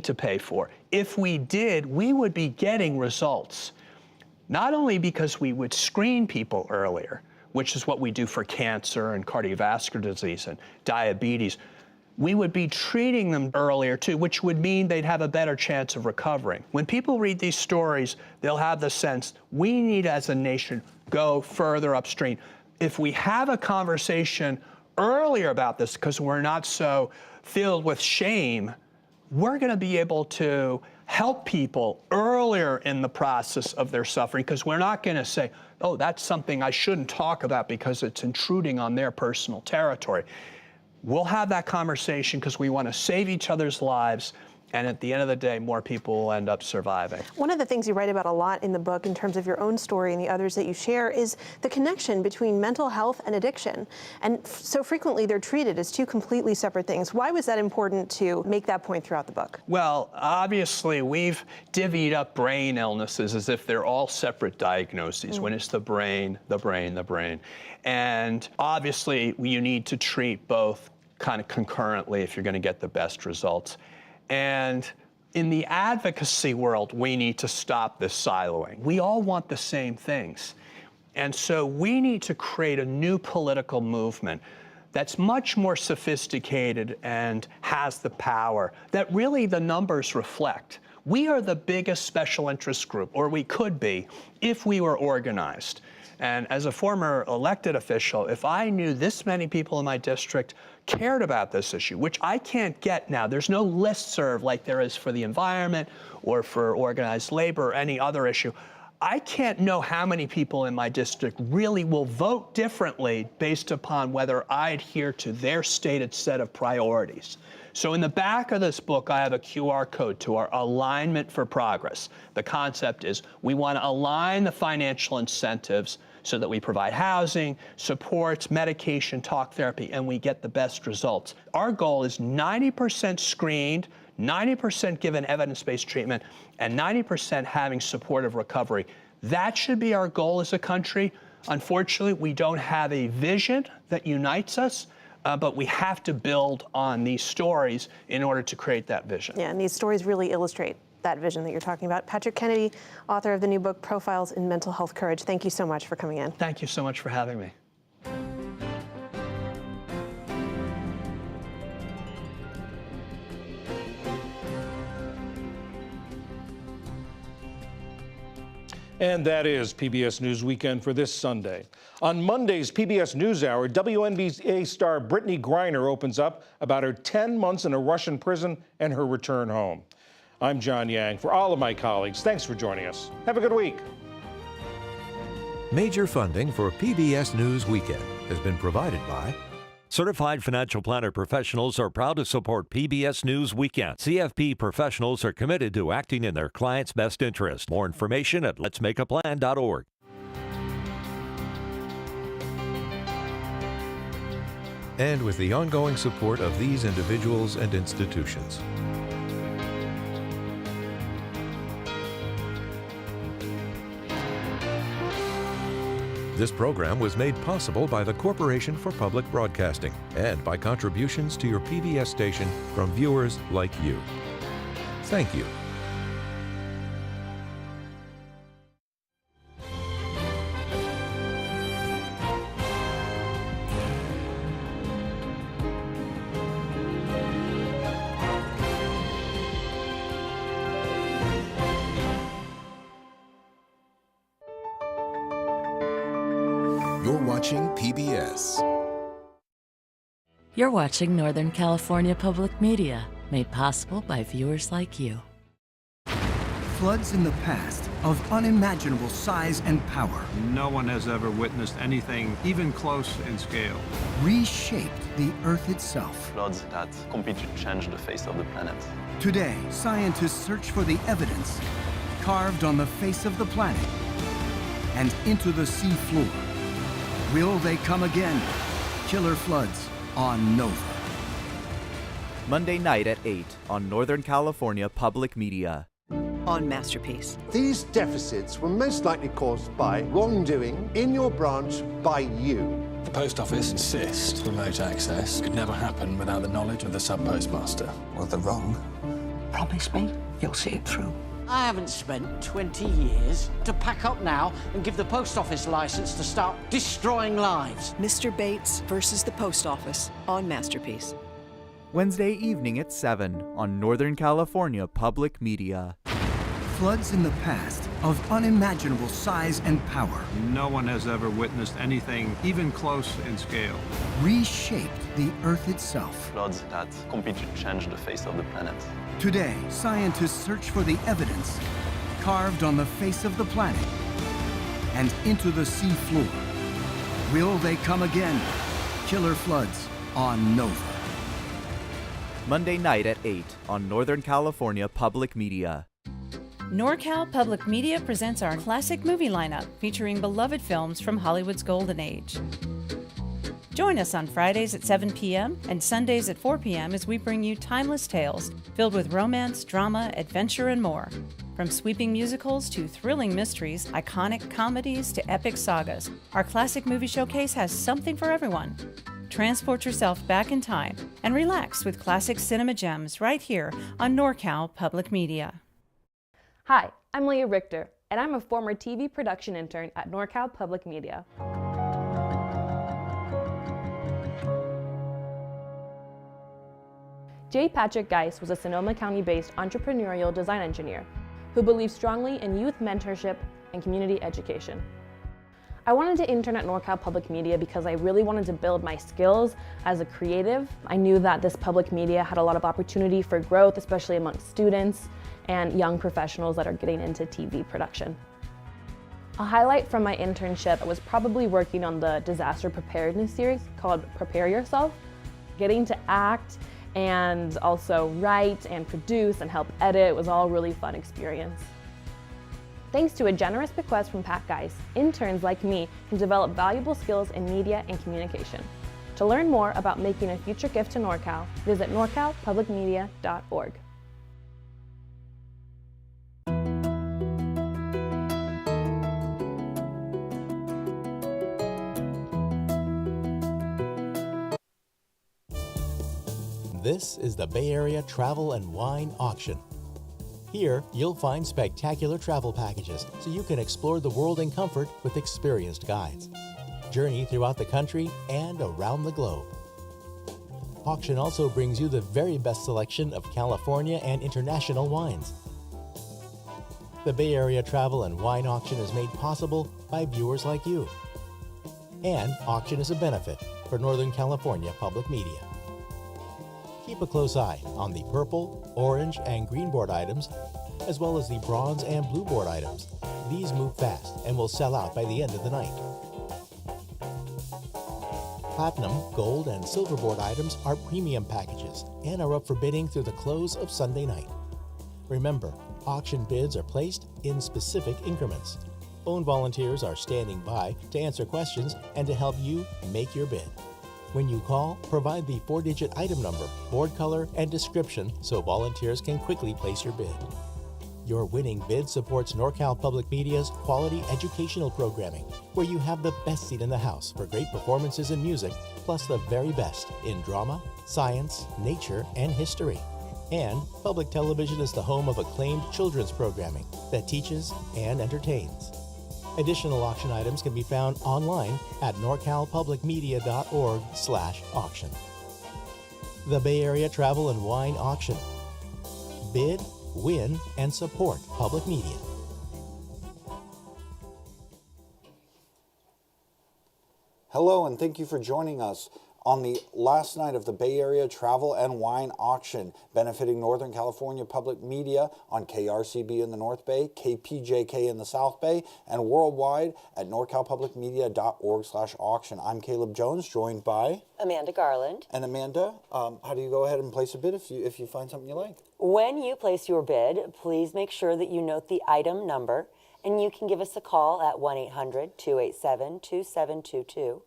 to pay for. If we did, we would be getting results. Not only because we would screen people earlier, which is what we do for cancer and cardiovascular disease and diabetes, we would be treating them earlier too, which would mean they'd have a better chance of recovering. When people read these stories, they'll have the sense we need as a nation go further upstream. If we have a conversation earlier about this, because we're not so filled with shame, we're going to be able to help people earlier in the process of their suffering, because we're not going to say, oh, that's something I shouldn't talk about because it's intruding on their personal territory. We'll have that conversation because we want to save each other's lives, and at the end of the day, more people will end up surviving. One of the things you write about a lot in the book in terms of your own story and the others that you share is the connection between mental health and addiction. And so frequently they're treated as two completely separate things. Why was that important to make that point throughout the book? Well, obviously we've divvied up brain illnesses as if they're all separate diagnoses, when it's the brain, the brain, the brain. And obviously you need to treat both kind of concurrently if you're going to get the best results. And in the advocacy world, we need to stop this siloing. We all want the same things. And so we need to create a new political movement that's much more sophisticated and has the power that really the numbers reflect. We are the biggest special interest group, or we could be, if we were organized. And as a former elected official, if I knew this many people in my district cared about this issue, which I can't get now, there's no listserv like there is for the environment or for organized labor or any other issue. I can't know how many people in my district really will vote differently based upon whether I adhere to their stated set of priorities. So in the back of this book, I have a QR code to our Alignment for Progress. The concept is we want to align the financial incentives so that we provide housing, supports, medication, talk therapy, and we get the best results. Our goal is 90% screened, 90% given evidence-based treatment, and 90% having supportive recovery. That should be our goal as a country. Unfortunately, we don't have a vision that unites us, but we have to build on these stories in order to create that vision. Yeah, and these stories really illustrate that vision that you're talking about. Patrick Kennedy, author of the new book, Profiles in Mental Health Courage. Thank you so much for coming in. Thank you so much for having me. And that is PBS News Weekend for this Sunday. On Monday's PBS NewsHour, WNBA star Brittany Griner opens up about her 10 months in a Russian prison and her return home. I'm John Yang. For all of my colleagues, thanks for joining us. Have a good week. Major funding for PBS News Weekend has been provided by Certified financial planner professionals are proud to support PBS News Weekend. CFP professionals are committed to acting in their clients' best interest. More information at letsmakeaplan.org. and with the ongoing support of these individuals and institutions. This program was made possible by the Corporation for Public Broadcasting and by contributions to your PBS station from viewers like you. Thank you. You're watching PBS. You're watching Northern California Public Media, made possible by viewers like you. Floods in the past of unimaginable size and power. No one has ever witnessed anything even close in scale. Reshaped the Earth itself. Floods that completely changed the face of the planet. Today, scientists search for the evidence carved on the face of the planet and into the sea floor. Will they come again? Killer floods on Nova. Monday night at 8 on Northern California Public Media. On Masterpiece. These deficits were most likely caused by wrongdoing in your branch by you. The post office insists remote access could never happen without the knowledge of the sub-postmaster. Well, they're wrong. Promise me you'll see it through. I haven't spent 20 years to pack up now and give the post office license to start destroying lives. Mr. Bates versus the post office on Masterpiece. Wednesday evening at 7 on Northern California Public Media. Floods in the past of unimaginable size and power No one has ever witnessed anything even close in scale. reshaped the Earth itself. Floods that completely changed the face of the planet. Today, scientists search for the evidence carved on the face of the planet and into the sea floor. Will they come again? Killer floods on Nova. Monday night at 8 on Northern California Public Media. NorCal Public Media presents our classic movie lineup featuring beloved films from Hollywood's golden age. Join us on Fridays at 7 p.m. and Sundays at 4 p.m. as we bring you timeless tales filled with romance, drama, adventure, and more. From sweeping musicals to thrilling mysteries, iconic comedies to epic sagas, our classic movie showcase has something for everyone. Transport yourself back in time and relax with classic cinema gems right here on NorCal Public Media. Hi, I'm Leah Richter, and I'm a former TV production intern at NorCal Public Media. J. Patrick Geis was a Sonoma County-based entrepreneurial design engineer who believed strongly in youth mentorship and community education. I wanted to intern at NorCal Public Media because I really wanted to build my skills as a creative. I knew that this public media had a lot of opportunity for growth, especially amongst students and young professionals that are getting into TV production. A highlight from my internship was probably working on the disaster preparedness series called Prepare Yourself. Getting to act and also write and produce and help edit was all really fun experience. Thanks to a generous bequest from Pat Geis, interns like me can develop valuable skills in media and communication. To learn more about making a future gift to NorCal, visit norcalpublicmedia.org. This is the Bay Area Travel and Wine Auction. Here, you'll find spectacular travel packages so you can explore the world in comfort with experienced guides. Journey throughout the country and around the globe. Auction also brings you the very best selection of California and international wines. The Bay Area Travel and Wine Auction is made possible by viewers like you. And auction is a benefit for Northern California Public Media. Keep a close eye on the purple, orange, and green board items, as well as the bronze and blue board items. These move fast and will sell out by the end of the night. Platinum, gold, and silver board items are premium packages and are up for bidding through the close of Sunday night. Remember, auction bids are placed in specific increments. Phone volunteers are standing by to answer questions and to help you make your bid. When you call, provide the 4-digit item number, board color, and description so volunteers can quickly place your bid. Your winning bid supports NorCal Public Media's quality educational programming, where you have the best seat in the house for great performances in music, plus the very best in drama, science, nature, and history. And public television is the home of acclaimed children's programming that teaches and entertains. Additional auction items can be found online at norcalpublicmedia.org/auction. The Bay Area Travel and Wine Auction. Bid, win, and support public media. Hello, and thank you for joining us on the last night of the Bay Area Travel and Wine Auction, benefiting Northern California Public Media on KRCB in the North Bay, KPJK in the South Bay, and worldwide at norcalpublicmedia.org/auction. I'm Caleb Jones, joined by Amanda Garland. And Amanda, how do you go ahead and place a bid if you find something you like? When you place your bid, please make sure that you note the item number, and you can give us a call at 1-800-287-2722.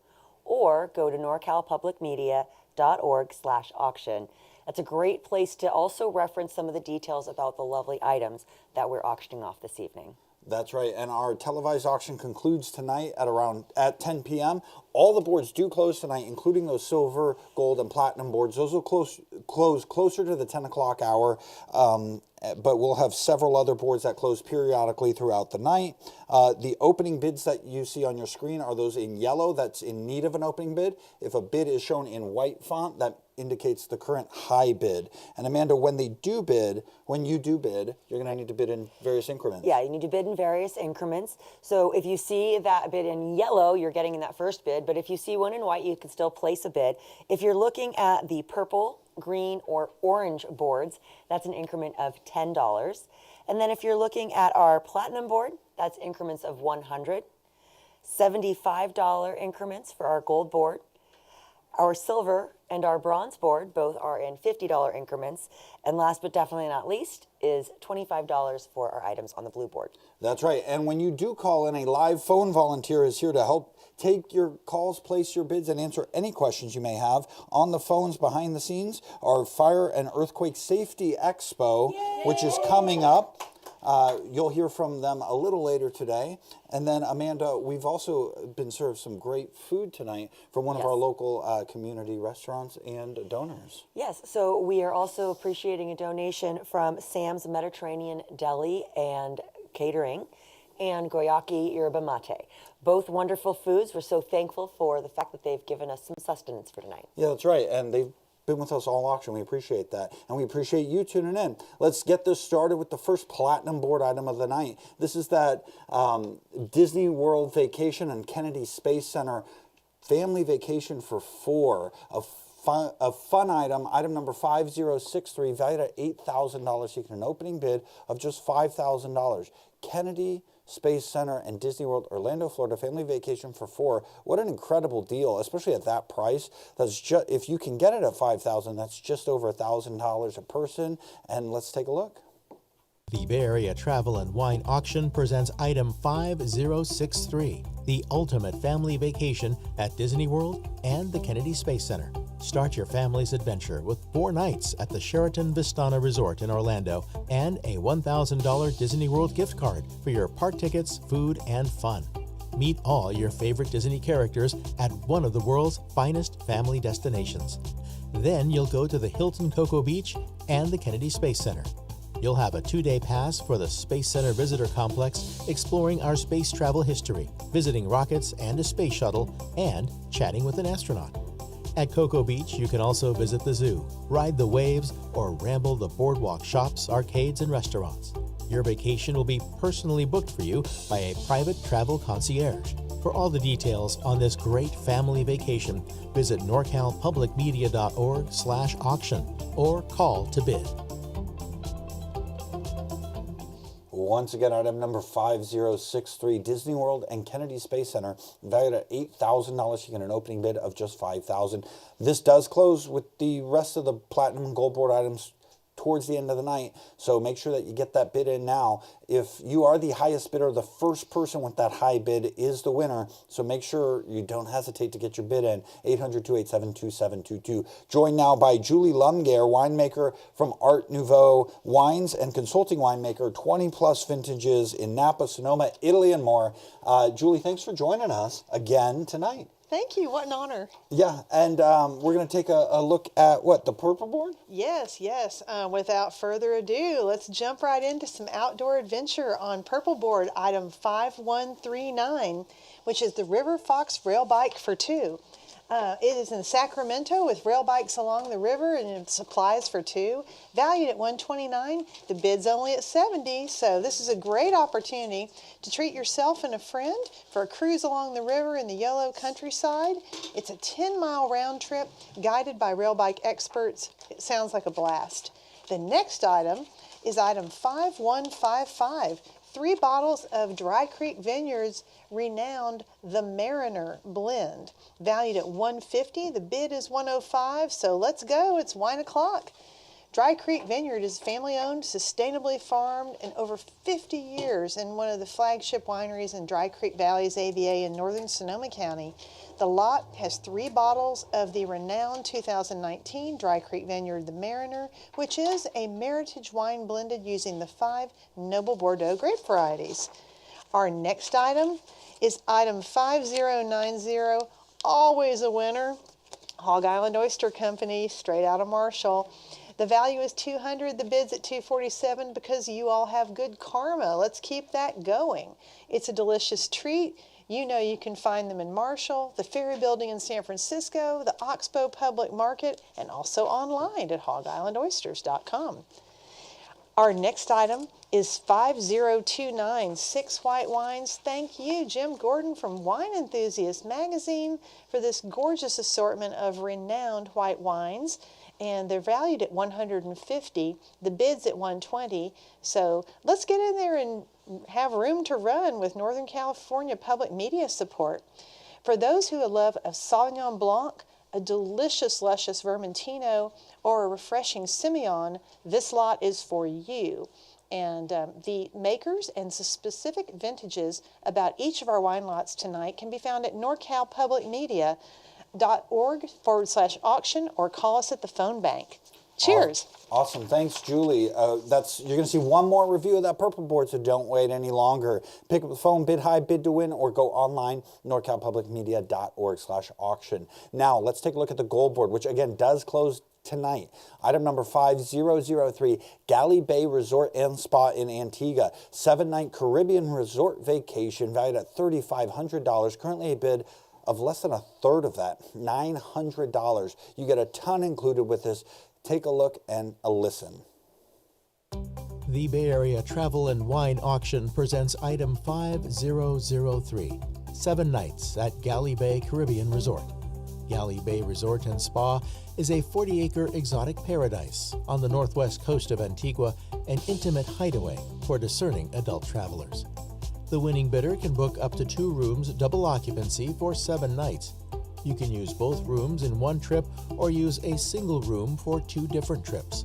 or go to norcalpublicmedia.org/auction. That's a great place to also reference some of the details about the lovely items that we're auctioning off this evening. That's right, and our televised auction concludes tonight at 10 p.m. All the boards do close tonight, including those silver, gold, and platinum boards. Those will close closer to the 10 o'clock hour, but we'll have several other boards that close periodically throughout the night. The opening bids that you see on your screen are those in yellow that's in need of an opening bid. If a bid is shown in white font, that indicates the current high bid. And Amanda, when you do bid, you're going to need to bid in various increments. Yeah, you need to bid in various increments. So if you see that bid in yellow, you're getting in that first bid. But if you see one in white, you can still place a bid. If you're looking at the purple, green, or orange boards, that's an increment of $10. And then if you're looking at our platinum board, that's increments of $100. $75 increments for our gold board. Our silver and our bronze board both are in $50 increments. And last but definitely not least is $25 for our items on the blue board. That's right. And when you do call in, a live phone volunteer is here to help take your calls, place your bids, and answer any questions you may have. On the phones behind the scenes, our Fire and Earthquake Safety Expo, which is coming up. You'll hear from them a little later today. And then, Amanda, we've also been served some great food tonight from one of our local community restaurants and donors. Yes, so we are also appreciating a donation from Sam's Mediterranean Deli and Catering and Goyaki Yerba Mate. Both wonderful foods. We're so thankful for the fact that they've given us some sustenance for tonight. Yeah, that's right. And they've been with us all auction. We appreciate that. And we appreciate you tuning in. Let's get this started with the first platinum board item of the night. This is that Disney World Vacation and Kennedy Space Center family vacation for four. A fun item, item number 5063, valued at $8,000, seeking an opening bid of just $5,000. Kennedy Space Center and Disney World Orlando, Florida family vacation for four. What an incredible deal, especially at that price. That's just, if you can get it at $5,000, that's just over $1,000 a person. And let's take a look. The Bay Area Travel and Wine Auction presents item 5063, the ultimate family vacation at Disney World and the Kennedy Space Center. Start your family's adventure with 4 nights at the Sheraton Vistana Resort in Orlando and a $1,000 Disney World gift card for your park tickets, food, and fun. Meet all your favorite Disney characters at one of the world's finest family destinations. Then you'll go to the Hilton Cocoa Beach and the Kennedy Space Center. You'll have a 2-day pass for the Space Center Visitor Complex, exploring our space travel history, visiting rockets and a space shuttle, and chatting with an astronaut. At Cocoa Beach, you can also visit the zoo, ride the waves, or ramble the boardwalk shops, arcades, and restaurants. Your vacation will be personally booked for you by a private travel concierge. For all the details on this great family vacation, visit norcalpublicmedia.org/auction or call to bid. Once again, item number 5063, Disney World and Kennedy Space Center, valued at $8,000. You get an opening bid of just $5,000. This does close with the rest of the platinum and gold board items towards the end of the night, so make sure that you get that bid in now. If you are the highest bidder, the first person with that high bid is the winner, so make sure you don't hesitate to get your bid in. 800-287-2722. Joined now by Julie Lumgare, winemaker from Art Nouveau Wines and consulting winemaker, 20-plus vintages in Napa, Sonoma, Italy, and more. Julie, thanks for joining us again tonight. Thank you. What an honor. Yeah, and we're going to take a look at, the purple board? Yes. Without further ado, let's jump right into some outdoor adventure on purple board item 5139, which is the River Fox Rail Bike for 2. It is in Sacramento with rail bikes along the river and supplies for 2. Valued at $129, the bid's only at $70, so this is a great opportunity to treat yourself and a friend for a cruise along the river in the yellow countryside. It's a 10-mile round trip guided by rail bike experts. It sounds like a blast. The next item is item 5155. 3 bottles of Dry Creek Vineyards renowned The Mariner blend, valued at $150. The bid is $105, so let's go. It's wine o'clock. Dry Creek Vineyard is family-owned, sustainably farmed, and over 50 years in one of the flagship wineries in Dry Creek Valley's AVA in northern Sonoma County. The lot has 3 bottles of the renowned 2019 Dry Creek Vineyard The Mariner, which is a Meritage wine blended using the 5 Noble Bordeaux grape varieties. Our next item is item 5090, always a winner. Hog Island Oyster Company, straight out of Marshall. The value is $200, the bid's at $247 because you all have good karma. Let's keep that going. It's a delicious treat. You know you can find them in Marshall, the Ferry Building in San Francisco, the Oxbow Public Market, and also online at hogislandoysters.com. Our next item is 5029, 6 white wines. Thank you, Jim Gordon from Wine Enthusiast Magazine, for this gorgeous assortment of renowned white wines. And they're valued at $150. The bid's at $120. So let's get in there and have room to run with Northern California Public Media support. For those who love a Sauvignon Blanc, a delicious, luscious Vermentino, or a refreshing Semillon, this lot is for you. And the makers and specific vintages about each of our wine lots tonight can be found at norcalpublicmedia.org/auction or call us at the phone bank. Cheers. Awesome. Thanks, Julie. You're going to see one more review of that purple board, so don't wait any longer. Pick up the phone, bid high, bid to win, or go online, norcalpublicmedia.org/auction. Now, let's take a look at the gold board, which again does close tonight. Item number 5003, Galley Bay Resort and Spa in Antigua. 7-night Caribbean resort vacation valued at $3,500. Currently a bid of less than a third of that, $900. You get a ton included with this. Take a look and a listen. The Bay Area Travel and Wine Auction presents item 5003, 7 nights at Galley Bay Caribbean Resort. Galley Bay Resort and Spa is a 40-acre exotic paradise on the northwest coast of Antigua, an intimate hideaway for discerning adult travelers. The winning bidder can book up to 2 rooms double occupancy for 7 nights. You can use both rooms in one trip or use a single room for 2 different trips.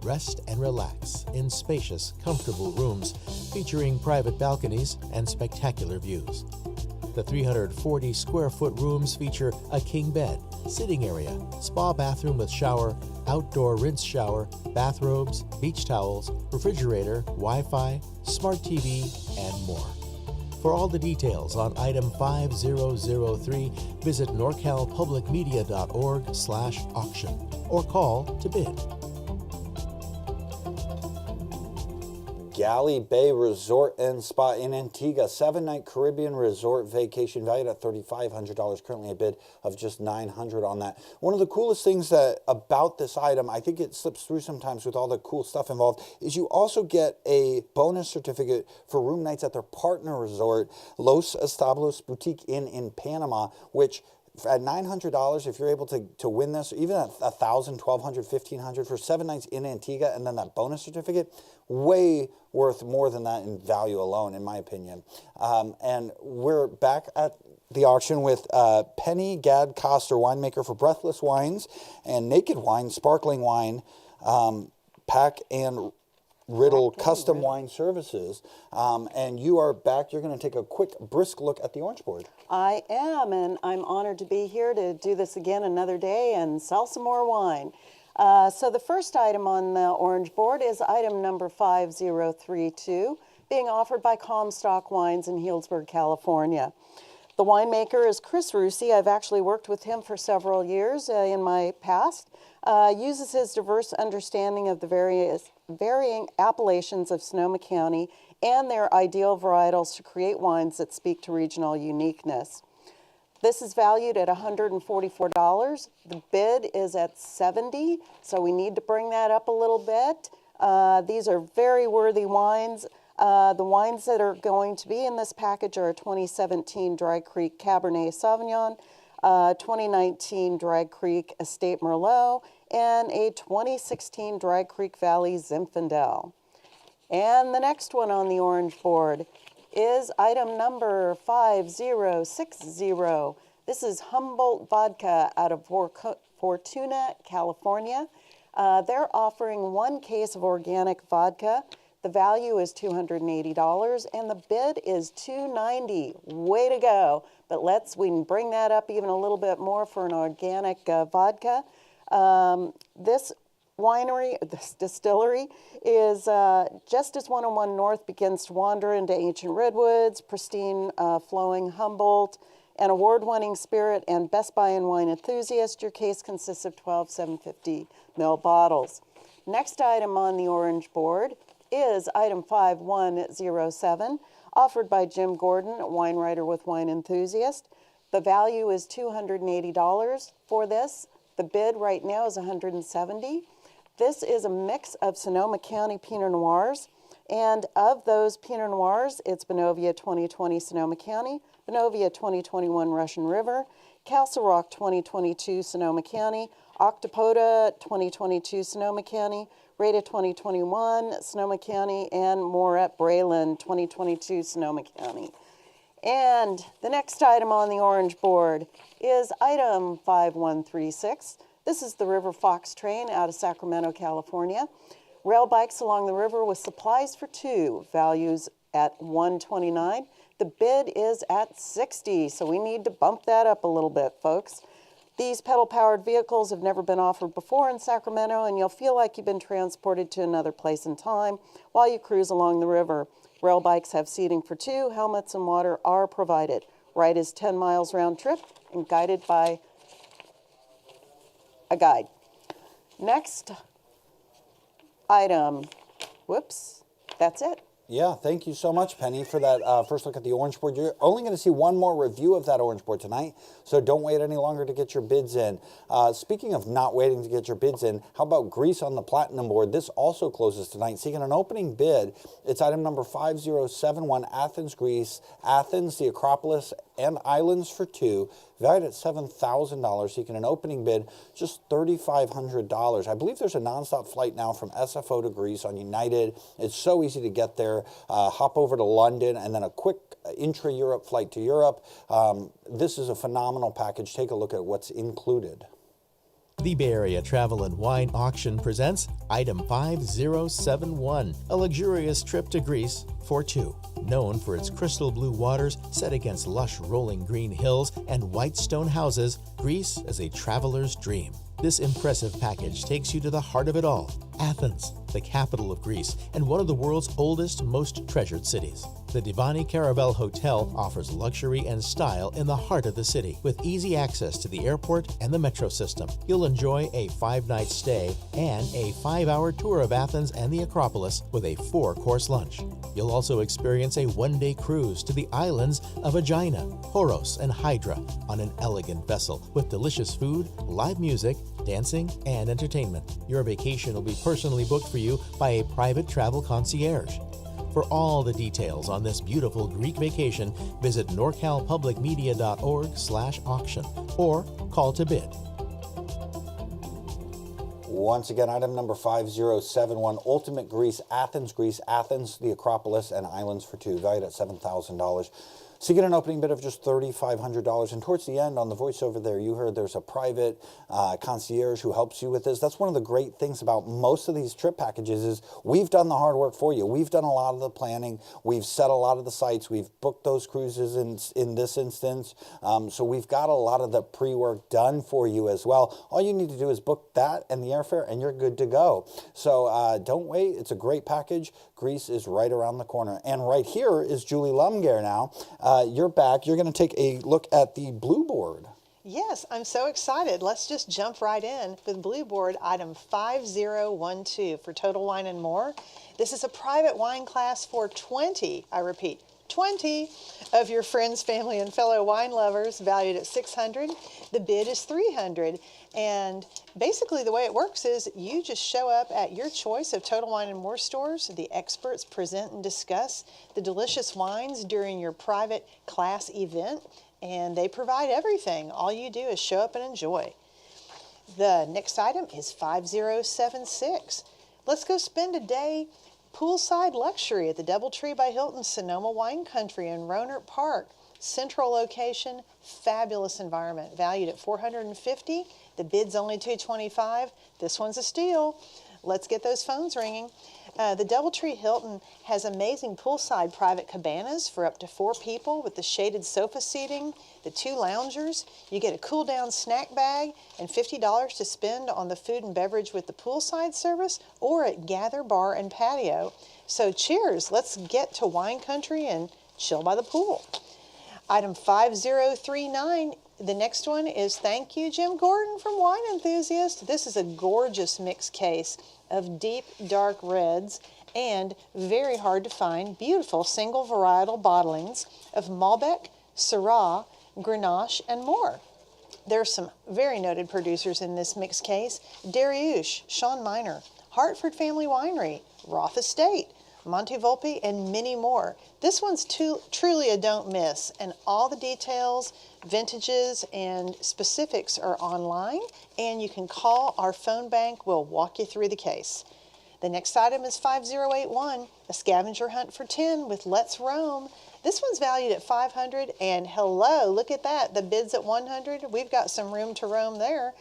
Rest and relax in spacious, comfortable rooms featuring private balconies and spectacular views. The 340 square foot rooms feature a king bed, sitting area, spa bathroom with shower, outdoor rinse shower, bathrobes, beach towels, refrigerator, Wi-Fi, smart TV, and more. For all the details on item 5003, visit norcalpublicmedia.org/auction or call to bid. Galley Bay Resort and Spa in Antigua, 7-night Caribbean resort vacation valued at $3,500. Currently a bid of just $900 on that. One of the coolest things about this item, I think it slips through sometimes with all the cool stuff involved, is you also get a bonus certificate for room nights at their partner resort, Los Establos Boutique Inn in Panama, which at $900, if you're able to win this, even at $1,000, $1,200, $1,500 for 7 nights in Antigua, and then that bonus certificate, way worth more than that in value alone, in my opinion. And we're back at the auction with Penny Gad Koster, winemaker for Breathless Wines and Naked Wine, sparkling wine, Pack and Riddle Custom Wine Services. And you are back. You're going to take a quick, brisk look at the orange board. I am, and I'm honored to be here to do this again another day and sell some more wine. So the first item on the orange board is item number 5032, being offered by Comstock Wines in Healdsburg, California. The winemaker is Chris Rusi. I've actually worked with him for several years in my past. Uses his diverse understanding of the varying appellations of Sonoma County and their ideal varietals to create wines that speak to regional uniqueness. This is valued at $144. The bid is at $70, so we need to bring that up a little bit. These are very worthy wines. The wines that are going to be in this package are a 2017 Dry Creek Cabernet Sauvignon, 2019 Dry Creek Estate Merlot, and a 2016 Dry Creek Valley Zinfandel. And the next one on the orange board is item number 5060. This is Humboldt Vodka out of Fortuna, California. They're offering 1 case of organic vodka. The value is $280 and the bid is $290. Way to go. But we can bring that up even a little bit more for an organic vodka. This winery, this distillery, is just as 101 North begins to wander into ancient redwoods, pristine flowing Humboldt, an award-winning spirit, and Best Buy and wine enthusiast. Your case consists of 12 750 ml bottles. Next item on the orange board is item 5107, offered by Jim Gordon, wine writer with Wine Enthusiast. The value is $280 for this. The bid right now is $170. This is a mix of Sonoma County Pinot Noirs, and of those Pinot Noirs, it's Bonovia 2020 Sonoma County, Bonovia 2021 Russian River, Castle Rock 2022 Sonoma County, Octopoda 2022 Sonoma County, Rada 2021 Sonoma County, and Moret Braylon 2022 Sonoma County. And the next item on the orange board is item 5136. This is the River Fox train out of Sacramento, California. Rail bikes along the river with supplies for two, values at $129. The bid is at $60, so we need to bump that up a little bit, folks. These pedal-powered vehicles have never been offered before in Sacramento, and you'll feel like you've been transported to another place in time while you cruise along the river. Rail bikes have seating for two, helmets and water are provided. Ride is 10 miles round trip and guided by a guide. Next item, whoops, that's it. Yeah, thank you so much, Penny, for that first look at the orange board. You're only going to see one more review of that orange board tonight, so don't wait any longer to get your bids in. Speaking of not waiting to get your bids in, how about Greece on the platinum board? This also closes tonight. Seeking an opening bid, it's item number 5071, Athens, Greece. Athens, the Acropolis, and Islands for two, valued at $7,000, seeking an opening bid, just $3,500. I believe there's a nonstop flight now from SFO to Greece on United. It's so easy to get there. Hop over to London and then a quick intra-Europe flight to Europe. This is a phenomenal package. Take a look at what's included. The Bay Area Travel and Wine Auction presents Item 5071, a luxurious trip to Greece for two. Known for its crystal blue waters set against lush rolling green hills and white stone houses, Greece is a traveler's dream. This impressive package takes you to the heart of it all, Athens, the capital of Greece and one of the world's oldest, most treasured cities. The Divani Caravel Hotel offers luxury and style in the heart of the city, with easy access to the airport and the metro system. You'll enjoy a 5-night stay and a 5-hour tour of Athens and the Acropolis with a 4-course lunch. You'll also experience a 1-day cruise to the islands of Aegina, Horos, and Hydra on an elegant vessel with delicious food, live music, dancing, and entertainment. Your vacation will be personally booked for you by a private travel concierge. For all the details on this beautiful Greek vacation, visit norcalpublicmedia.org/auction or call to bid. Once again, item number 5071, Ultimate Greece, Athens, the Acropolis, and Islands for two, valued at $7,000. So you get an opening bid of just $3,500. And towards the end, on the voiceover there, you heard there's a private concierge who helps you with this. That's one of the great things about most of these trip packages is we've done the hard work for you. We've done a lot of the planning. We've set a lot of the sites. We've booked those cruises in this instance. So we've got a lot of the pre-work done for you as well. All you need to do is book that and the airfare, and you're good to go. So don't wait. It's a great package. Greece is right around the corner. And right here is Julie Lumgare now. You're back. You're going to take a look at the blue board. Yes, I'm so excited. Let's just jump right in with blue board item 5012 for Total Wine and More. This is a private wine class for 20, I repeat, 20 of your friends, family, and fellow wine lovers, valued at $600. The bid is $300. And basically the way it works is you just show up at your choice of Total Wine and More stores. The experts present and discuss the delicious wines during your private class event, and they provide everything. All you do is show up and enjoy. The next item is 5076. Let's go spend a day poolside luxury at the Doubletree by Hilton Sonoma Wine Country in Rohnert Park. Central location, fabulous environment, valued at $450. The bid's only $225. This one's a steal. Let's get those phones ringing. The Doubletree Hilton has amazing poolside private cabanas for up to 4 people with the shaded sofa seating, the 2 loungers. You get a cool down snack bag and $50 to spend on the food and beverage with the poolside service or at Gather Bar and Patio. So cheers, let's get to wine country and chill by the pool. Item 5039, the next one is thank you, Jim Gordon from Wine Enthusiast. This is a gorgeous mixed case of deep, dark reds and very hard to find, beautiful single varietal bottlings of Malbec, Syrah, Grenache, and more. There are some very noted producers in this mixed case: Dariouche, Sean Miner, Hartford Family Winery, Roth Estate, Monte Volpe, and many more. This one's truly a don't miss, and all the details, vintages, and specifics are online, and you can call our phone bank. We'll walk you through the case. The next item is 5081, a scavenger hunt for 10 with Let's Roam. This one's valued at $500, and hello, look at that, the bid's at $100. We've got some room to roam there.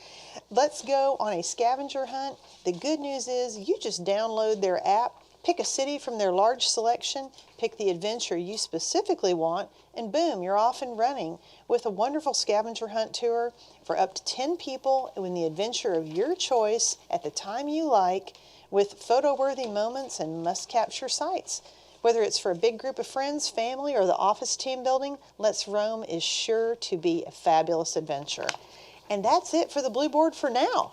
Let's go on a scavenger hunt. The good news is you just download their app, pick a city from their large selection, pick the adventure you specifically want, and boom, you're off and running with a wonderful scavenger hunt tour for up to 10 people in the adventure of your choice at the time you like, with photo-worthy moments and must-capture sites. Whether it's for a big group of friends, family, or the office team building, Let's Roam is sure to be a fabulous adventure. And that's it for the Blue Board for now.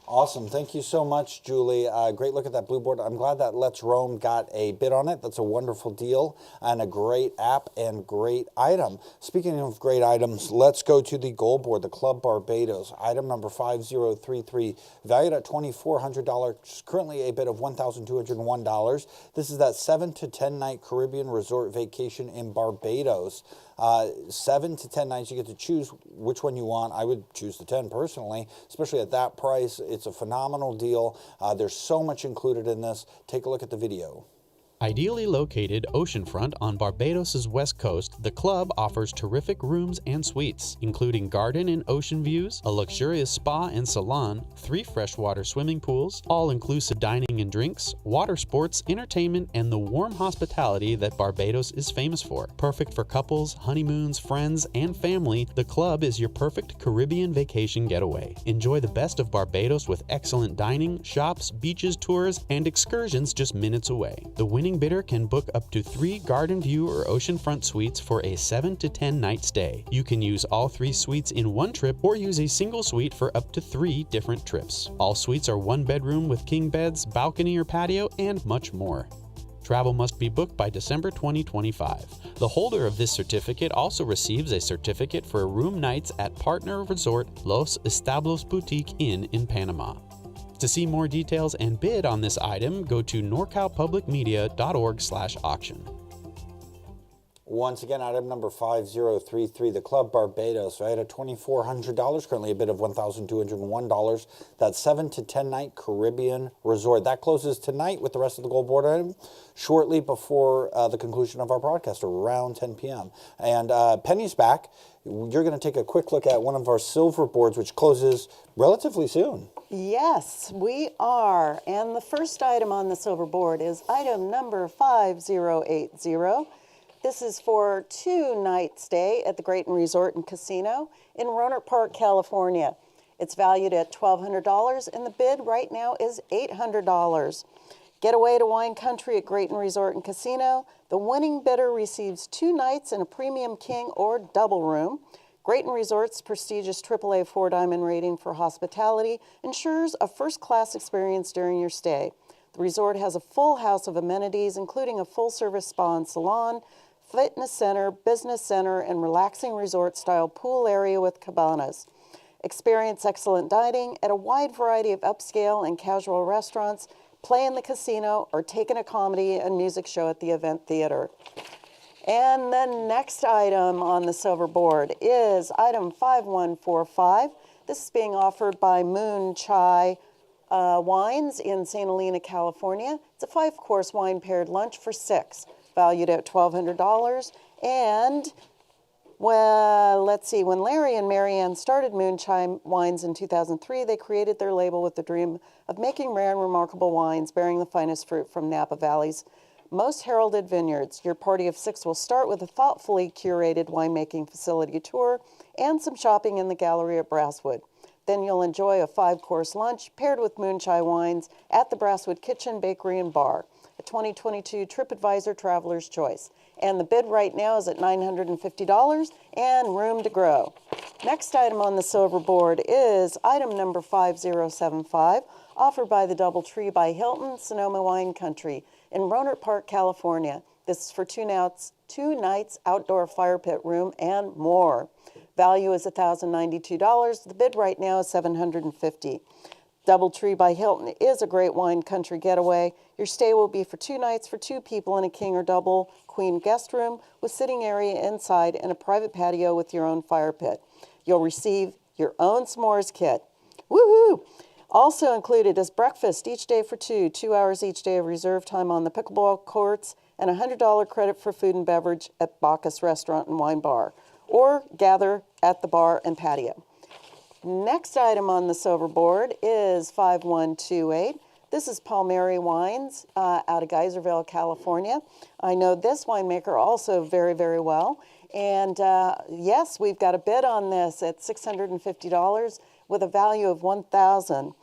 Awesome. Thank you so much, Julie. Great look at that blue board. I'm glad that Let's Roam got a bid on it. That's a wonderful deal and a great app and great item. Speaking of great items, let's go to the gold board, the Club Barbados. Item number 5033, valued at $2,400, currently a bid of $1,201. This is that 7 to 10 night Caribbean resort vacation in Barbados. 7 to 10 nights, you get to choose which one you want. I would choose the 10 personally, especially at that price. It's a phenomenal deal. There's so much included in this. Take a look at the video. Ideally located oceanfront on Barbados' west coast, the club offers terrific rooms and suites, including garden and ocean views, a luxurious spa and salon, 3 freshwater swimming pools, all-inclusive dining and drinks, water sports, entertainment, and the warm hospitality that Barbados is famous for. Perfect for couples, honeymoons, friends, and family, the club is your perfect Caribbean vacation getaway. Enjoy the best of Barbados with excellent dining, shops, beaches, tours, and excursions just minutes away. The winning bidder can book up to 3 garden view or oceanfront suites for a 7 to 10 night stay. You can use all 3 suites in one trip or use a single suite for up to 3 different trips. All suites are 1 bedroom with king beds, balcony or patio, and much more. Travel must be booked by December 2025. The holder of this certificate also receives a certificate for room nights at partner resort Los Establos Boutique Inn in Panama. To see more details and bid on this item, go to norcalpublicmedia.org/auction. Once again, item number 5033, the Club Barbados, right at $2,400, currently a bid of $1,201. That's 7 to 10 night Caribbean resort. That closes tonight with the rest of the gold board item shortly before the conclusion of our broadcast, around 10 p.m. And Penny's back. You're going to take a quick look at one of our silver boards, which closes relatively soon. Yes, we are. And the first item on the silver board is item number 5080. This is for 2-night stay at the Grayton Resort and Casino in Rohnert Park, California. It's valued at $1,200 and the bid right now is $800. Get away to wine country at Grayton Resort and Casino. The winning bidder receives 2 nights in a premium king or double room. Grayton Resort's prestigious AAA 4-diamond rating for hospitality ensures a first-class experience during your stay. The resort has a full house of amenities, including a full-service spa and salon, fitness center, business center, and relaxing resort-style pool area with cabanas. Experience excellent dining at a wide variety of upscale and casual restaurants, play in the casino, or take in a comedy and music show at the event theater. And the next item on the silver board is item 5145. This is being offered by Moon Chai Wines in St. Helena, California. It's a 5-course wine paired lunch for 6, valued at $1,200. And Well, let's see. When Larry and Marianne started Moonshine Wines in 2003, they created their label with the dream of making rare and remarkable wines bearing the finest fruit from Napa Valley's most heralded vineyards. Your party of 6 will start with a thoughtfully curated winemaking facility tour and some shopping in the gallery at Brasswood. Then you'll enjoy a 5-course lunch paired with Moonshine Wines at the Brasswood Kitchen, Bakery, and Bar, a 2022 TripAdvisor Traveler's Choice. And the bid right now is at $950 and room to grow. Next item on the silver board is item number 5075, offered by the DoubleTree by Hilton, Sonoma Wine Country in Rohnert Park, California. This is for 2 nights outdoor fire pit room and more. Value is $1,092. The bid right now is $750. DoubleTree by Hilton is a great wine country getaway. Your stay will be for 2 nights for 2 people in a king or double queen guest room with sitting area inside and a private patio with your own fire pit. You'll receive your own s'mores kit. Woohoo! Also included is breakfast each day for 2 hours each day of reserve time on the pickleball courts, and a $100 credit for food and beverage at Bacchus Restaurant and Wine Bar, or gather at the bar and patio. Next item on the silver board is 5128. This is Palmieri Wines out of Geyserville, California. I know this winemaker also very, very well. And yes, we've got a bid on this at $650 with a value of $1,000.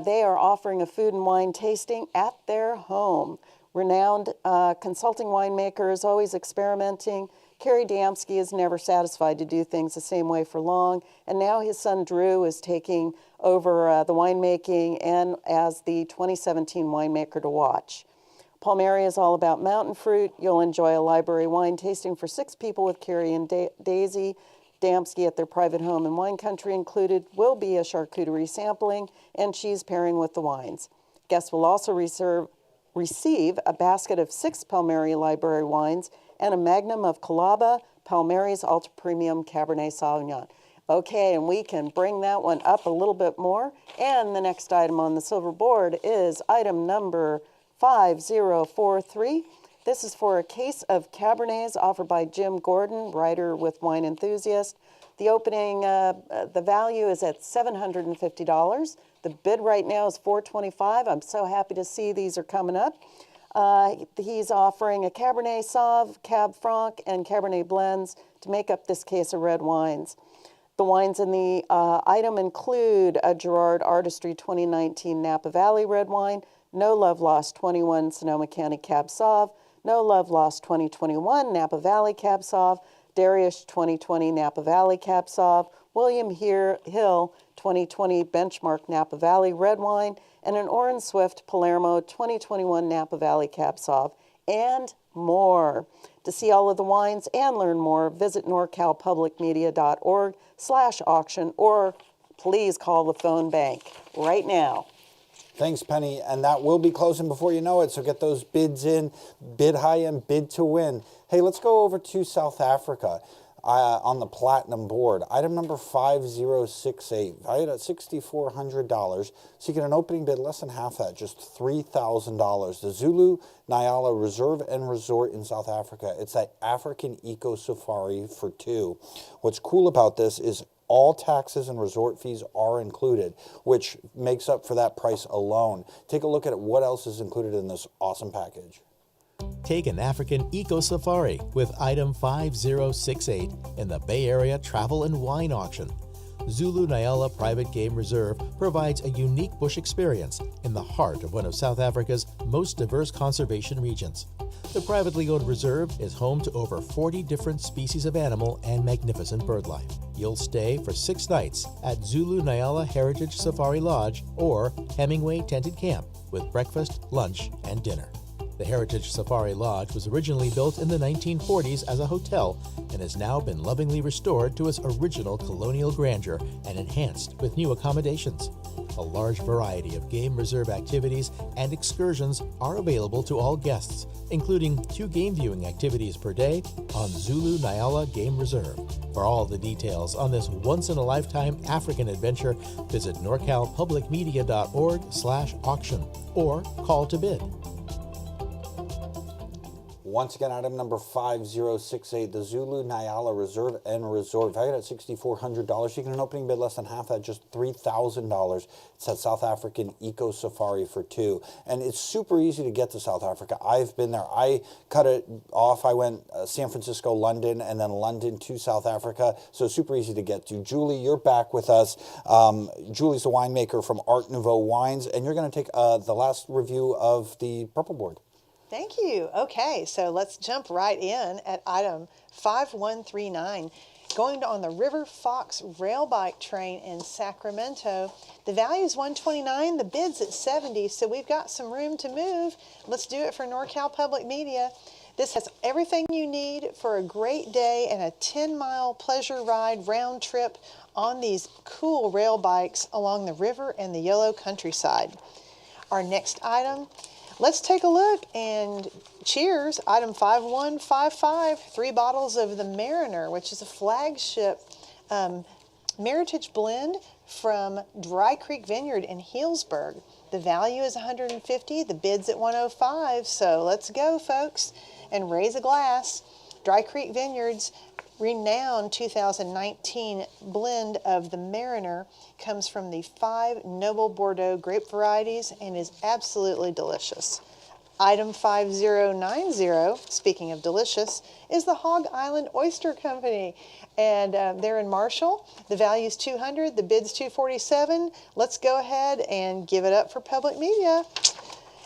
They are offering a food and wine tasting at their home. Renowned consulting winemaker is always experimenting. Kerry Damsky is never satisfied to do things the same way for long, and now his son Drew is taking over the winemaking and as the 2017 winemaker to watch. Palmieri is all about mountain fruit. You'll enjoy a library wine tasting for 6 people with Kerry and Daisy Damsky at their private home in wine country. Included will be a charcuterie sampling and cheese pairing with the wines. Guests will also receive a basket of 6 Palmieri library wines and a magnum of Calaba, Palmieri's Ultra Premium Cabernet Sauvignon. Okay, and we can bring that one up a little bit more. And the next item on the silver board is item number 5043. This is for a case of Cabernets offered by Jim Gordon, writer with Wine Enthusiast. The opening, the value is at $750. The bid right now is $425. I'm so happy to see these are coming up. He's offering a Cabernet Sauv, Cab Franc, and Cabernet blends to make up this case of red wines. The wines in the item include a Gerard Artistry 2019 Napa Valley red wine, No Love Lost 21 Sonoma County Cab Sauv, No Love Lost 2021 Napa Valley Cab Sauv, Darius 2020 Napa Valley Cab Sauv, William Hill 2020 Benchmark Napa Valley red wine, and an Orin Swift Palermo 2021 Napa Valley Cab Sauv, and more. To see all of the wines and learn more, visit norcalpublicmedia.org/auction or please call the phone bank right now. Thanks, Penny. And that will be closing before you know it, so get those bids in. Bid high and bid to win. Hey, let's go over to South Africa. On the platinum board, item number 5068, valued at $6,400, seeking an opening bid less than half that, just $3,000. The Zulu Nyala Reserve and Resort in South Africa. It's that African Eco Safari for 2. What's cool about this is all taxes and resort fees are included, which makes up for that price alone. Take a look at what else is included in this awesome package. Take an African Eco Safari with item 5068 in the Bay Area Travel and Wine Auction. Zulu Nyala Private Game Reserve provides a unique bush experience in the heart of one of South Africa's most diverse conservation regions. The privately owned reserve is home to over 40 different species of animal and magnificent bird life. You'll stay for 6 nights at Zulu Nyala Heritage Safari Lodge or Hemingway Tented Camp with breakfast, lunch, and dinner. The Heritage Safari Lodge was originally built in the 1940s as a hotel and has now been lovingly restored to its original colonial grandeur and enhanced with new accommodations. A large variety of game reserve activities and excursions are available to all guests, including 2 game viewing activities per day on Zulu Nyala Game Reserve. For all the details on this once-in-a-lifetime African adventure, visit norcalpublicmedia.org/auction or call to bid. Once again, item number 5068, the Zulu Nyala Reserve and Resort, valued at $6,400. You get an opening bid less than half that, just $3,000. It's that South African Eco Safari for two. And it's super easy to get to South Africa. I've been there. I cut it off. I went San Francisco, London, and then London to South Africa. So super easy to get to. Julie, you're back with us. Julie's the winemaker from Art Nouveau Wines, and you're going to take the last review of the Purple Board. Thank you. Okay, so let's jump right in at item 5139. Going on the River Fox rail bike train in Sacramento. The value is $129, the bid's at $70, so we've got some room to move. Let's do it for NorCal Public Media. This has everything you need for a great day and a 10-mile pleasure ride round trip on these cool rail bikes along the river and the yellow countryside. Our next item, let's take a look and cheers. Item 5155, 3 bottles of the Mariner, which is a flagship Meritage blend from Dry Creek Vineyard in Healdsburg. The value is $150, the bid's at $105, so let's go, folks, and raise a glass. Dry Creek Vineyard's renowned 2019 blend of the Mariner comes from the 5 noble Bordeaux grape varieties and is absolutely delicious. Item 5090, speaking of delicious, is the Hog Island Oyster Company, and they're in Marshall. The value is $200, the bid's $247. Let's go ahead and give it up for Public Media.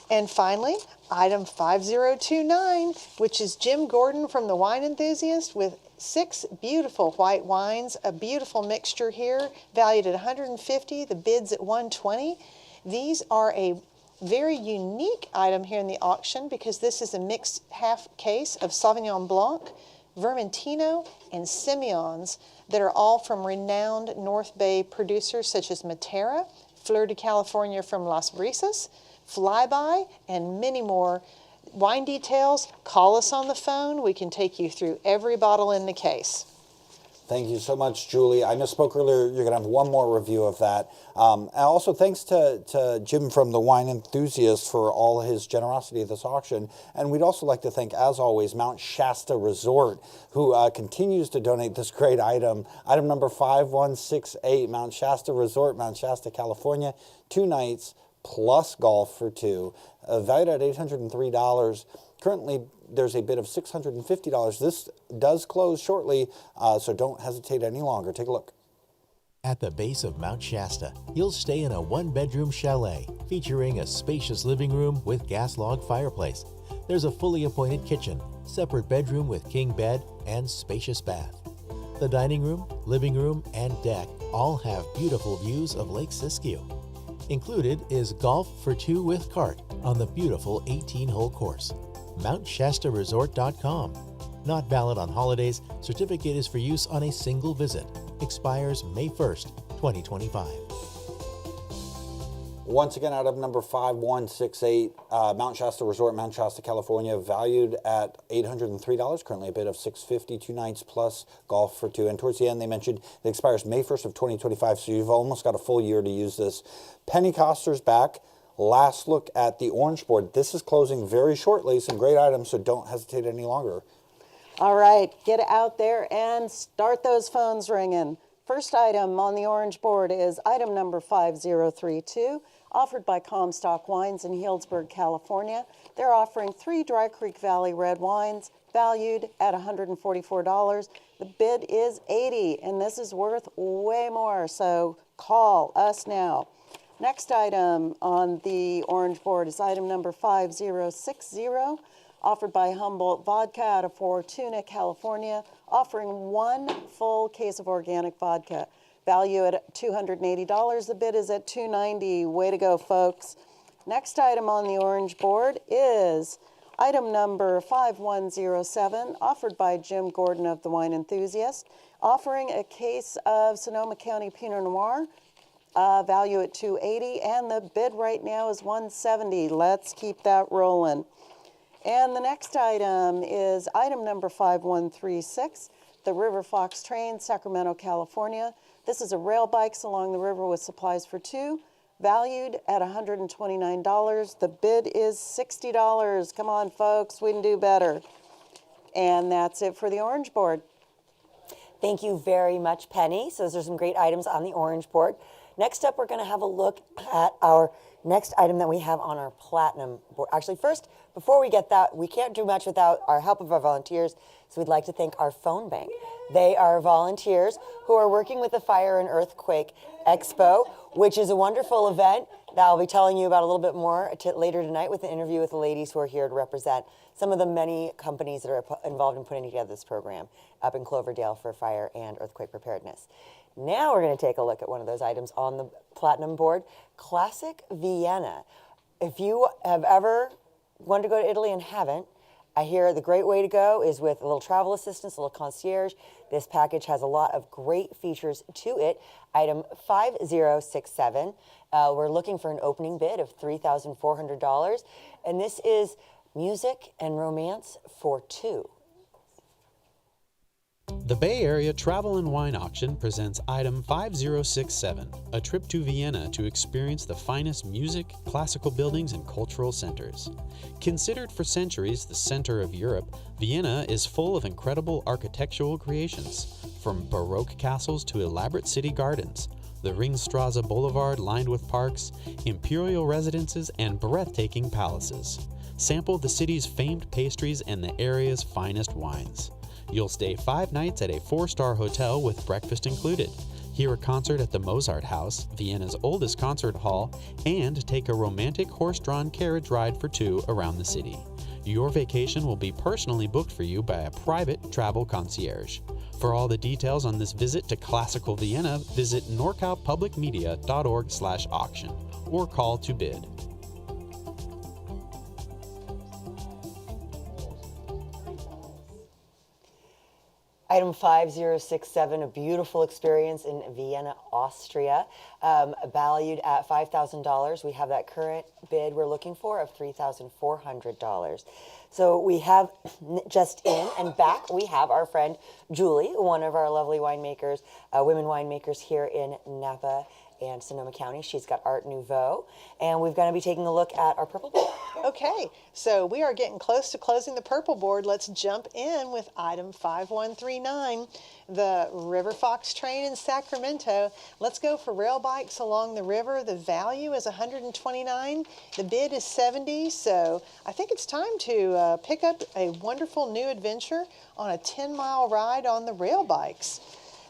And finally, item 5029, which is Jim Gordon from the Wine Enthusiast with 6 beautiful white wines, a beautiful mixture here, valued at $150, the bid's at $120. These are a very unique item here in the auction because this is a mixed half case of Sauvignon Blanc, Vermentino, and Simeons that are all from renowned North Bay producers such as Matera, Fleur de California from Las Brisas, Flyby, and many more. Wine details, call us on the phone. We can take you through every bottle in the case. Thank you so much, Julie. I misspoke earlier. You're going to have one more review of that. And also, thanks to Jim from the Wine Enthusiast for all his generosity at this auction. And we'd also like to thank, as always, Mount Shasta Resort, who continues to donate this great item. Item number 5168, Mount Shasta Resort, Mount Shasta, California. 2 nights plus golf for 2, valued at $803. Currently, there's a bid of $650. This does close shortly, so don't hesitate any longer. Take a look. At the base of Mount Shasta, you'll stay in a 1-bedroom chalet featuring a spacious living room with gas log fireplace. There's a fully appointed kitchen, separate bedroom with king bed, and spacious bath. The dining room, living room, and deck all have beautiful views of Lake Siskiyou. Included is golf for 2 with cart on the beautiful 18-hole course. MountShastaResort.com. Not valid on holidays. Certificate is for use on a single visit. Expires May 1st, 2025. Once again, item number 5168, Mount Shasta Resort, Mount Shasta, California, valued at $803. Currently a bid of $650, 2 nights plus golf for 2. And towards the end, they mentioned it expires May 1st of 2025, so you've almost got a full year to use this. Penny Coster's back. Last look at the Orange Board. This is closing very shortly. Some great items, so don't hesitate any longer. All right, get out there and start those phones ringing. First item on the Orange Board is item number 5032, offered by Comstock Wines in Healdsburg, California. They're offering 3 Dry Creek Valley red wines, valued at $144. The bid is $80, and this is worth way more, so call us now. Next item on the Orange Board is item number 5060, offered by Humboldt Vodka out of Fortuna, California, offering 1 full case of organic vodka. Value at $280. The bid is at $290. Way to go, folks. Next item on the Orange Board is item number 5107, offered by Jim Gordon of the Wine Enthusiast, offering a case of Sonoma County Pinot Noir, value at $280, and the bid right now is $170. Let's keep that rolling. And the next item is item number 5136, the River Fox Train, Sacramento, California. This is a rail bikes along the river with supplies for 2. valued at $129. The bid is $60. Come on, folks, we can do better. And that's it for the orange board. Thank you very much, Penny. So those are some great items on the orange board. Next up, we're going to have a look at our next item that we have on our platinum board. Actually, first, before we get that, we can't do much without our help of our volunteers, so we'd like to thank our phone bank. They are volunteers who are working with the Fire and Earthquake Expo, which is a wonderful event that I'll be telling you about a little bit more later tonight with an interview with the ladies who are here to represent some of the many companies that are involved in putting together this program up in Cloverdale for fire and earthquake preparedness. Now we're going to take a look at one of those items on the platinum board, Classic Vienna. If you have ever wanted to go to Italy and haven't, I hear the great way to go is with a little travel assistance, a little concierge. This package has a lot of great features to it. Item 5067, we're looking for an opening bid of $3,400, and this is music and romance for two. The Bay Area Travel and Wine Auction presents item 5067, a trip to Vienna to experience the finest music, classical buildings, and cultural centers. Considered for centuries the center of Europe, Vienna is full of incredible architectural creations, from Baroque castles to elaborate city gardens, the Ringstraße Boulevard lined with parks, imperial residences, and breathtaking palaces. Sample the city's famed pastries and the area's finest wines. You'll stay 5 nights at a 4-star hotel with breakfast included, hear a concert at the Mozart House, Vienna's oldest concert hall, and take a romantic horse-drawn carriage ride for 2 around the city. Your vacation will be personally booked for you by a private travel concierge. For all the details on this visit to classical Vienna, visit norcalpublicmedia.org/auction or call to bid. Item 5067, a beautiful experience in Vienna, Austria, valued at $5,000. We have that current bid we're looking for of $3,400. So we have just in and back, we have our friend Julie, one of our lovely winemakers, women winemakers here in Napa and Sonoma County. She's got Art Nouveau, and we're going to be taking a look at our purple board. Okay, so we are getting close to closing the purple board. Let's jump in with item 5139, the River Fox train in Sacramento. Let's go for rail bikes along the river. The value is $129. The bid is $70. So I think it's time to pick up a wonderful new adventure on a 10-mile ride on the rail bikes.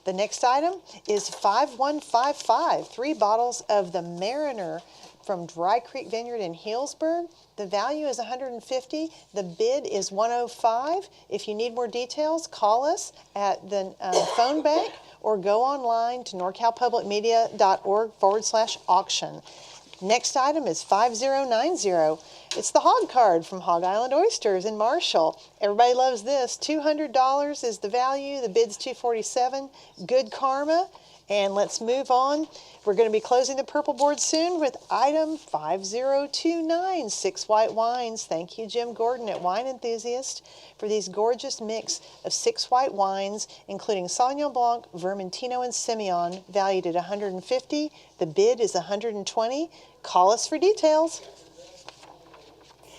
The next item is 5155, 3 bottles of the Mariner from Dry Creek Vineyard in Healdsburg. The value is $150. The bid is $105. If you need more details, call us at the phone bank or go online to norcalpublicmedia.org/auction. Next item is 5090. It's the Hog Card from Hog Island Oysters in Marshall. Everybody loves this. $200 is the value. The bid's $247. Good karma. And let's move on. We're going to be closing the purple board soon with item 5029, 6 white wines. Thank you, Jim Gordon at Wine Enthusiast, for these gorgeous mix of 6 white wines, including Sauvignon Blanc, Vermentino, and Semillon, valued at $150. The bid is $120. Call us for details.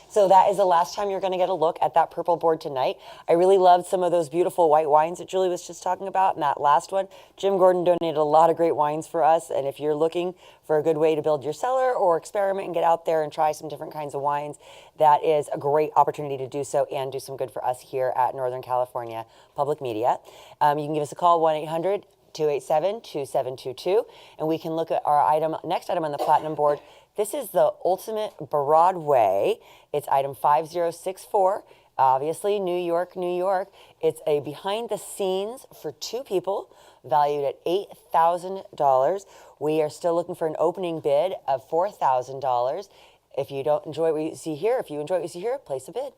So that is the last time you're going to get a look at that purple board tonight. I really loved some of those beautiful white wines that Julie was just talking about. And that last one, Jim Gordon donated a lot of great wines for us. And if you're looking for a good way to build your cellar or experiment and get out there and try some different kinds of wines, that is a great opportunity to do so and do some good for us here at Northern California Public Media. You can give us a call, 1-800-287-2722, and we can look at our next item on the platinum board. This is the Ultimate Broadway. It's item 5064, obviously New York, New York. It's a behind the scenes for 2 people, valued at $8,000. We are still looking for an opening bid of $4,000. If you don't enjoy what you see here, place a bid.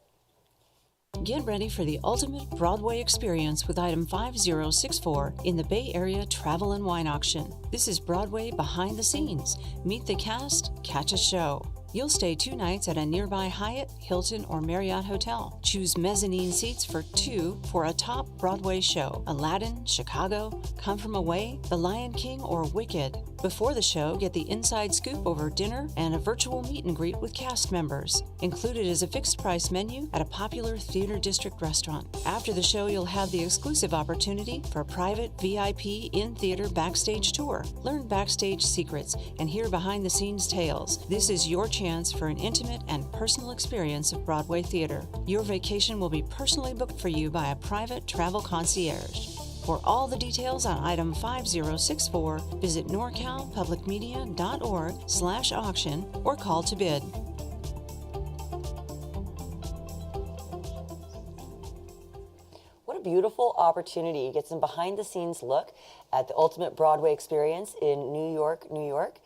Get ready for the ultimate Broadway experience with item 5064 in the Bay Area Travel and Wine Auction. This is Broadway behind the scenes. Meet the cast, catch a show. You'll stay 2 nights at a nearby Hyatt, Hilton, or Marriott hotel. Choose mezzanine seats for 2 for a top Broadway show. Aladdin, Chicago, Come From Away, The Lion King, or Wicked. Before the show, get the inside scoop over dinner and a virtual meet and greet with cast members. Included is a fixed price menu at a popular Theater District restaurant. After the show, you'll have the exclusive opportunity for a private VIP in-theater backstage tour. Learn backstage secrets and hear behind-the-scenes tales. This is your chance for an intimate and personal experience of Broadway theater. Your vacation will be personally booked for you by a private travel concierge. For all the details on item 5064, visit norcalpublicmedia.org/auction or call to bid. What a beautiful opportunity. Get some behind-the-scenes look at the ultimate Broadway experience in New York, New York.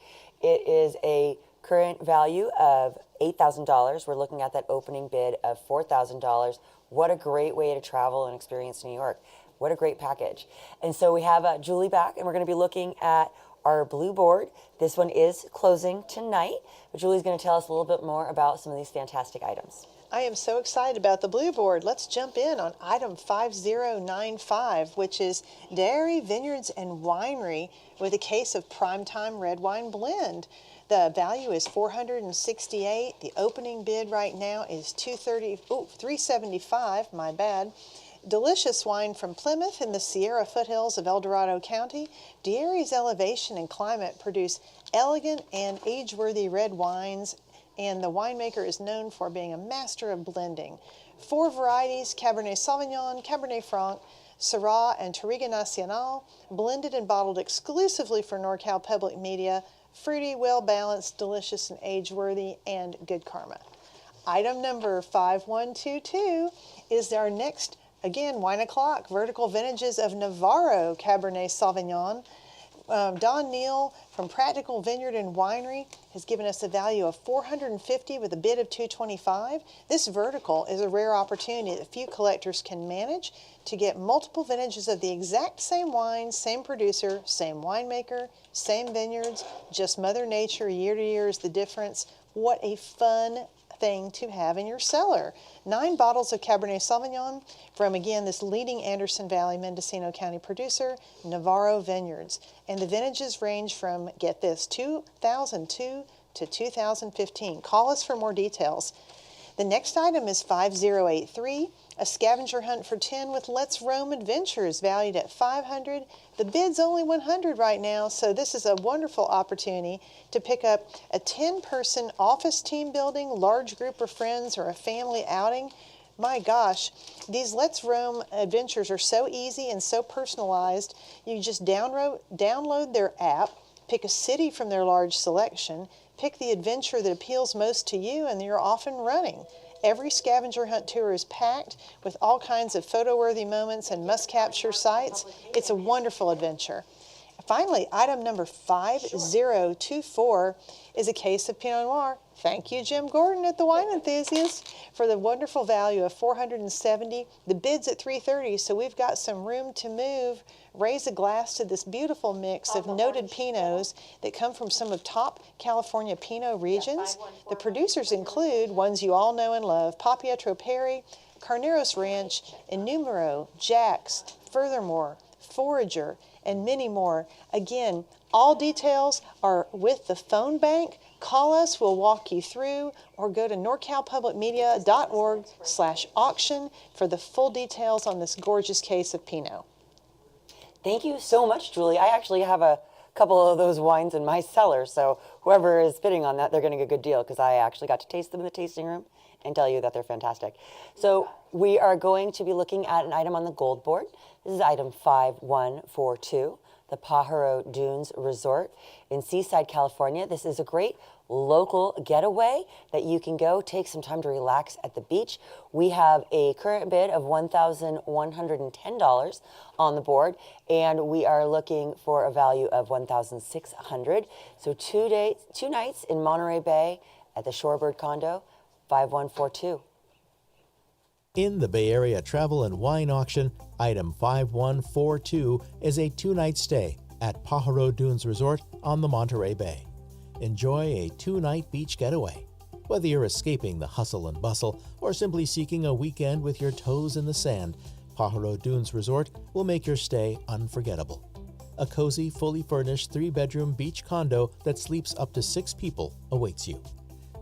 It is a current value of $8,000. We're looking at that opening bid of $4,000. What a great way to travel and experience New York. What a great package. And so we have Julie back, and we're going to be looking at our blue board. This one is closing tonight, but Julie's going to tell us a little bit more about some of these fantastic items. I am so excited about the blue board. Let's jump in on item 5095, which is Dairy, Vineyards, and Winery with a case of Primetime Red Wine Blend. The value is $468. The opening bid right now is $375, my bad. Delicious wine from Plymouth in the Sierra foothills of El Dorado County. Dairy's elevation and climate produce elegant and age-worthy red wines, and the winemaker is known for being a master of blending. 4 varieties, Cabernet Sauvignon, Cabernet Franc, Syrah, and Touriga Nacional, blended and bottled exclusively for NorCal Public Media. Fruity, well-balanced, delicious, and age-worthy, and good karma. Item number 5122 is our next, again, wine o'clock, vertical vintages of Navarro Cabernet Sauvignon. Don Neal from Practical Vineyard and Winery has given us a value of $450 with a bid of $225. This vertical is a rare opportunity that few collectors can manage to get multiple vintages of the exact same wine, same producer, same winemaker, same vineyards, just Mother Nature, year to year is the difference. What a fun thing to have in your cellar. 9 bottles of Cabernet Sauvignon from, again, this leading Anderson Valley Mendocino County producer, Navarro Vineyards. And the vintages range from, get this, 2002 to 2015. Call us for more details. The next item is 5083, a scavenger hunt for 10 with Let's Roam Adventures, valued at $500. The bid's only $100 right now, so this is a wonderful opportunity to pick up a 10-person office team building, large group of friends, or a family outing. My gosh, these Let's Roam Adventures are so easy and so personalized. You just download their app, pick a city from their large selection, pick the adventure that appeals most to you, and you're off and running. Every scavenger hunt tour is packed with all kinds of photo-worthy moments and must-capture sites. It's a wonderful adventure. Finally, item number 5024 is a case of Pinot Noir. Thank you, Jim Gordon at the Wine Enthusiast, for the wonderful value of $470. The bid's at $330, so we've got some room to move. Raise a glass to this beautiful mix of noted Pinots that come from some of top California Pinot regions. The producers include ones you all know and love: Papietro Perry, Carneros Ranch, Innumero, Jack's, Furthermore, Forager, and many more. Again, all details are with the phone bank. Call us, we'll walk you through, or go to norcalpublicmedia.org/auction for the full details on this gorgeous case of Pinot. Thank you so much, Julie. I actually have a couple of those wines in my cellar, so whoever is bidding on that, they're getting a good deal, because I actually got to taste them in the tasting room and tell you that they're fantastic. So we are going to be looking at an item on the gold board. This is item 5142, the Pajaro Dunes Resort in Seaside, California. This is a great local getaway that you can go take some time to relax at the beach. We have a current bid of $1,110 on the board, and we are looking for a value of $1,600. So 2 nights in Monterey Bay at the Shorebird Condo, 5142. In the Bay Area Travel and Wine Auction, item 5142 is a 2-night stay at Pajaro Dunes Resort on the Monterey Bay. Enjoy a 2-night beach getaway. Whether you're escaping the hustle and bustle or simply seeking a weekend with your toes in the sand, Pajaro Dunes Resort will make your stay unforgettable. A cozy, fully furnished 3-bedroom beach condo that sleeps up to 6 people awaits you.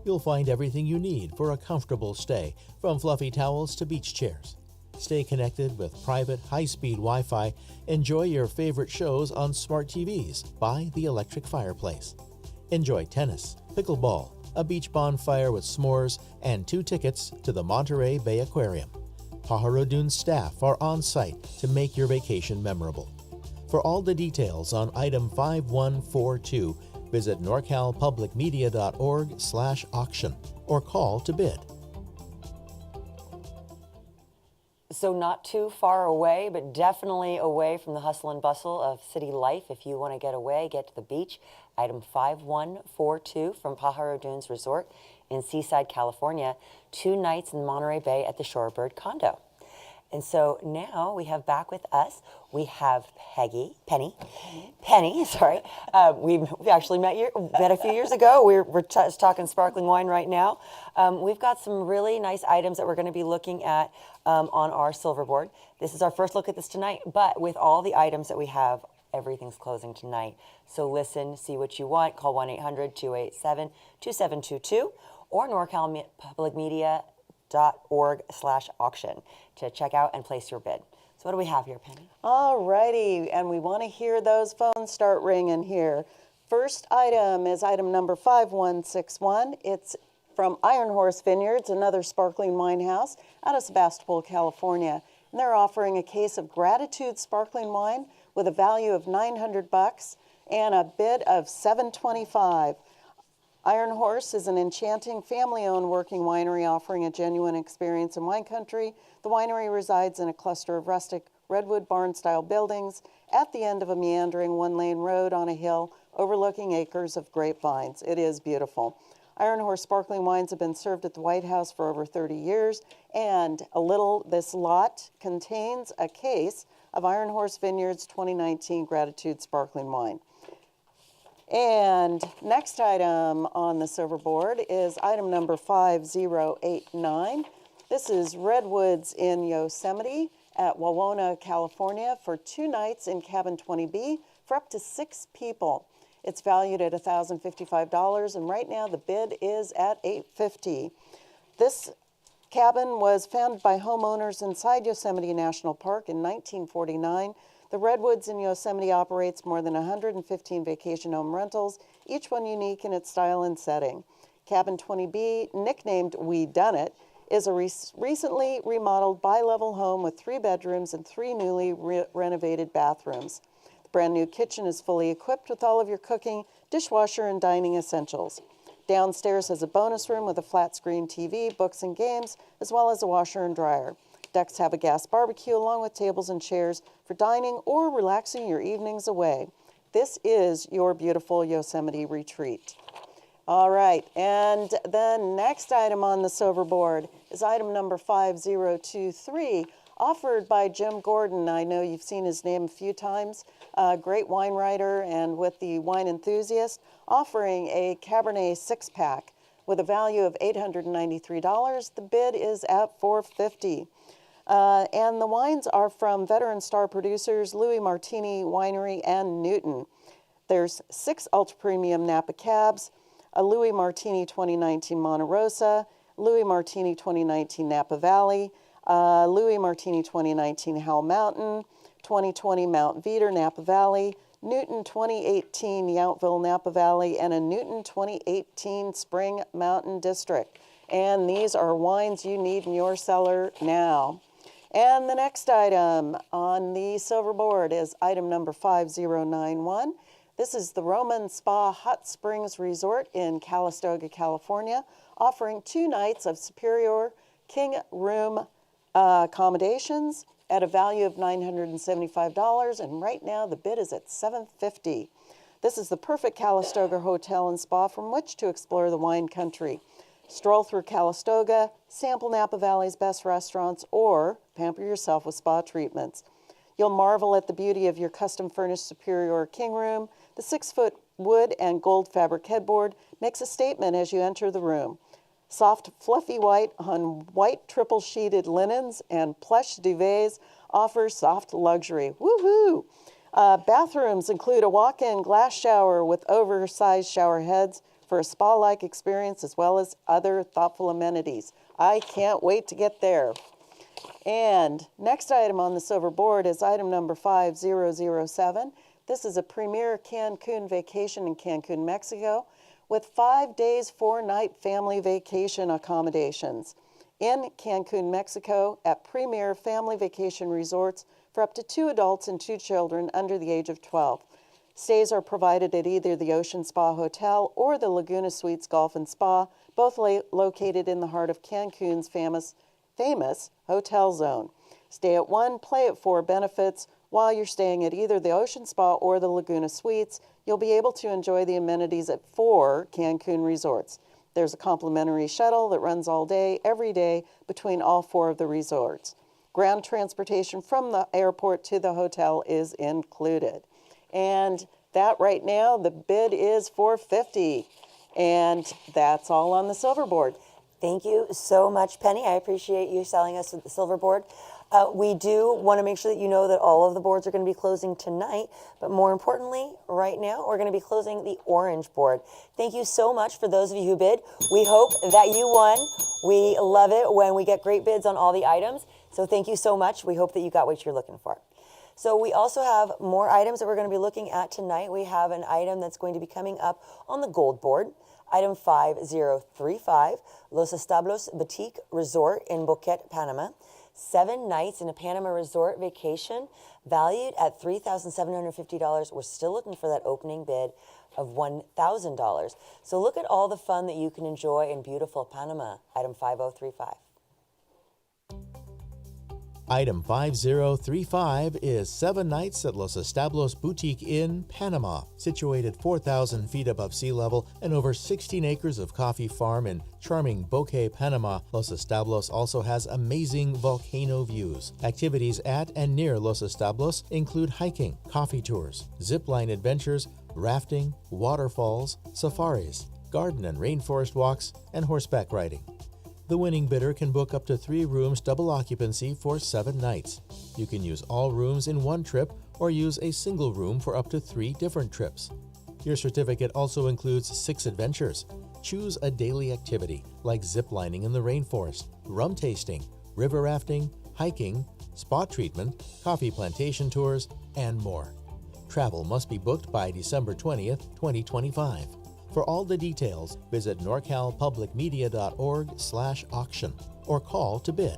You'll find everything you need for a comfortable stay, from fluffy towels to beach chairs. Stay connected with private, high-speed Wi-Fi. Enjoy your favorite shows on smart TVs by the electric fireplace. Enjoy tennis, pickleball, a beach bonfire with s'mores, and 2 tickets to the Monterey Bay Aquarium. Pajaro Dunes staff are on site to make your vacation memorable. For all the details on item 5142, visit norcalpublicmedia.org/auction or call to bid. So not too far away, but definitely away from the hustle and bustle of city life. If you want to get away, get to the beach. Item 5142 from Pajaro Dunes Resort in Seaside, California. 2 nights in Monterey Bay at the Shorebird Condo. And so now we have back with us, we have Penny, sorry. We actually met a few years ago. We're talking sparkling wine right now. We've got some really nice items that we're going to be looking at on our silver board. This is our first look at this tonight, but with all the items that we have, everything's closing tonight. So listen, see what you want. Call 1-800-287-2722 or norcalpublicmedia.org/auction to check out and place your bid. So what do we have here, Penny? All righty, and we want to hear those phones start ringing here. First item is item number 5161. It's from Iron Horse Vineyards, another sparkling wine house out of Sebastopol, California. And they're offering a case of Gratitude sparkling wine with a value of $900 and a bid of $725. Iron Horse is an enchanting family-owned working winery offering a genuine experience in wine country. The winery resides in a cluster of rustic redwood barn-style buildings at the end of a meandering 1-lane road on a hill overlooking acres of grapevines. It is beautiful. Iron Horse sparkling wines have been served at the White House for over 30 years, and this lot contains a case of Iron Horse Vineyards 2019 Gratitude sparkling wine. And next item on the silver board is item number 5089. This is Redwoods in Yosemite at Wawona, California for 2 nights in cabin 20B for up to 6 people. It's valued at $1,055, and right now the bid is at $850. This cabin was founded by homeowners inside Yosemite National Park in 1949. The Redwoods in Yosemite operates more than 115 vacation home rentals, each one unique in its style and setting. Cabin 20B, nicknamed We Done It, is a recently remodeled bi-level home with 3 bedrooms and 3 newly renovated bathrooms. The brand new kitchen is fully equipped with all of your cooking, dishwasher, and dining essentials. Downstairs has a bonus room with a flat screen TV, books and games, as well as a washer and dryer. Decks have a gas barbecue along with tables and chairs for dining or relaxing your evenings away. This is your beautiful Yosemite retreat. All right, and the next item on the silver board is item number 5023, offered by Jim Gordon. I know you've seen his name a few times. Great wine writer and with the Wine Enthusiast, offering a Cabernet 6-pack with a value of $893. The bid is at $450. And the wines are from veteran star producers Louis Martini Winery and Newton. There's 6 ultra-premium Napa Cabs, a Louis Martini 2019 Monte Rosa, Louis Martini 2019 Napa Valley, Louis Martini 2019 Howell Mountain, 2020 Mount Veeder Napa Valley, Newton 2018 Yountville Napa Valley, and a Newton 2018 Spring Mountain District. And these are wines you need in your cellar now. And the next item on the silver board is item number 5091. This is the Roman Spa Hot Springs Resort in Calistoga, California, offering 2 nights of superior king room accommodations at a value of $975, and right now the bid is at $750. This is the perfect Calistoga hotel and spa from which to explore the wine country. Stroll through Calistoga, sample Napa Valley's best restaurants, or pamper yourself with spa treatments. You'll marvel at the beauty of your custom-furnished superior king room. The 6-foot wood and gold fabric headboard makes a statement as you enter the room. Soft, fluffy white on white triple-sheeted linens and plush duvets offer soft luxury. Woohoo! Bathrooms include a walk-in glass shower with oversized shower heads for a spa-like experience, as well as other thoughtful amenities. I can't wait to get there. And next item on the silver board is item number 5007. This is a premier Cancun vacation in Cancun, Mexico, with 5 days, 4-night family vacation accommodations in Cancun, Mexico, at premier family vacation resorts for up to 2 adults and 2 children under the age of 12. Stays are provided at either the Ocean Spa Hotel or the Laguna Suites Golf and Spa, both located in the heart of Cancun's famous hotel zone. Stay at 1, play at 4 benefits. While you're staying at either the Ocean Spa or the Laguna Suites, you'll be able to enjoy the amenities at 4 Cancun resorts. There's a complimentary shuttle that runs all day, every day, between all 4 of the resorts. Ground transportation from the airport to the hotel is included. And that right now, the bid is $450. And that's all on the silver board. Thank you so much, Penny. I appreciate you selling us the silver board. We do want to make sure that you know that all of the boards are going to be closing tonight, but more importantly, right now, we're going to be closing the orange board. Thank you so much for those of you who bid. We hope that you won. We love it when we get great bids on all the items, so thank you so much. We hope that you got what you're looking for. So we also have more items that we're going to be looking at tonight. We have an item that's going to be coming up on the gold board. Item 5035, Los Establos Boutique Resort in Boquete, Panama. 7 nights in a Panama resort vacation valued at $3,750. We're still looking for that opening bid of $1,000. So look at all the fun that you can enjoy in beautiful Panama. Item 5035. Item 5035 is 7 nights at Los Establos Boutique Inn, Panama, situated 4,000 feet above sea level and over 16 acres of coffee farm in charming Boquete, Panama. Los Establos also has amazing volcano views. Activities at and near Los Establos include hiking, coffee tours, zip-line adventures, rafting, waterfalls, safaris, garden and rainforest walks, and horseback riding. The winning bidder can book up to 3 rooms double occupancy for 7 nights. You can use all rooms in one trip or use a single room for up to 3 different trips. Your certificate also includes 6 adventures. Choose a daily activity like ziplining in the rainforest, rum tasting, river rafting, hiking, spa treatment, coffee plantation tours, and more. Travel must be booked by December 20th, 2025. For all the details, visit norcalpublicmedia.org/auction or call to bid.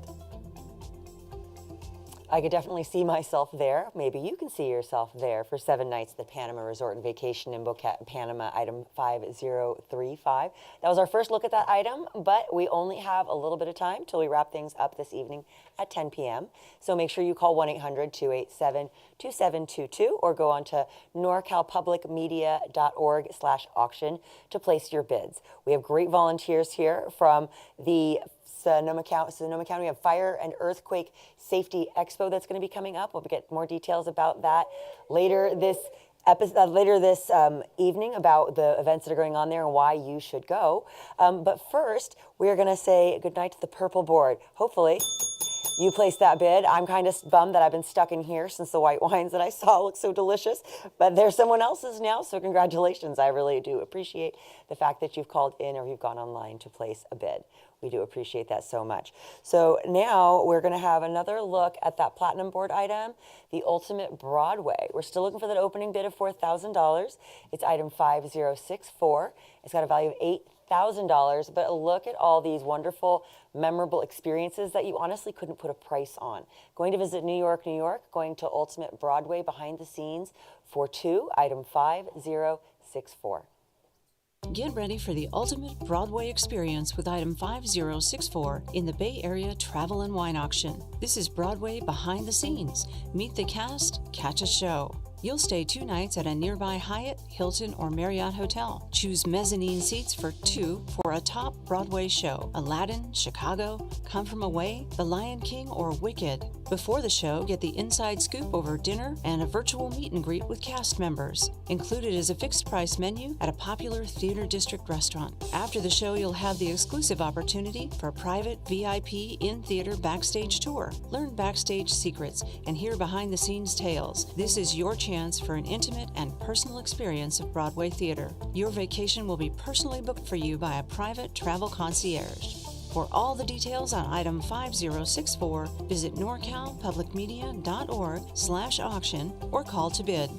I could definitely see myself there. Maybe you can see yourself there for 7 nights at the Panama Resort and Vacation in Boquete, Panama, item 5035. That was our first look at that item, but we only have a little bit of time till we wrap things up this evening at 10 p.m. So make sure you call 1-800-287-2722 or go on to norcalpublicmedia.org/auction to place your bids. We have great volunteers here from the Sonoma County. We have Fire and Earthquake Safety Expo that's going to be coming up. We'll get more details about that later this evening about the events that are going on there and why you should go. But first, we are going to say goodnight to the purple board. Hopefully, you placed that bid. I'm kind of bummed that I've been stuck in here since the white wines that I saw look so delicious, but there's someone else's now, so congratulations. I really do appreciate the fact that you've called in or you've gone online to place a bid. We do appreciate that so much. So now we're going to have another look at that platinum board item, the Ultimate Broadway. We're still looking for that opening bid of $4,000. It's item 5064. It's got a value of $8,000, but look at all these wonderful, memorable experiences that you honestly couldn't put a price on. Going to visit New York, going to Ultimate Broadway behind the scenes for 2, item 5064. Get ready for the ultimate Broadway experience with item 5064 in the Bay Area Travel and Wine Auction. This is Broadway behind the scenes. Meet the cast, catch a show. You'll stay 2 nights at a nearby Hyatt, Hilton, or Marriott hotel. Choose mezzanine seats for 2 for a top Broadway show. Aladdin, Chicago, Come From Away, The Lion King, or Wicked. Before the show, get the inside scoop over dinner and a virtual meet and greet with cast members. Included is a fixed price menu at a popular Theater District restaurant. After the show, you'll have the exclusive opportunity for a private VIP in-theater backstage tour. Learn backstage secrets and hear behind-the-scenes tales. This is your chance chance for an intimate and personal experience of Broadway theater. Your vacation will be personally booked for you by a private travel concierge. For all the details on item 5064, visit norcalpublicmedia.org/auction or call to bid.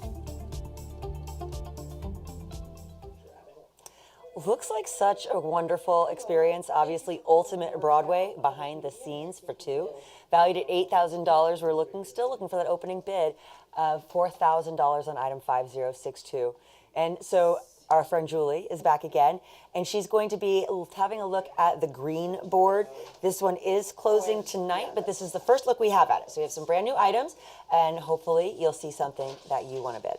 Looks like such a wonderful experience. Obviously, ultimate Broadway behind the scenes for two. Valued at $8,000. We're still looking for that opening bid of $4,000 on item 5062. And so our friend Julie is back again, and she's going to be having a look at the green board. This one is closing tonight, but this is the first look we have at it. So we have some brand new items, and hopefully you'll see something that you want to bid.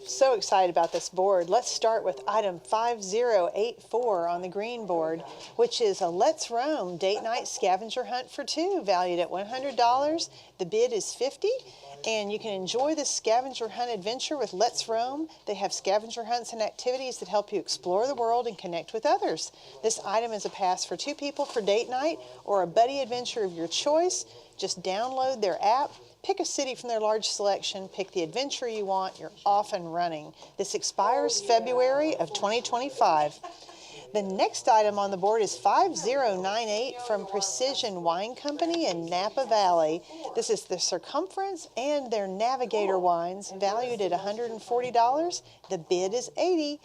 So excited about this board. Let's start with item 5084 on the green board, which is a Let's Roam date night scavenger hunt for two, valued at $100. The bid is $50, and you can enjoy this scavenger hunt adventure with Let's Roam. They have scavenger hunts and activities that help you explore the world and connect with others. This item is a pass for two people for date night or a buddy adventure of your choice. Just download their app. Pick a city from their large selection, pick the adventure you want, you're off and running. This expires February of 2025. The next item on the board is 5098 from Precision Wine Company in Napa Valley. This is the Circumference and their Navigator wines, valued at $140. The bid is $80.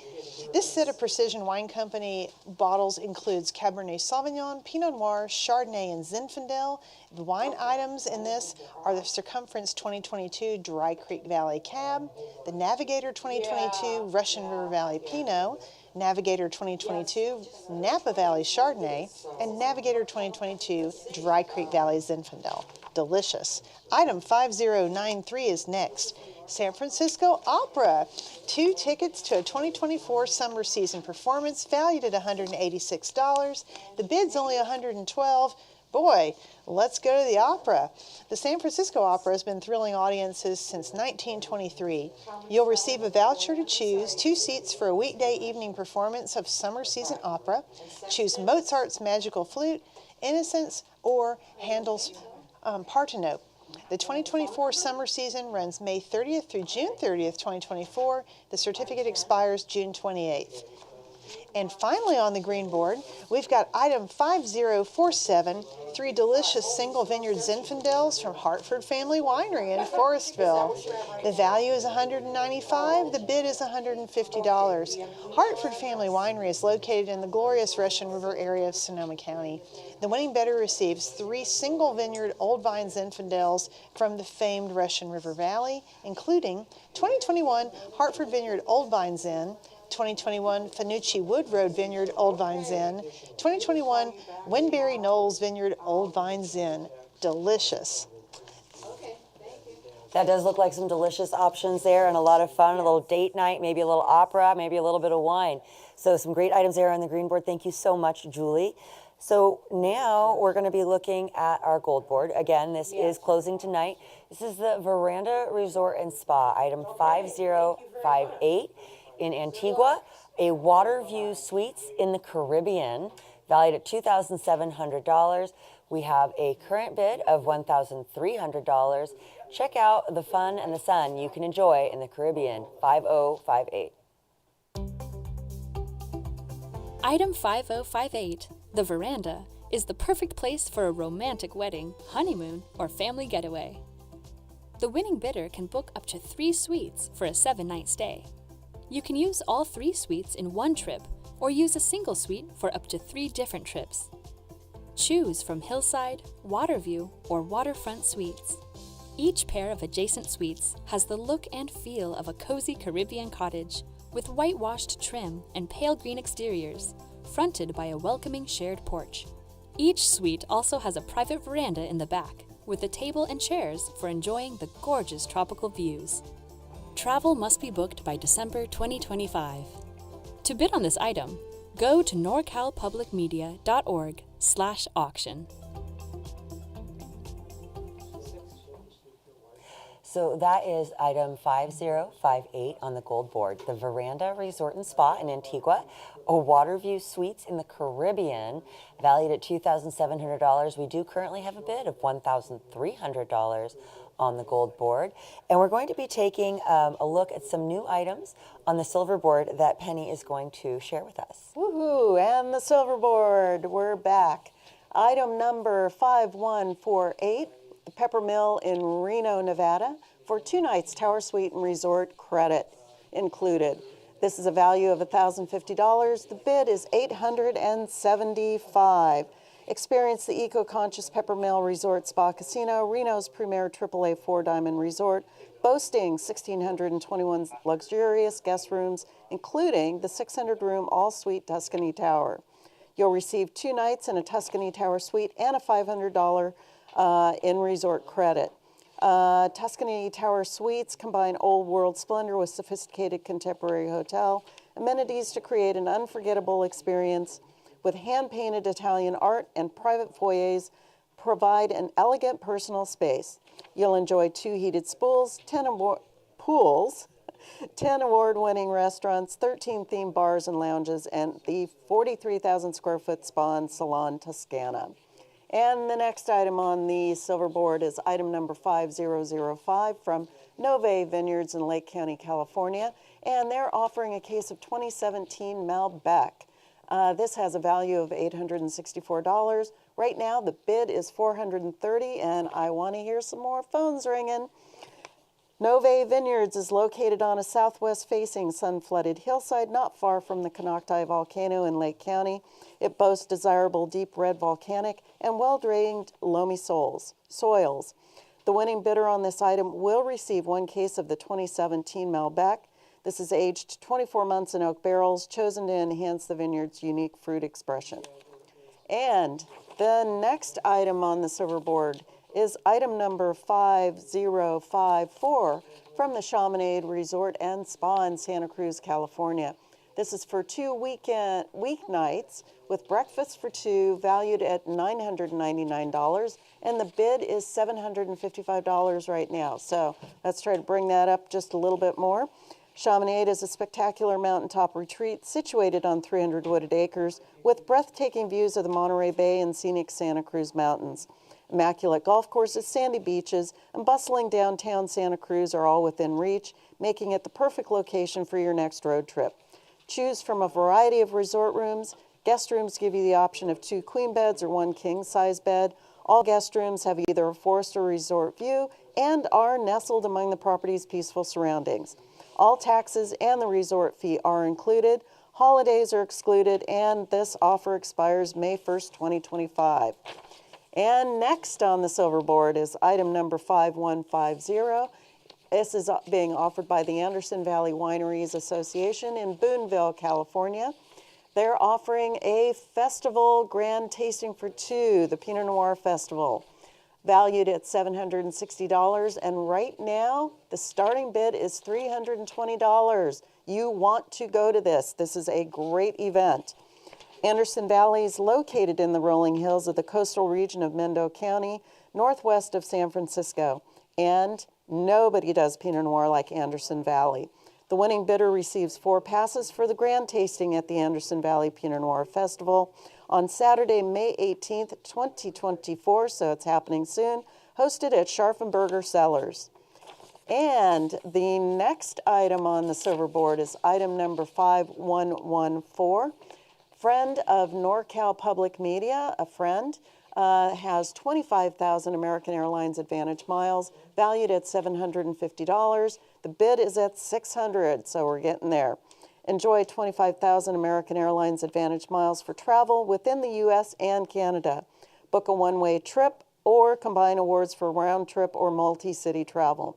This set of Precision Wine Company bottles includes Cabernet Sauvignon, Pinot Noir, Chardonnay, and Zinfandel. The wine items in this are the Circumference 2022 Dry Creek Valley Cab, the Navigator 2022 Russian River Valley Pinot, Navigator 2022 Napa Valley Chardonnay, and Navigator 2022 Dry Creek Valley Zinfandel. Delicious. Item 5093 is next. San Francisco Opera. 2 tickets to a 2024 summer season performance valued at $186. The bid's only $112. Boy, let's go to the opera. The San Francisco Opera has been thrilling audiences since 1923. You'll receive a voucher to choose 2 seats for a weekday evening performance of summer season opera. Choose Mozart's Magical Flute, Innocence, or Handel's Partenope. The 2024 summer season runs May 30th through June 30th, 2024. The certificate expires June 28th. And finally on the green board, we've got item 5047, 3 delicious single vineyard Zinfandels from Hartford Family Winery in Forestville. The value is $195, the bid is $150. Hartford Family Winery is located in the glorious Russian River area of Sonoma County. The winning bidder receives 3 single vineyard Old Vine Zinfandels from the famed Russian River Valley, including 2021 Hartford Vineyard Old Vine Zin, 2021 Fanucci Wood Road Vineyard Old Vine Zin, 2021 Winberry Knolls Vineyard Old Vine Zin. Delicious. That does look like some delicious options there and a lot of fun, a little date night, maybe a little opera, maybe a little bit of wine. So some great items there on the green board. Thank you so much, Julie. So now we're going to be looking at our gold board. Again, this is closing tonight. This is the Veranda Resort and Spa, item 5058. In Antigua, a water view suites in the Caribbean, valued at $2,700. We have a current bid of $1,300. Check out the fun and the sun you can enjoy in the Caribbean, 5058. Item 5058, the Veranda, is the perfect place for a romantic wedding, honeymoon, or family getaway. The winning bidder can book up to 3 suites for a 7-night stay. You can use all 3 suites in one trip or use a single suite for up to 3 different trips. Choose from hillside, waterview, or waterfront suites. Each pair of adjacent suites has the look and feel of a cozy Caribbean cottage with whitewashed trim and pale green exteriors, fronted by a welcoming shared porch. Each suite also has a private veranda in the back with a table and chairs for enjoying the gorgeous tropical views. Travel must be booked by December 2025. To bid on this item, go to norcalpublicmedia.org/auction. So that is item 5058 on the gold board, the Veranda Resort and Spa in Antigua. a Waterview Suites in the Caribbean, valued at $2,700. We do currently have a bid of $1,300 on the gold board. And we're going to be taking a look at some new items on the silver board that Penny is going to share with us. Woohoo! And the silver board, we're back. Item number 5148, the Pepper Mill in Reno, Nevada, for 2 nights Tower Suite and Resort credit included. This is a value of $1,050. The bid is $875. Experience the eco-conscious Pepper Mill Resort Spa Casino, Reno's premier AAA 4-diamond resort, boasting 1,621 luxurious guest rooms, including the 600-room all-suite Tuscany Tower. You'll receive 2 nights in a Tuscany Tower suite and a $500 in-resort credit. Tuscany Tower suites combine old world splendor with sophisticated contemporary hotel amenities to create an unforgettable experience. With hand-painted Italian art and private foyers, provide an elegant personal space. You'll enjoy 2 heated pools, 10 award-winning restaurants, 13 themed bars and lounges, and the 43,000 square foot spa and salon Toscana. And the next item on the silver board is item number 5005 from Nove Vineyards in Lake County, California, and they're offering a case of 2017 Malbec. This has a value of $864. Right now, the bid is $430, and I want to hear some more phones ringing. Nove Vineyards is located on a southwest-facing sun-flooded hillside not far from the Canocti volcano in Lake County. It boasts desirable deep red volcanic and well-drained loamy soils. The winning bidder on this item will receive 1 case of the 2017 Malbec. This is aged 24 months in oak barrels, chosen to enhance the vineyard's unique fruit expression. And the next item on the silver board is item number 5054 from the Chamonade Resort and Spa in Santa Cruz, California. This is for 2 weeknights with breakfast for 2, valued at $999, and the bid is $755 right now. So let's try to bring that up just a little bit more. Chamonade is a spectacular mountaintop retreat situated on 300 wooded acres with breathtaking views of the Monterey Bay and scenic Santa Cruz Mountains. Immaculate golf courses, sandy beaches, and bustling downtown Santa Cruz are all within reach, making it the perfect location for your next road trip. Choose from a variety of resort rooms. Guest rooms give you the option of 2 queen beds or 1 king-size bed. All guest rooms have either a forest or resort view and are nestled among the property's peaceful surroundings. All taxes and the resort fee are included. Holidays are excluded, and this offer expires May 1st, 2025. And next on the silver board is item number 5150. This is being offered by the Anderson Valley Wineries Association in Boonville, California. They're offering a festival grand tasting for 2, the Pinot Noir Festival, valued at $760. And right now, the starting bid is $320. You want to go to this. This is a great event. Anderson Valley is located in the rolling hills of the coastal region of Mendocino County, northwest of San Francisco. And nobody does Pinot Noir like Anderson Valley. The winning bidder receives 4 passes for the grand tasting at the Anderson Valley Pinot Noir Festival on Saturday, May 18th, 2024, so it's happening soon, hosted at Scharfenberger Cellars. And the next item on the silver board is item number 5114. Friend of NorCal Public Media, a friend, has 25,000 American Airlines Advantage miles, valued at $750. The bid is at $600, so we're getting there. Enjoy 25,000 American Airlines Advantage miles for travel within the U.S. and Canada. Book a one-way trip or combine awards for round-trip or multi-city travel.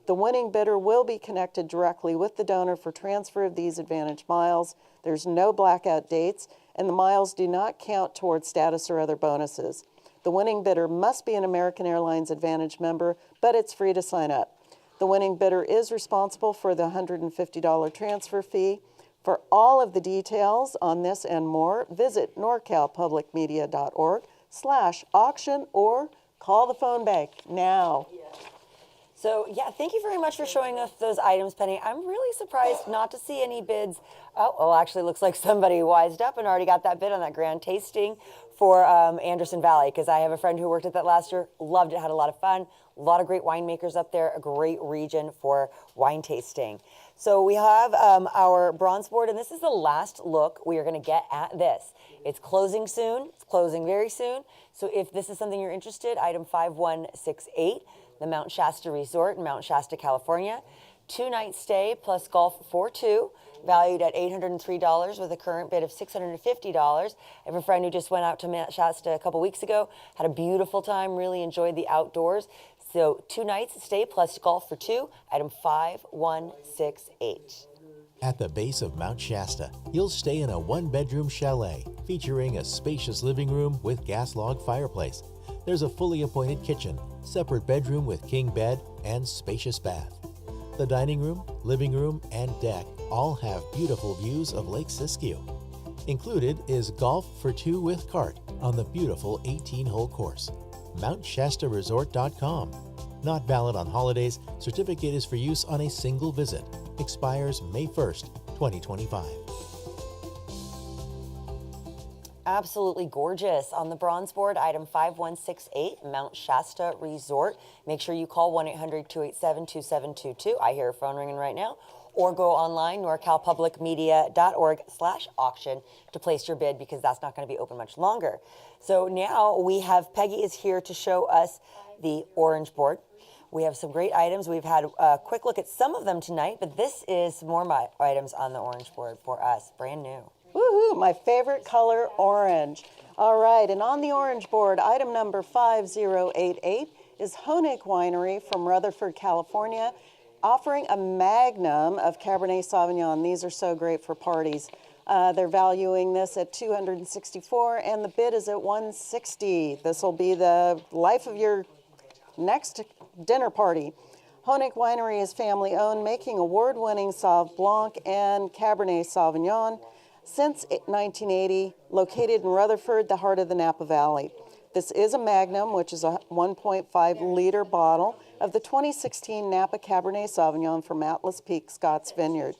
The winning bidder will be connected directly with the donor for transfer of these Advantage miles. There's no blackout dates, and the miles do not count towards status or other bonuses. The winning bidder must be an American Airlines Advantage member, but it's free to sign up. The winning bidder is responsible for the $150 transfer fee. For all of the details on this and more, visit norcalpublicmedia.org/auction or call the phone bank now. So yeah, thank you very much for showing us those items, Penny. I'm really surprised not to see any bids Oh, well, actually looks like somebody wised up and already got that bid on that grand tasting for Anderson Valley, because I have a friend who worked at that last year, loved it, had a lot of fun, a lot of great winemakers up there, a great region for wine tasting. So we have our bronze board, and this is the last look we are going to get at this. It's closing soon. It's closing very soon. So if this is something you're interested, item 5168, the Mount Shasta Resort in Mount Shasta, California. 2-night stay plus golf for two, valued at $803 with a current bid of $650. I have a friend who just went out to Mount Shasta a couple weeks ago, had a beautiful time, really enjoyed the outdoors. So 2 nights stay plus golf for two, item 5168. At the base of Mount Shasta, you'll stay in a 1-bedroom chalet featuring a spacious living room with gas log fireplace. There's a fully appointed kitchen, separate bedroom with king bed, and spacious bath. The dining room, living room, and deck all have beautiful views of Lake Siskiyou. Included is golf for two with cart on the beautiful 18-hole course. MountShastaResort.com. Not valid on holidays. Certificate is for use on a single visit. Expires May 1st, 2025. Absolutely gorgeous. On the bronze board, item 5168, Mount Shasta Resort. Make sure you call 1-800-287-2722. I hear a phone ringing right now. Or go online, norcalpublicmedia.org/auction to place your bid, because that's not going to be open much longer. So now we have, Peggy is here to show us the orange board. We have some great items. We've had a quick look at some of them tonight, but this is some more items on the orange board for us, brand new. Woohoo, my favorite color, orange. All right, and on the orange board, item number 5088 is Honig Winery from Rutherford, California, offering a magnum of Cabernet Sauvignon. These are so great for parties. They're valuing this at $264, and the bid is at $160. This will be the life of your next dinner party. Honig Winery is family-owned, making award-winning Sauv Blanc and Cabernet Sauvignon since 1980, located in Rutherford, the heart of the Napa Valley. This is a Magnum, which is a 1.5-liter bottle of the 2016 Napa Cabernet Sauvignon from Atlas Peak Scotts Vineyard.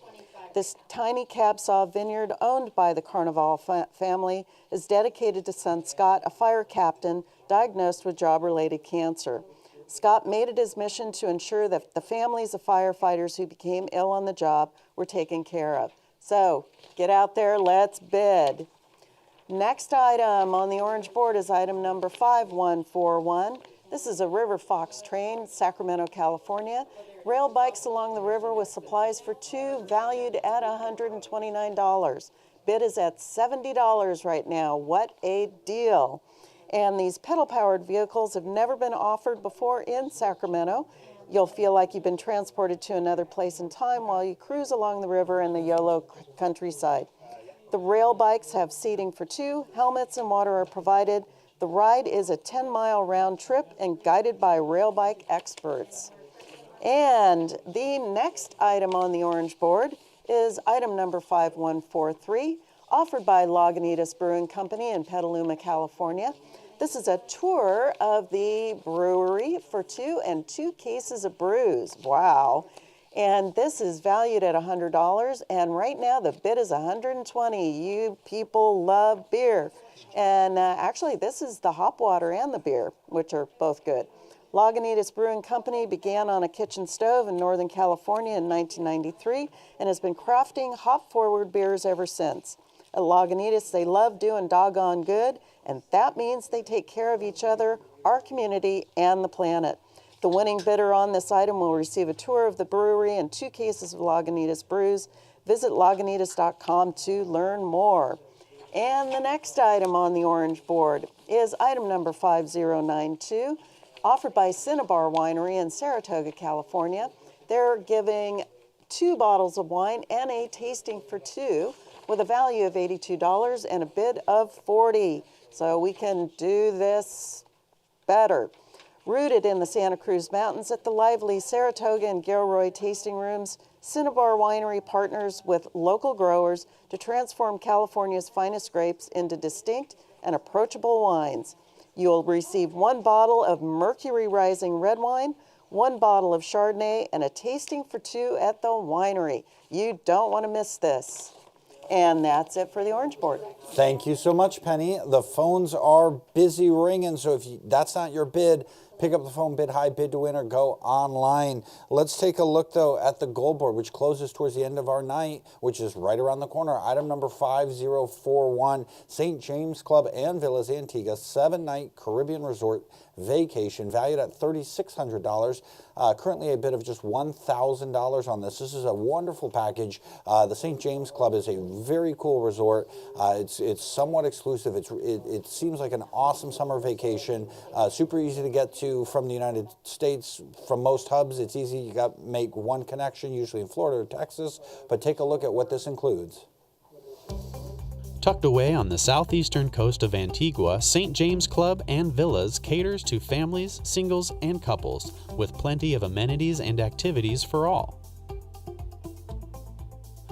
This tiny Cab Sauv vineyard, owned by the Carnival family, is dedicated to son Scott, a fire captain diagnosed with job-related cancer. Scott made it his mission to ensure that the families of firefighters who became ill on the job were taken care of. So, get out there, let's bid. Next item on the orange board is item number 5141. This is a River Fox train, Sacramento, California. Rail bikes along the river with supplies for two, valued at $129. Bid is at $70 right now. What a deal. And these pedal-powered vehicles have never been offered before in Sacramento. You'll feel like you've been transported to another place in time while you cruise along the river in the YOLO countryside. The rail bikes have seating for two, helmets and water are provided. The ride is a 10-mile round trip and guided by rail bike experts. And the next item on the orange board is item number 5143, offered by Lagunitas Brewing Company in Petaluma, California. This is a tour of the brewery for two and 2 cases of brews. Wow. And this is valued at $100, and right now the bid is $120. You people love beer. And actually, this is the hop water and the beer, which are both good. Lagunitas Brewing Company began on a kitchen stove in Northern California in 1993 and has been crafting hop-forward beers ever since. At Lagunitas, they love doing doggone good, and that means they take care of each other, our community, and the planet. The winning bidder on this item will receive a tour of the brewery and 2 cases of Lagunitas brews. Visit Lagunitas.com to learn more. And the next item on the orange board is item number 5092, offered by Cinnabar Winery in Saratoga, California. They're giving 2 bottles of wine and a tasting for 2 with a value of $82 and a bid of $40. So we can do this better. Rooted in the Santa Cruz Mountains at the lively Saratoga and Gilroy tasting rooms, Cinnabar Winery partners with local growers to transform California's finest grapes into distinct and approachable wines. You'll receive 1 bottle of Mercury Rising red wine, 1 bottle of Chardonnay, and a tasting for 2 at the winery. You don't want to miss this. And that's it for the Orange Board. Thank you so much, Penny. The phones are busy ringing, so if that's not your bid, pick up the phone, bid high, bid to win, or go online. Let's take a look, though, at the gold board, which closes towards the end of our night, which is right around the corner. Item number 5041, St. James Club and Villas Antigua, 7-night Caribbean resort vacation, valued at $3,600. Currently a bid of just $1,000 on this. This is a wonderful package. The St. James Club is a very cool resort. It's somewhat exclusive. It seems like an awesome summer vacation. Super easy to get to from the United States. From most hubs, it's easy. You got to make one connection, usually in Florida or Texas. But take a look at what this includes. Tucked away on the southeastern coast of Antigua, St. James Club and Villas caters to families, singles, and couples, with plenty of amenities and activities for all.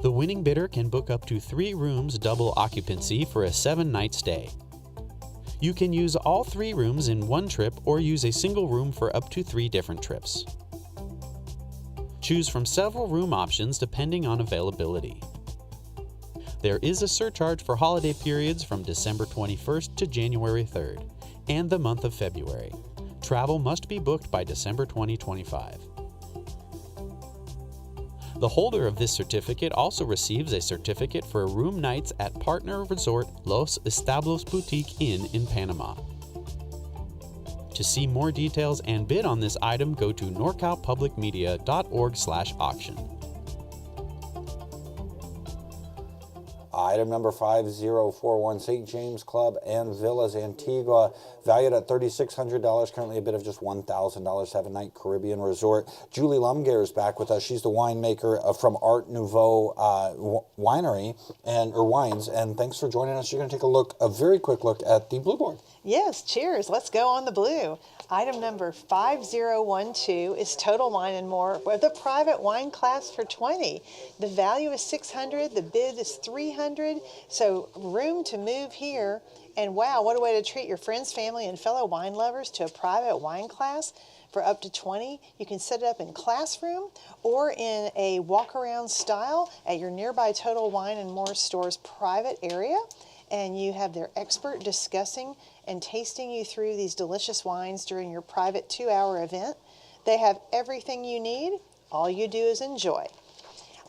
The winning bidder can book up to 3 rooms double occupancy for a 7-night stay. You can use all 3 rooms in one trip or use a single room for up to 3 different trips. Choose from several room options depending on availability. There is a surcharge for holiday periods from December 21st to January 3rd, and the month of February. Travel must be booked by December 2025. The holder of this certificate also receives a certificate for room nights at partner resort Los Establos Boutique Inn in Panama. To see more details and bid on this item, go to norcalpublicmedia.org/auction. Item number 5041, St. James Club and Villas Antigua, valued at $3,600, currently a bid of just $1,000, 7-night Caribbean resort. Julie Lumgare is back with us. She's the winemaker from Art Nouveau Winery or Wines, and thanks for joining us. You're going to take a very quick look at the blue board. Yes, cheers. Let's go on the blue. Item number 5012 is Total Wine and More with a private wine class for 20. The value is $600, the bid is $300, so room to move here. And wow, what a way to treat your friends, family, and fellow wine lovers to a private wine class for up to 20. You can set it up in classroom or in a walk-around style at your nearby Total Wine and More store's private area. And you have their expert discussing and tasting you through these delicious wines during your private 2-hour event. They have everything you need. All you do is enjoy.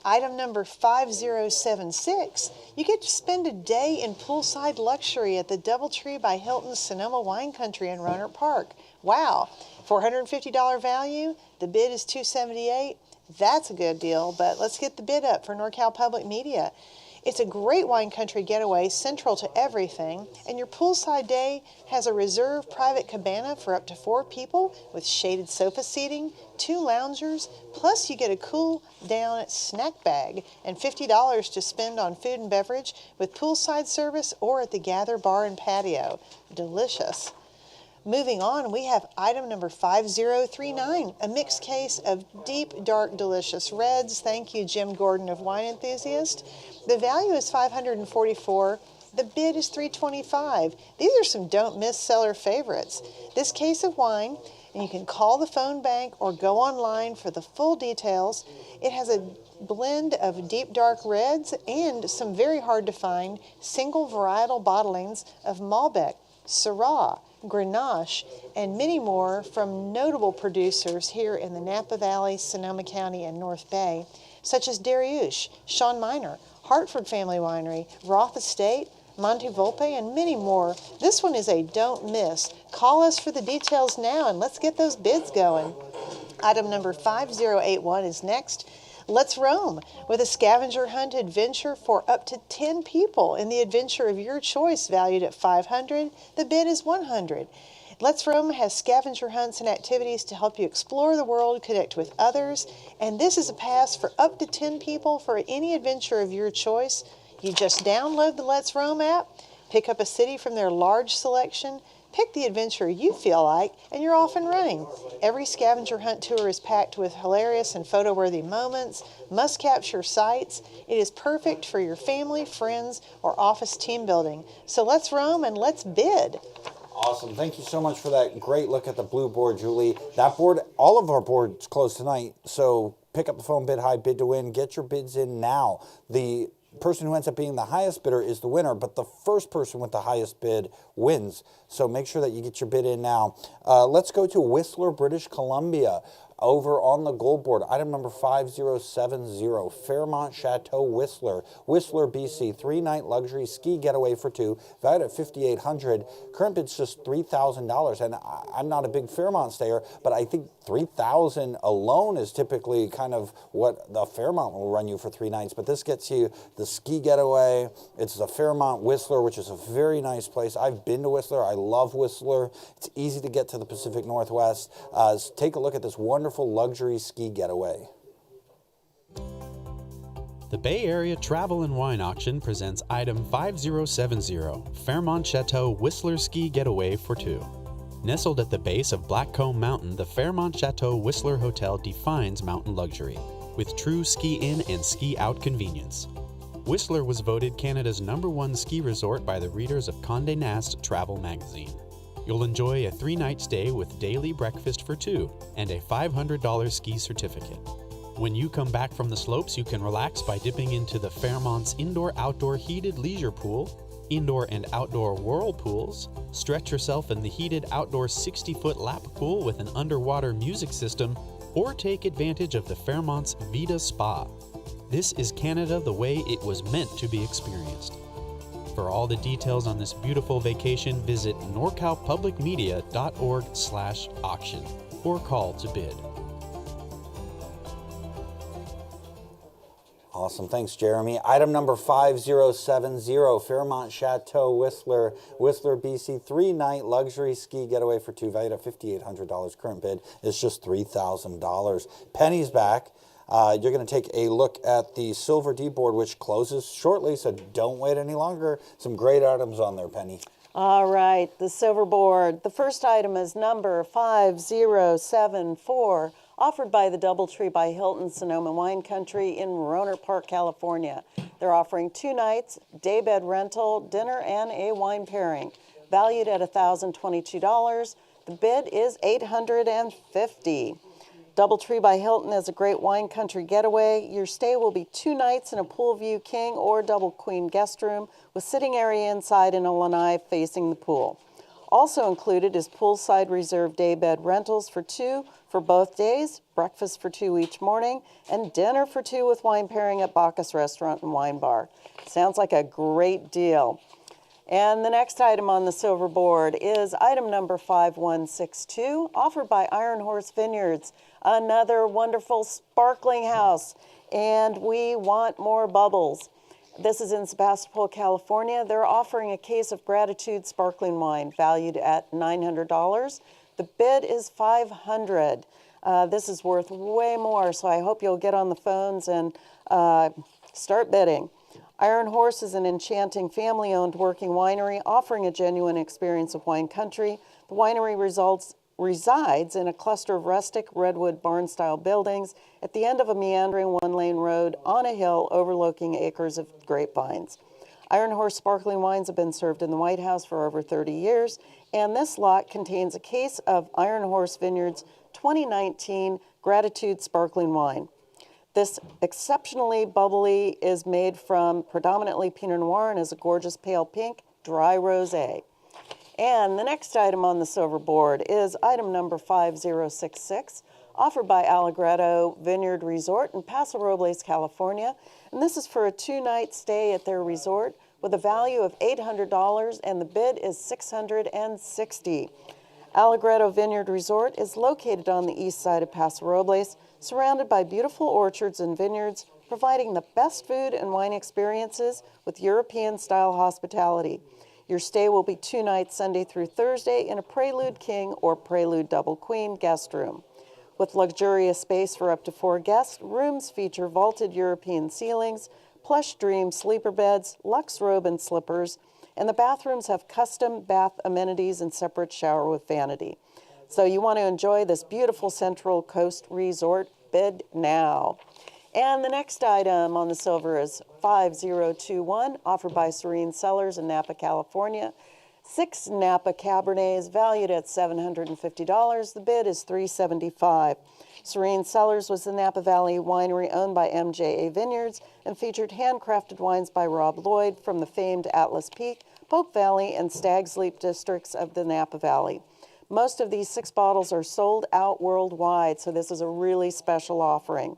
Item number 5076, you get to spend a day in poolside luxury at the Doubletree by Hilton Sonoma Wine Country in Rohnert Park. Wow, $450 value, the bid is $278. That's a good deal, but let's get the bid up for NorCal Public Media. It's a great wine country getaway central to everything, and your poolside day has a reserved private cabana for up to 4 people with shaded sofa seating, 2 loungers, plus you get a cool down snack bag and $50 to spend on food and beverage with poolside service or at the Gather Bar and Patio. Delicious. Moving on, we have item number 5039, a mixed case of deep, dark, delicious reds. Thank you, Jim Gordon of Wine Enthusiast. The value is $544. The bid is $325. These are some don't miss seller favorites. This case of wine, and you can call the phone bank or go online for the full details. It has a blend of deep dark reds and some very hard to find single varietal bottlings of Malbec, Syrah, Grenache, and many more from notable producers here in the Napa Valley, Sonoma County, and North Bay, such as Dariouche, Sean Minor, Hartford Family Winery, Roth Estate, Monte Volpe, and many more. This one is a don't miss. Call us for the details now, and let's get those bids going. Item number 5081 is next. Let's roam with a scavenger hunt adventure for up to 10 people in the adventure of your choice, valued at $500. The bid is $100. Let's Roam has scavenger hunts and activities to help you explore the world, connect with others, and this is a pass for up to 10 people for any adventure of your choice. You just download the Let's Roam app, pick up a city from their large selection, pick the adventure you feel like, and you're off and running. Every scavenger hunt tour is packed with hilarious and photo-worthy moments, must-capture sites. It is perfect for your family, friends, or office team building. So let's roam and let's bid. Awesome. Thank you so much for that great look at the blue board, Julie. That board, all of our boards close tonight, so pick up the phone, bid high, bid to win. Get your bids in now. The person who ends up being the highest bidder is the winner, but the first person with the highest bid wins. So make sure that you get your bid in now. Let's go to Whistler, British Columbia. Over on the gold board, item number 5070, Fairmont Chateau Whistler, Whistler, BC, 3-night luxury ski getaway for two, valued at $5,800. Current bid's just $3,000, and I'm not a big Fairmont stayer, but I think $3,000 alone is typically kind of what the Fairmont will run you for 3 nights. But this gets you the ski getaway. It's the Fairmont Whistler, which is a very nice place. I've been to Whistler. I love Whistler. It's easy to get to the Pacific Northwest. Take a look at this wonderful luxury ski getaway. The Bay Area Travel and Wine Auction presents item 5070, Fairmont Chateau Whistler Ski Getaway for two. Nestled at the base of Blackcomb Mountain, the Fairmont Chateau Whistler Hotel defines mountain luxury, with true ski-in and ski-out convenience. Whistler was voted Canada's #1 ski resort by the readers of Condé Nast Travel magazine. You'll enjoy a 3-night stay with daily breakfast for two and a $500 ski certificate. When you come back from the slopes, you can relax by dipping into the Fairmont's indoor-outdoor heated leisure pool, indoor and outdoor whirlpools, stretch yourself in the heated outdoor 60-foot lap pool with an underwater music system, or take advantage of the Fairmont's Vita Spa. This is Canada the way it was meant to be experienced. For all the details on this beautiful vacation, visit norcalpublicmedia.org/auction or call to bid. Awesome. Thanks, Jeremy. Item number 5070, Fairmont Chateau Whistler, Whistler, BC, 3-night luxury ski getaway for two, valued at $5,800. Current bid is just $3,000. Penny's back. You're going to take a look at the Silver D board, which closes shortly, so don't wait any longer. Some great items on there, Penny. All right, the silver board. The first item is number 5074, offered by the Doubletree by Hilton Sonoma Wine Country in Rohnert Park, California. They're offering 2 nights, day bed rental, dinner, and a wine pairing, valued at $1,022. The bid is $850. Doubletree by Hilton is a great wine country getaway. Your stay will be 2 nights in a pool view king or double queen guest room with sitting area inside and a lanai facing the pool. Also included is poolside reserved day bed rentals for two for both days, breakfast for two each morning, and dinner for two with wine pairing at Bacchus Restaurant and Wine Bar. Sounds like a great deal. And the next item on the silver board is item number 5162, offered by Iron Horse Vineyards, another wonderful sparkling house, and we want more bubbles. This is in Sebastopol, California. They're offering a case of Gratitude sparkling wine valued at $900. The bid is $500. This is worth way more, so I hope you'll get on the phones and start bidding. Iron Horse is an enchanting family-owned working winery offering a genuine experience of wine country. The winery resides in a cluster of rustic redwood barn-style buildings at the end of a meandering one-lane road on a hill overlooking acres of grapevines. Iron Horse sparkling wines have been served in the White House for over 30 years, and this lot contains a case of Iron Horse Vineyards 2019 Gratitude sparkling wine. This exceptionally bubbly is made from predominantly Pinot Noir and is a gorgeous pale pink, dry rosé. And the next item on the silver board is item number 5066, offered by Allegretto Vineyard Resort in Paso Robles, California. And this is for a 2-night stay at their resort with a value of $800, and the bid is $660. Allegretto Vineyard Resort is located on the east side of Paso Robles, surrounded by beautiful orchards and vineyards, providing the best food and wine experiences with European-style hospitality. Your stay will be 2 nights, Sunday through Thursday, in a Prelude King or Prelude Double Queen guest room. With luxurious space for up to 4 guests, rooms feature vaulted European ceilings, plush dream sleeper beds, luxe robe and slippers, and the bathrooms have custom bath amenities and separate shower with vanity. So you want to enjoy this beautiful Central Coast resort. Bid now. And the next item on the silver is 5021, offered by Serene Cellars in Napa, California. 6 Napa Cabernets valued at $750. The bid is $375. Serene Cellars was the Napa Valley winery owned by MJA Vineyards and featured handcrafted wines by Rob Lloyd from the famed Atlas Peak, Pope Valley, and Stag's Leap districts of the Napa Valley. Most of these 6 bottles are sold out worldwide, so this is a really special offering.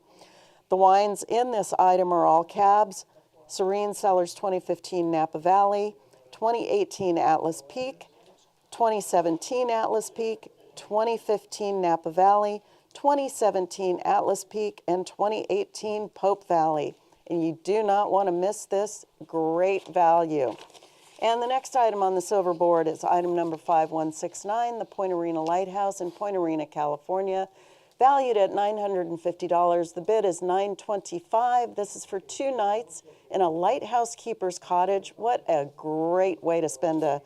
The wines in this item are all cabs: Serene Cellars 2015 Napa Valley, 2018 Atlas Peak, 2017 Atlas Peak, 2015 Napa Valley, 2017 Atlas Peak, and 2018 Pope Valley. And you do not want to miss this great value. And the next item on the silver board is item number 5169, the Point Arena Lighthouse in Point Arena, California, valued at $950. The bid is $925. This is for 2 nights in a lighthouse keeper's cottage. What a great way to spend a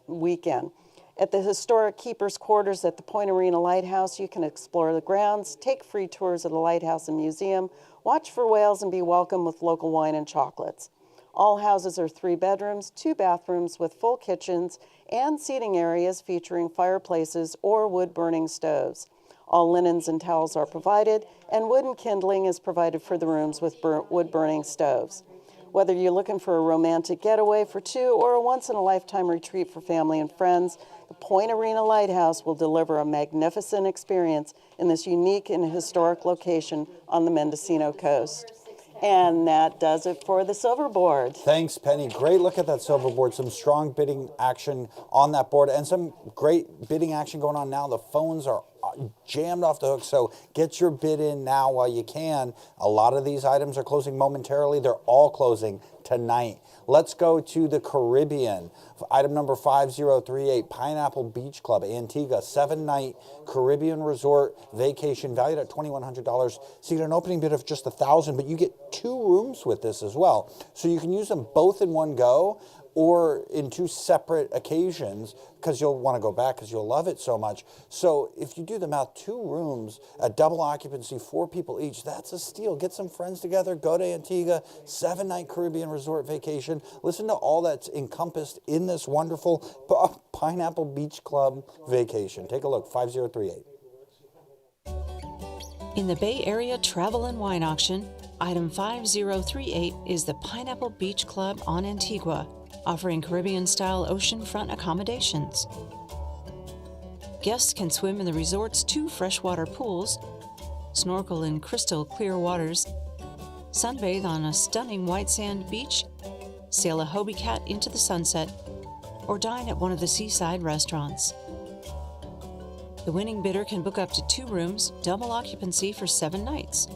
weekend. At the historic keeper's quarters at the Point Arena Lighthouse, you can explore the grounds, take free tours of the lighthouse and museum, watch for whales, and be welcomed with local wine and chocolates. All houses are 3 bedrooms, 2 bathrooms with full kitchens and seating areas featuring fireplaces or wood-burning stoves. All linens and towels are provided, and wooden kindling is provided for the rooms with wood-burning stoves. Whether you're looking for a romantic getaway for 2 or a once-in-a-lifetime retreat for family and friends, the Point Arena Lighthouse will deliver a magnificent experience in this unique and historic location on the Mendocino coast. And that does it for the silver board. Thanks, Penny. Great look at that silver board. Some strong bidding action on that board and some great bidding action going on now. The phones are jammed off the hook, so get your bid in now while you can. A lot of these items are closing momentarily. They're all closing tonight. Let's go to the Caribbean. Item number 5038, Pineapple Beach Club, Antigua, 7-night Caribbean resort vacation valued at $2,100. So you get an opening bid of just $1,000, but you get 2 rooms with this as well. So you can use them both in one go or in 2 separate occasions, because you'll want to go back because you'll love it so much. So if you do the math, 2 rooms, a double occupancy, 4 people each, that's a steal. Get some friends together, go to Antigua, 7-night Caribbean resort vacation. Listen to all that's encompassed in this wonderful Pineapple Beach Club vacation. Take a look, 5038. In the Bay Area Travel and Wine Auction, item 5038 is the Pineapple Beach Club on Antigua, offering Caribbean-style oceanfront accommodations. Guests can swim in the resort's 2 freshwater pools, snorkel in crystal clear waters, sunbathe on a stunning white sand beach, sail a Hobie Cat into the sunset, or dine at one of the seaside restaurants. The winning bidder can book up to 2 rooms, double occupancy for 7 nights.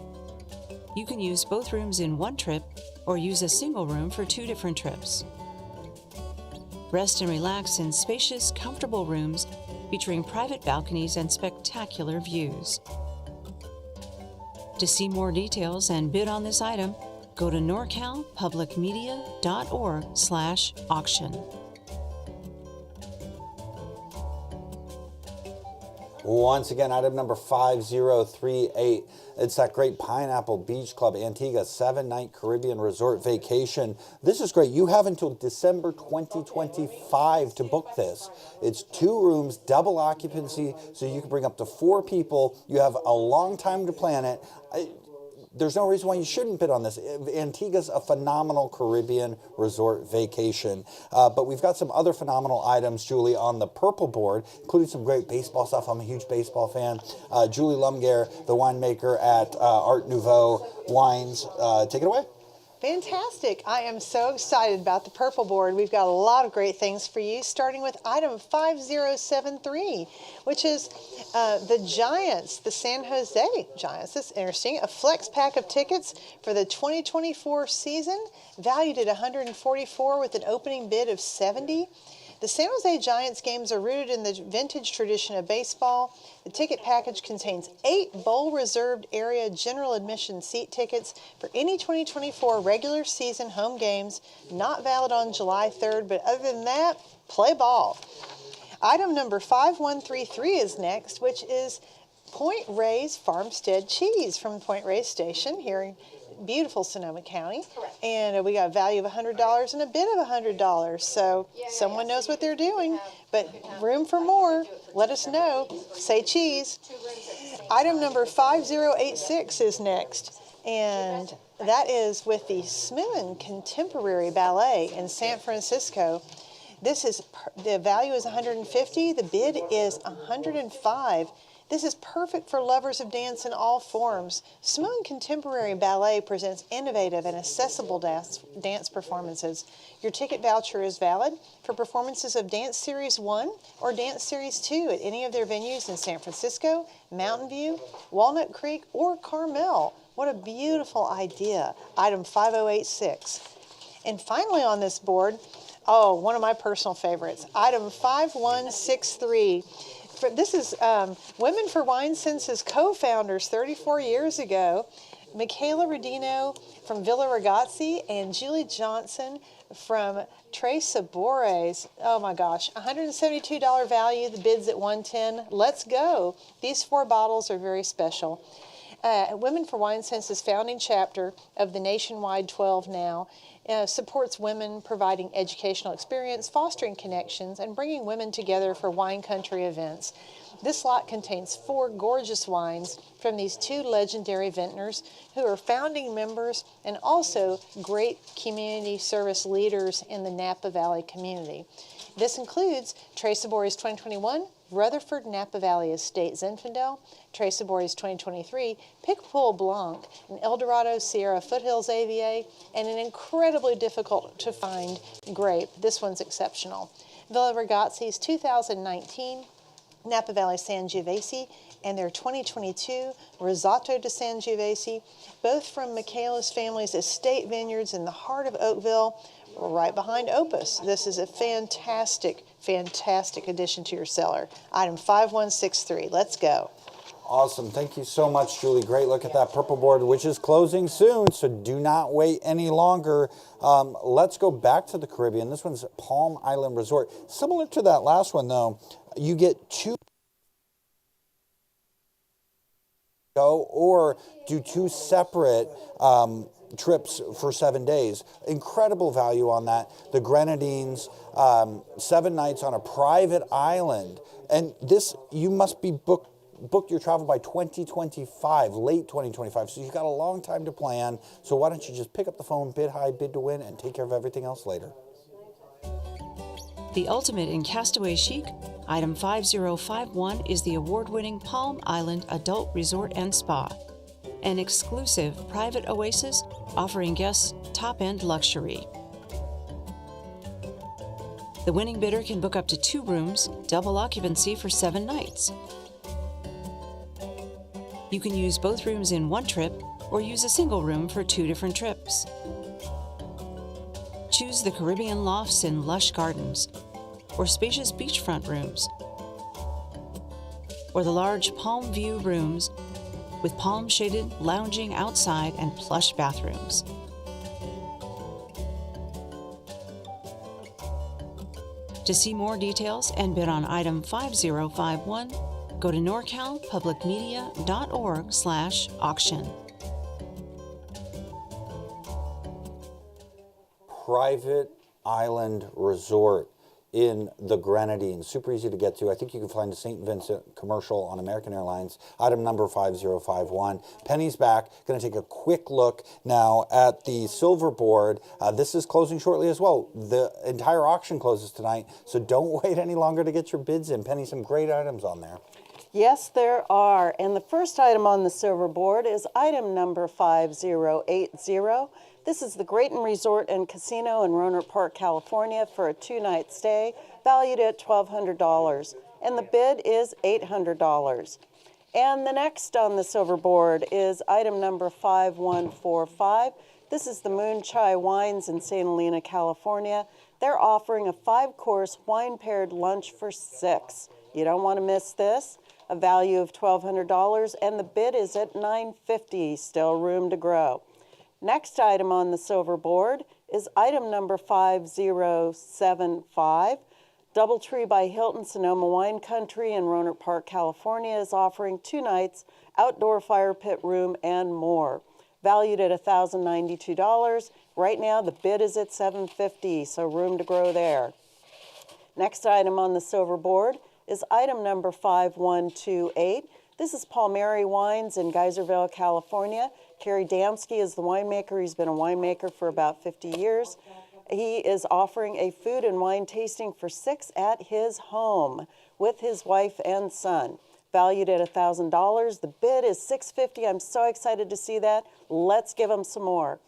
You can use both rooms in one trip or use a single room for 2 different trips. Rest and relax in spacious, comfortable rooms featuring private balconies and spectacular views. To see more details and bid on this item, go to norcalpublicmedia.org/auction. Once again, item number 5038. It's that great Pineapple Beach Club, Antigua, 7-night Caribbean resort vacation. This is great. You have until December 2025 to book this. It's 2 rooms, double occupancy, so you can bring up to 4 people. You have a long time to plan it. There's no reason why you shouldn't bid on this. Antigua's a phenomenal Caribbean resort vacation. But we've got some other phenomenal items, Julie, on the purple board, including some great baseball stuff. I'm a huge baseball fan. Julie Lumgare, the winemaker at Art Nouveau Wines. Take it away. Fantastic. I am so excited about the purple board. We've got a lot of great things for you, starting with item 5073, which is the Giants, the San Jose Giants. That's interesting. A flex pack of tickets for the 2024 season, valued at $144 with an opening bid of $70. The San Jose Giants games are rooted in the vintage tradition of baseball. The ticket package contains 8 bowl-reserved area general admission seat tickets for any 2024 regular season home games, not valid on July 3rd, but other than that, play ball. Item number 5133 is next, which is Point Reyes Farmstead Cheese from Point Reyes Station here beautiful Sonoma County. Correct. And we got a value of $100 and a bid of $100. So someone knows what they're doing, but room for more. Let us know. Say cheese. Item number 5086 is next. And that is with the Smith Contemporary Ballet in San Francisco. The value is $150. The bid is $105. This is perfect for lovers of dance in all forms. Smith Contemporary Ballet presents innovative and accessible dance performances. Your ticket voucher is valid for performances of Dance Series 1 or Dance Series 2 at any of their venues in San Francisco, Mountain View, Walnut Creek, or Carmel. What a beautiful idea. Item 5086. And finally on this board, one of my personal favorites, item 5163. This is Women for Wine Sense's co-founders 34 years ago, Michaela Rodino from Villa Ragazzi and Julie Johnson from Tres Sabores. Oh my gosh, $172 value, the bid's at $110. Let's go. These 4 bottles are very special. Women for Wine Sense's founding chapter of the nationwide 12 now supports women providing educational experience, fostering connections, and bringing women together for wine country events. This lot contains 4 gorgeous wines from these 2 legendary vintners who are founding members and also great community service leaders in the Napa Valley community. This includes Tres Sabores 2021, Rutherford Napa Valley Estate Zinfandel, Tres Sabores 2023, Picpoul Blanc, an Eldorado Sierra Foothills AVA, and an incredibly difficult to find grape. This one's exceptional. Villa Ragazzi's 2019 Napa Valley Sangiovese and their 2022 Risotto di Sangiovese, both from Michaela's family's estate vineyards in the heart of Oakville, right behind Opus. This is a fantastic, fantastic addition to your cellar. Item 5163. Let's go. Awesome. Thank you so much, Julie. Great look at that purple board, which is closing soon, so do not wait any longer. Let's go back to the Caribbean. This one's Palm Island Resort. Similar to that last one, though, you get 2 or do 2 separate trips for 7 days. Incredible value on that. The Grenadines, 7 nights on a private island. And this, you must be booked your travel by 2025, late 2025. So you've got a long time to plan. So why don't you just pick up the phone, bid high, bid to win, and take care of everything else later. The ultimate in castaway chic, item 5051 is the award-winning Palm Island Adult Resort and Spa, an exclusive private oasis offering guests top-end luxury. The winning bidder can book up to 2 rooms, double occupancy for 7 nights. You can use both rooms in one trip or use a single room for 2 different trips. Choose the Caribbean lofts in lush gardens, or spacious beachfront rooms, or the large palm view rooms with palm-shaded lounging outside and plush bathrooms. To see more details and bid on item 5051, go to norcalpublicmedia.org/auction. Private Island Resort in the Grenadines. Super easy to get to. I think you can find a St. Vincent commercial on American Airlines. Item number 5051. Penny's back. Going to take a quick look now at the silver board. This is closing shortly as well. The entire auction closes tonight, so don't wait any longer to get your bids in. Penny, some great items on there. Yes, there are. And the first item on the silver board is item number 5080. This is the Grayton Resort and Casino in Rohnert Park, California for a 2-night stay valued at $1,200. And the bid is $800. And the next on the silver board is item number 5145. This is the Moonchai Wines in St. Helena, California. They're offering a 5-course wine-paired lunch for 6. You don't want to miss this. A value of $1,200, and the bid is at $950. Still room to grow. Next item on the silver board is item number 5075. Doubletree by Hilton Sonoma Wine Country in Rohnert Park, California is offering 2 nights, outdoor fire pit room, and more. valued at $1,092. Right now, the bid is at $750, so room to grow there. Next item on the silver board is item number 5128. This is Palmieri Wines in Geyserville, California. Kerry Dansky is the winemaker. He's been a winemaker for about 50 years. He is offering a food and wine tasting for 6 at his home with his wife and son, valued at $1,000. The bid is $650. I'm so excited to see that. Let's give him some more.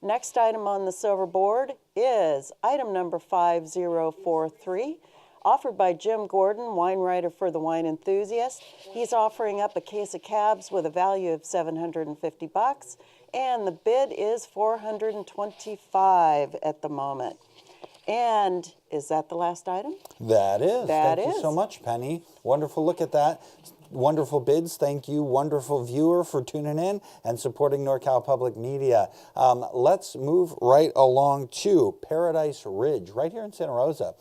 Next item on the silver board is item number 5043, offered by Jim Gordon, wine writer for The Wine Enthusiast. He's offering up a case of cabs with a value of $750, and the bid is $425 at the moment. And is that the last item? That is. That Thank you so much, Penny. Wonderful look at that. Wonderful bids. Thank you, wonderful viewer, for tuning in and supporting NorCal Public Media. Let's move right along to Paradise Ridge, right here in Santa Rosa.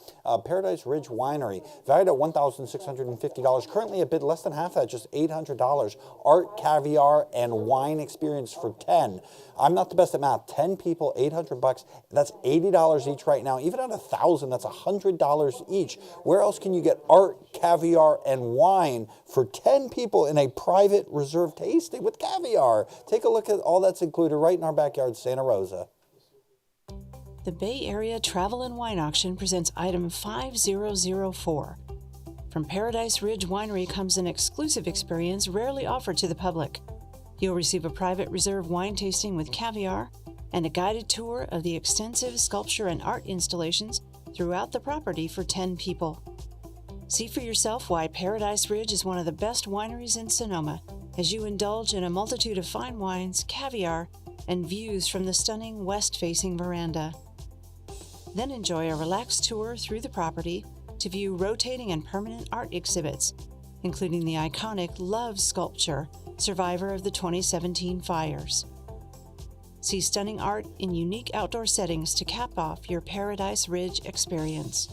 Paradise Ridge Winery, valued at $1,650. Currently a bid less than half that, just $800. Art, caviar, and wine experience for 10. I'm not the best at math. 10 people, $800. That's $80 each right now. Even at $1,000, that's $100 each. Where else can you get art, caviar, and wine for 10 people in a private reserve tasting with caviar? Take a look at all that's included right in our backyard, Santa Rosa. The Bay Area Travel and Wine Auction presents item 5004. From Paradise Ridge Winery comes an exclusive experience rarely offered to the public. You'll receive a private reserve wine tasting with caviar and a guided tour of the extensive sculpture and art installations throughout the property for 10 people. See for yourself why Paradise Ridge is one of the best wineries in Sonoma as you indulge in a multitude of fine wines, caviar, and views from the stunning west-facing veranda. Then enjoy a relaxed tour through the property to view rotating and permanent art exhibits, including the iconic Love sculpture, survivor of the 2017 fires. See stunning art in unique outdoor settings to cap off your Paradise Ridge experience.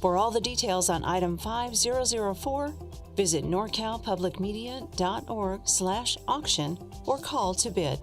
For all the details on item 5004, visit norcalpublicmedia.org/auction or call to bid.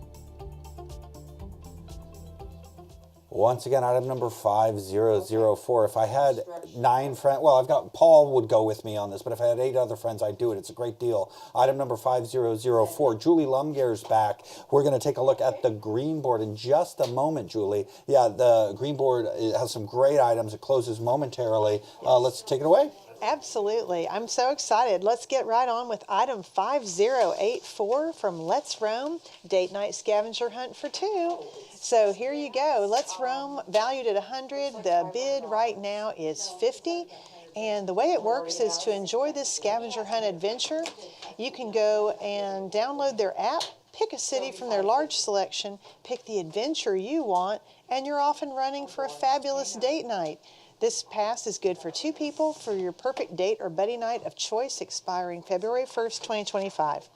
Once again, item number 5004. If I had 9 friends, well, I've got Paul would go with me on this, but if I had 8 other friends, I'd do it. It's a great deal. Item number 5004. Julie Lumgare's back. We're going to take a look at the green board in just a moment, Julie. Yeah, the green board has some great items. It closes momentarily. Let's take it away. Absolutely. I'm so excited. Let's get right on with item 5084 from Let's Roam, Date Night Scavenger Hunt for 2. So here you go. Let's Roam, valued at $100. The bid right now is $50. And the way it works is to enjoy this scavenger hunt adventure, you can go and download their app, pick a city from their large selection, pick the adventure you want, and you're off and running for a fabulous date night. This pass is good for 2 people for your perfect date or buddy night of choice, expiring February 1st, 2025.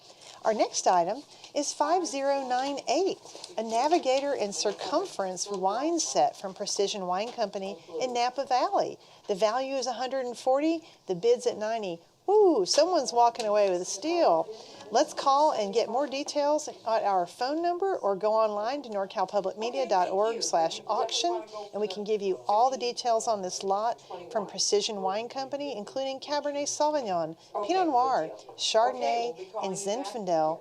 Our next item is 5098, a Navigator and Circumference wine set from Precision Wine Company in Napa Valley. The value is $140, the bid's at $90. Woo, someone's walking away with a steal. Let's call and get more details at our phone number or go online to norcalpublicmedia.org/auction, and we can give you all the details on this lot from Precision Wine Company, including Cabernet Sauvignon, Pinot Noir, Chardonnay, and Zinfandel.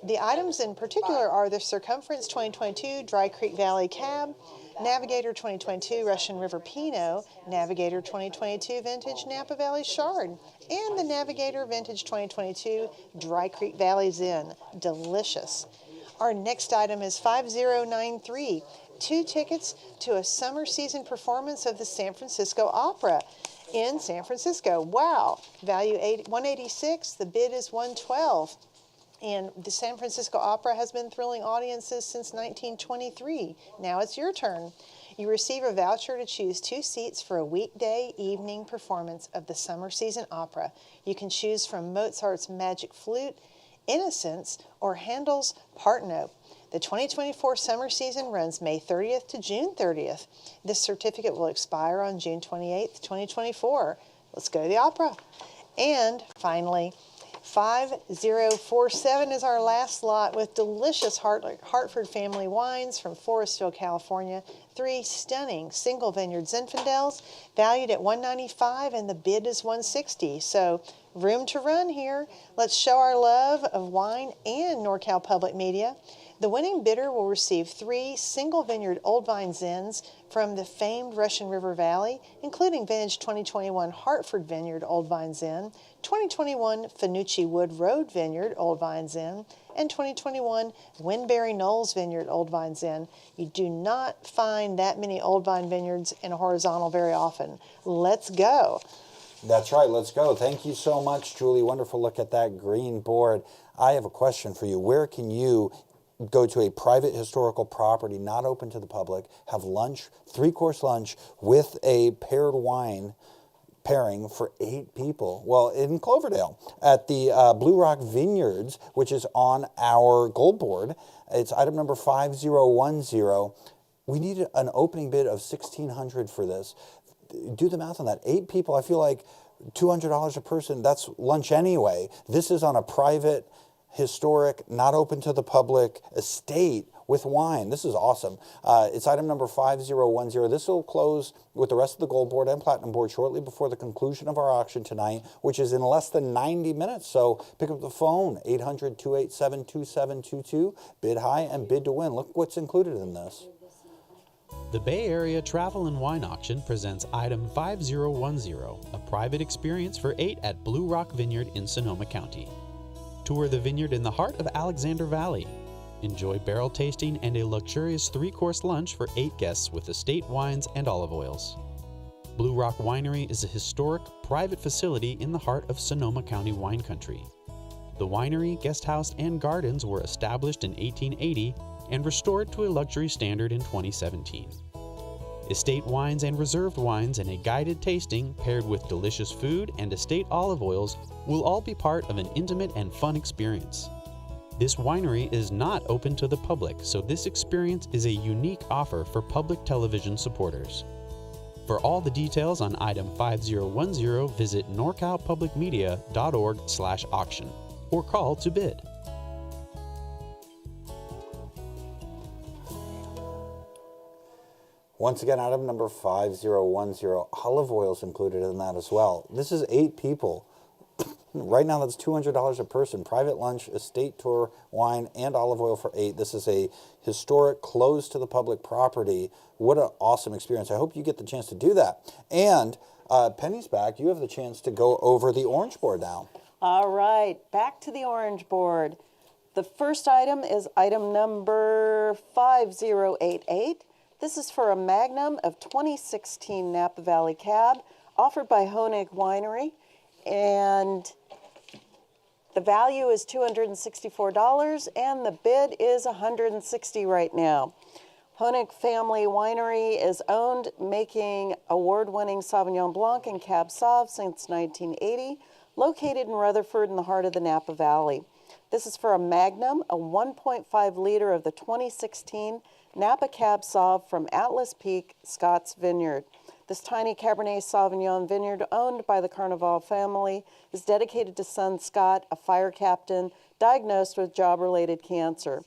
The items in particular are the Circumference 2022 Dry Creek Valley Cab, Navigator 2022 Russian River Pinot, Navigator 2022 Vintage Napa Valley Chard, and the Navigator Vintage 2022 Dry Creek Valley Zin. Delicious. Our next item is 5093, 2 tickets to a summer season performance of the San Francisco Opera in San Francisco. Wow. Value $186, the bid is $112. And the San Francisco Opera has been thrilling audiences since 1923. Now it's your turn. You receive a voucher to choose 2 seats for a weekday evening performance of the summer season opera. You can choose from Mozart's Magic Flute, Innocence, or Handel's Partno. The 2024 summer season runs May 30th to June 30th. This certificate will expire on June 28th, 2024. Let's go to the opera. And finally, 5047 is our last lot with delicious Hartford family wines from Forestville, California. 3 stunning single vineyard Zinfandels valued at $195 and the bid is $160. So room to run here. Let's show our love of wine and NorCal Public Media. The winning bidder will receive 3 single vineyard Old Vine Zins from the famed Russian River Valley, including vintage 2021 Hartford Vineyard Old Vine Zin, 2021 Fanucci Wood Road Vineyard Old Vine Zin, and 2021 Winberry Knolls Vineyard Old Vine Zin. You do not find that many Old Vine vineyards in a horizontal very often. Let's go. That's right, let's go. Thank you so much, Julie. Wonderful look at that green board. I have a question for you. Where can you go to a private historical property not open to the public, have lunch, 3-course lunch with a paired wine pairing for 8 people? Well, in Cloverdale at the Blue Rock Vineyards, which is on our gold board. It's item number 5010. We need an opening bid of $1,600 for this. Do the math on that. 8 people, I feel like $200 a person, that's lunch anyway. This is on a private, historic, not open to the public estate with wine. This is awesome. It's item number 5010. This will close with the rest of the gold board and platinum board shortly before the conclusion of our auction tonight, which is in less than 90 minutes. So pick up the phone, 800-287-2722. Bid high and bid to win. Look what's included in this. The Bay Area Travel and Wine Auction presents item 5010, a private experience for 8 at Blue Rock Vineyard in Sonoma County. Tour the vineyard in the heart of Alexander Valley. Enjoy barrel tasting and a luxurious 3-course lunch for 8 guests with estate wines and olive oils. Blue Rock Winery is a historic, private facility in the heart of Sonoma County wine country. The winery, guest house, and gardens were established in 1880 and restored to a luxury standard in 2017. Estate wines and reserved wines and a guided tasting paired with delicious food and estate olive oils will all be part of an intimate and fun experience. This winery is not open to the public, so this experience is a unique offer for public television supporters. For all the details on item 5010, visit norcalpublicmedia.org/auction or call to bid. Once again, item number 5010, olive oils included in that as well. This is 8 people. Right now, that's $200 a person. Private lunch, estate tour, wine, and olive oil for 8. This is a historic, closed to the public property. What an awesome experience. I hope you get the chance to do that. And Penny's back. You have the chance to go over the orange board now. All right, back to the orange board. The first item is item number 5088. This is for a Magnum of 2016 Napa Valley Cab offered by Honig Winery, and the value is $264 and the bid is $160 right now. Honig Family Winery is owned, making award-winning Sauvignon Blanc and Cab Sauv since 1980, located in Rutherford in the heart of the Napa Valley. This is for a Magnum, a 1.5 liter of the 2016 Napa Cab Sauv from Atlas Peak, Scotts Vineyard. This tiny Cabernet Sauvignon vineyard, owned by the Carnival family, is dedicated to son Scott, a fire captain diagnosed with job-related cancer.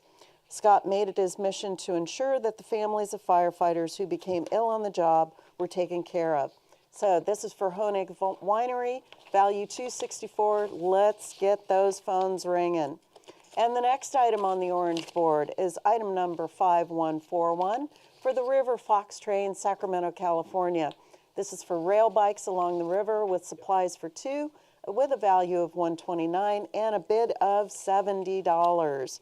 Scott made it his mission to ensure that the families of firefighters who became ill on the job were taken care of. So this is for Honig Winery, value $264. Let's get those phones ringing. And the next item on the orange board is item number 5141 for the River Fox Train, Sacramento, California. This is for rail bikes along the river with supplies for 2, with a value of $129 and a bid of $70.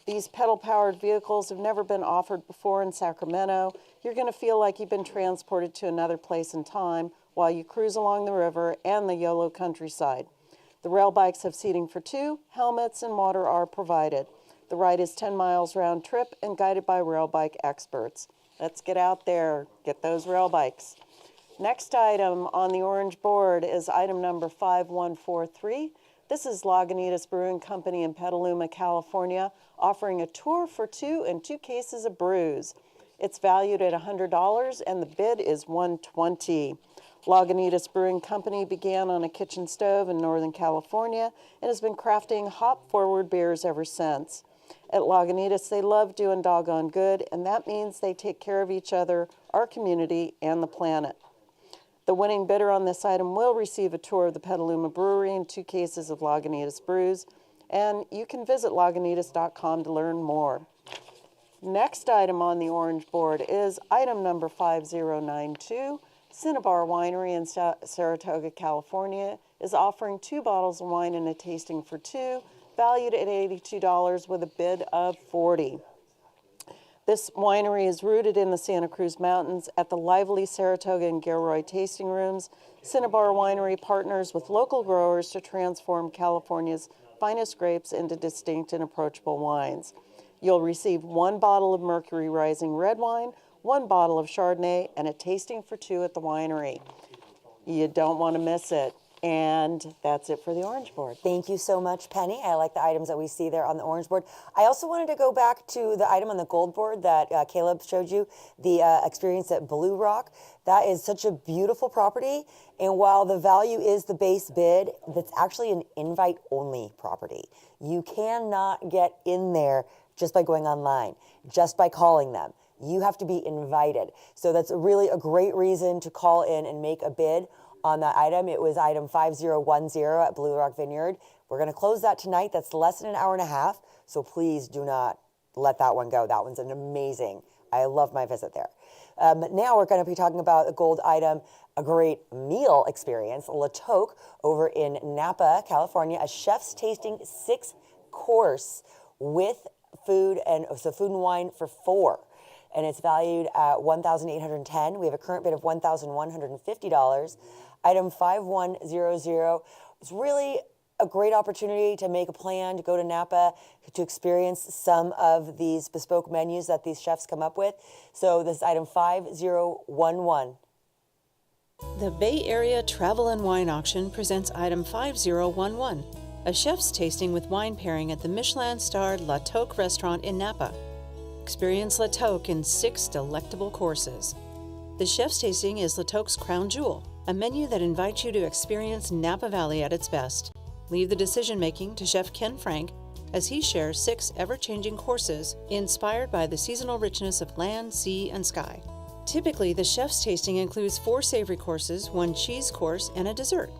These pedal-powered vehicles have never been offered before in Sacramento. You're going to feel like you've been transported to another place in time while you cruise along the river and the YOLO countryside. The rail bikes have seating for 2, helmets and water are provided. The ride is 10 miles round trip and guided by rail bike experts. Let's get out there, get those rail bikes. Next item on the orange board is item number 5143. This is Lagunitas Brewing Company in Petaluma, California, offering a tour for 2 and 2 cases of brews. It's valued at $100 and the bid is $120. Lagunitas Brewing Company began on a kitchen stove in Northern California and has been crafting hop-forward beers ever since. At Lagunitas, they love doing doggone good, and that means they take care of each other, our community, and the planet. The winning bidder on this item will receive a tour of the Petaluma Brewery and 2 cases of Lagunitas brews, and you can visit Lagunitas.com to learn more. Next item on the orange board is item number 5092. Cinnabar Winery in Saratoga, California is offering 2 bottles of wine and a tasting for 2, valued at $82 with a bid of $40. This winery is rooted in the Santa Cruz Mountains at the lively Saratoga and Gilroy tasting rooms. Cinnabar Winery partners with local growers to transform California's finest grapes into distinct and approachable wines. You'll receive 1 bottle of Mercury Rising red wine, 1 bottle of Chardonnay, and a tasting for 2 at the winery. You don't want to miss it. And that's it for the orange board. Thank you so much, Penny. I like the items that we see there on the orange board. I also wanted to go back to the item on the gold board that Caleb showed you, the experience at Blue Rock. That is such a beautiful property. And while the value is the base bid, that's actually an invite-only property. You cannot get in there just by going online, just by calling them. You have to be invited. So that's really a great reason to call in and make a bid on that item. It was item 5010 at Blue Rock Vineyard. We're going to close that tonight. That's less than an hour and a half. So please do not let that one go. That one's an amazing. I love my visit there. Now we're going to be talking about a gold item, a great meal experience, La Toque over in Napa, California, a chef's tasting 6-course with food and wine for 4. And it's valued at $1,810. We have a current bid of $1,150. Item 5100 is really a great opportunity to make a plan to go to Napa to experience some of these bespoke menus that these chefs come up with. So this is item 5011. The Bay Area Travel and Wine Auction presents item 5011, a chef's tasting with wine pairing at the Michelin-starred La Toque restaurant in Napa. Experience La Toque in 6 delectable courses. The chef's tasting is La Toque's crown jewel, a menu that invites you to experience Napa Valley at its best. Leave the decision-making to Chef Ken Frank as he shares 6 ever-changing courses inspired by the seasonal richness of land, sea, and sky. Typically, the chef's tasting includes 4 savory courses, 1 cheese course, and a dessert.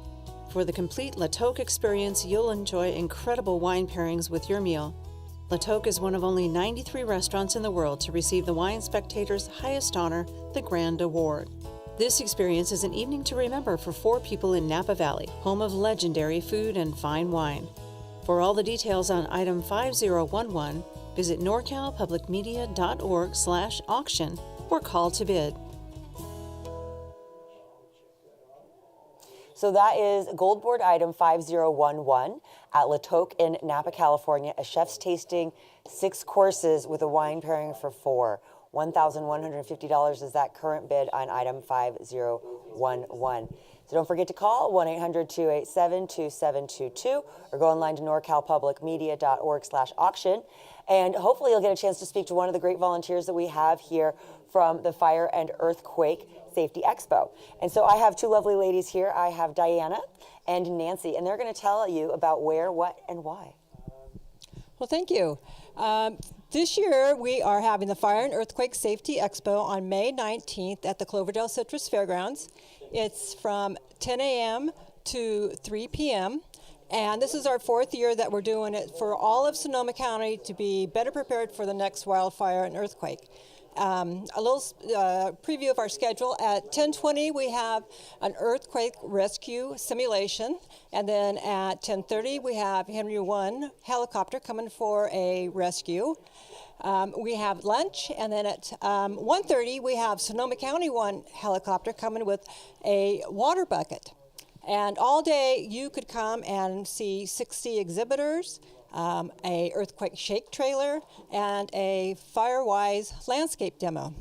For the complete La Toque experience, you'll enjoy incredible wine pairings with your meal. La Toque is one of only 93 restaurants in the world to receive the Wine Spectator's highest honor, the Grand Award. This experience is an evening to remember for 4 people in Napa Valley, home of legendary food and fine wine. For all the details on item 5011, visit norcalpublicmedia.org/auction or call to bid. So that is gold board item 5011 at La Toque in Napa, California, a chef's tasting 6 courses with a wine pairing for 4. $1,150 is that current bid on item 5011. So don't forget to call 1-800-287-2722 or go online to norcalpublicmedia.org/auction. And hopefully you'll get a chance to speak to one of the great volunteers that we have here from the Fire and Earthquake Safety Expo. And so I have 2 lovely ladies here. I have Diana and Nancy, and they're going to tell you about where, what, and why. Well, thank you. This year, we are having the Fire and Earthquake Safety Expo on May 19th at the Cloverdale Citrus Fairgrounds. It's from 10 a.m. to 3 p.m. And this is our 4th year that we're doing it for all of Sonoma County to be better prepared for the next wildfire and earthquake. A little preview of our schedule. At 10:20, we have an earthquake rescue simulation. And then at 10:30, we have Henry 1 helicopter coming for a rescue. We have lunch. And then at 1:30, we have Sonoma County 1 helicopter coming with a water bucket. And all day, you could come and see 60 exhibitors, a earthquake shake trailer, and a Firewise landscape demo.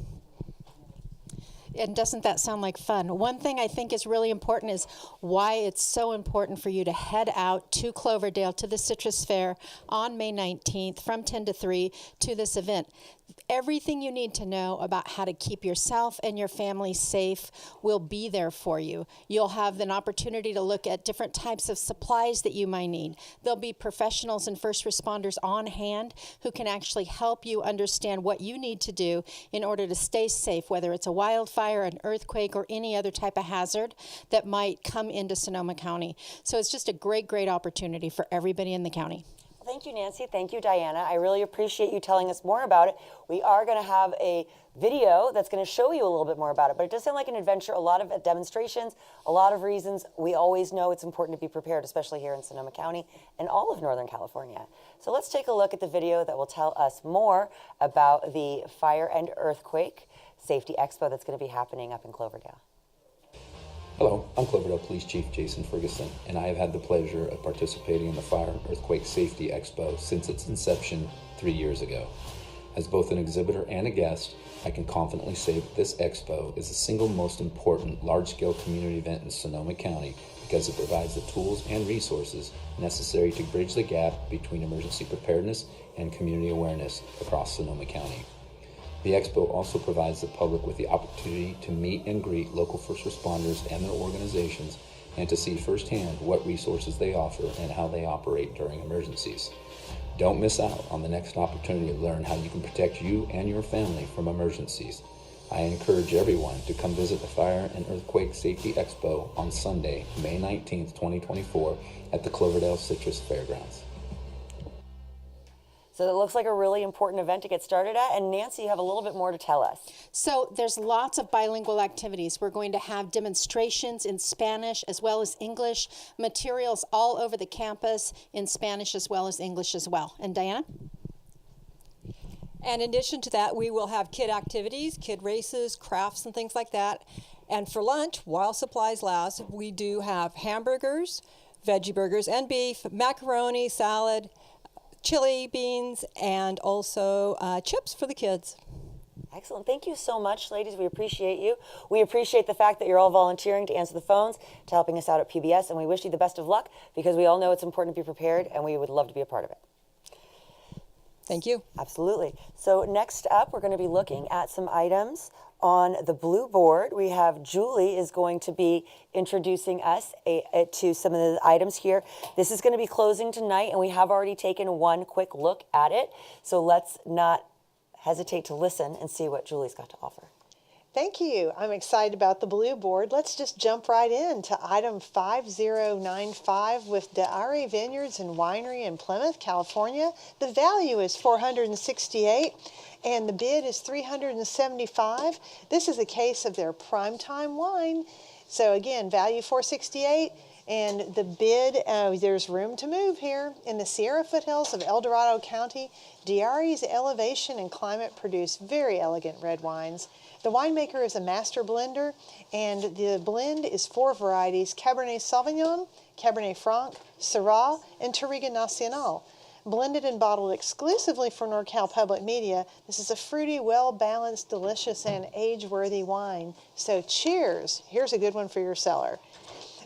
And doesn't that sound like fun? One thing I think is really important is why it's so important for you to head out to Cloverdale to the Citrus Fair on May 19th from 10 to 3 to this event. Everything you need to know about how to keep yourself and your family safe will be there for you. You'll have an opportunity to look at different types of supplies that you might need. There'll be professionals and first responders on hand who can actually help you understand what you need to do in order to stay safe, whether it's a wildfire, an earthquake, or any other type of hazard that might come into Sonoma County. So it's just a great, great opportunity for everybody in the county. Thank you, Nancy. Thank you, Diana. I really appreciate you telling us more about it. We are going to have a video that's going to show you a little bit more about it, but it does sound like an adventure, a lot of demonstrations, a lot of reasons. We always know it's important to be prepared, especially here in Sonoma County and all of Northern California. So let's take a look at the video that will tell us more about the Fire and Earthquake Safety Expo that's going to be happening up in Cloverdale. Hello, I'm Cloverdale Police Chief Jason Ferguson, and I have had the pleasure of participating in the Fire and Earthquake Safety Expo since its inception 3 years ago. As both an exhibitor and a guest, I can confidently say that this expo is the single most important large-scale community event in Sonoma County because it provides the tools and resources necessary to bridge the gap between emergency preparedness and community awareness across Sonoma County. The expo also provides the public with the opportunity to meet and greet local first responders and their organizations and to see firsthand what resources they offer and how they operate during emergencies. Don't miss out on the next opportunity to learn how you can protect you and your family from emergencies. I encourage everyone to come visit the Fire and Earthquake Safety Expo on Sunday, May 19th, 2024 at the Cloverdale Citrus Fairgrounds. So it looks like a really important event to get started at. And Nancy, you have a little bit more to tell us. So there's lots of bilingual activities. We're going to have demonstrations in Spanish as well as English, materials all over the campus in Spanish as well as English as well. And Diana? And in addition to that, we will have kid activities, kid races, crafts, and things like that. And for lunch, while supplies last, we do have hamburgers, veggie burgers and beef, macaroni, salad, chili beans, and also chips for the kids. Excellent. Thank you so much, ladies. We appreciate you. We appreciate the fact that you're all volunteering to answer the phones, to helping us out at PBS, and we wish you the best of luck because we all know it's important to be prepared, and we would love to be a part of it. Thank you. Absolutely. So next up, we're going to be looking at some items on the blue board. We have Julie is going to be introducing us to some of the items here. This is going to be closing tonight, and we have already taken one quick look at it. So let's not hesitate to listen and see what Julie's got to offer. Thank you. I'm excited about the blue board. Let's just jump right in to item 5095 with Diary Vineyards and Winery in Plymouth, California. The value is $468 and the bid is $375. This is a case of their primetime wine. So again, value $468 and the bid, there's room to move here. In the Sierra foothills of El Dorado County, Diary's elevation and climate produce very elegant red wines. The winemaker is a master blender, and the blend is 4 varieties: Cabernet Sauvignon, Cabernet Franc, Syrah, and Touriga Nacional. Blended and bottled exclusively for NorCal Public Media, this is a fruity, well-balanced, delicious, and age-worthy wine. So cheers. Here's a good one for your cellar.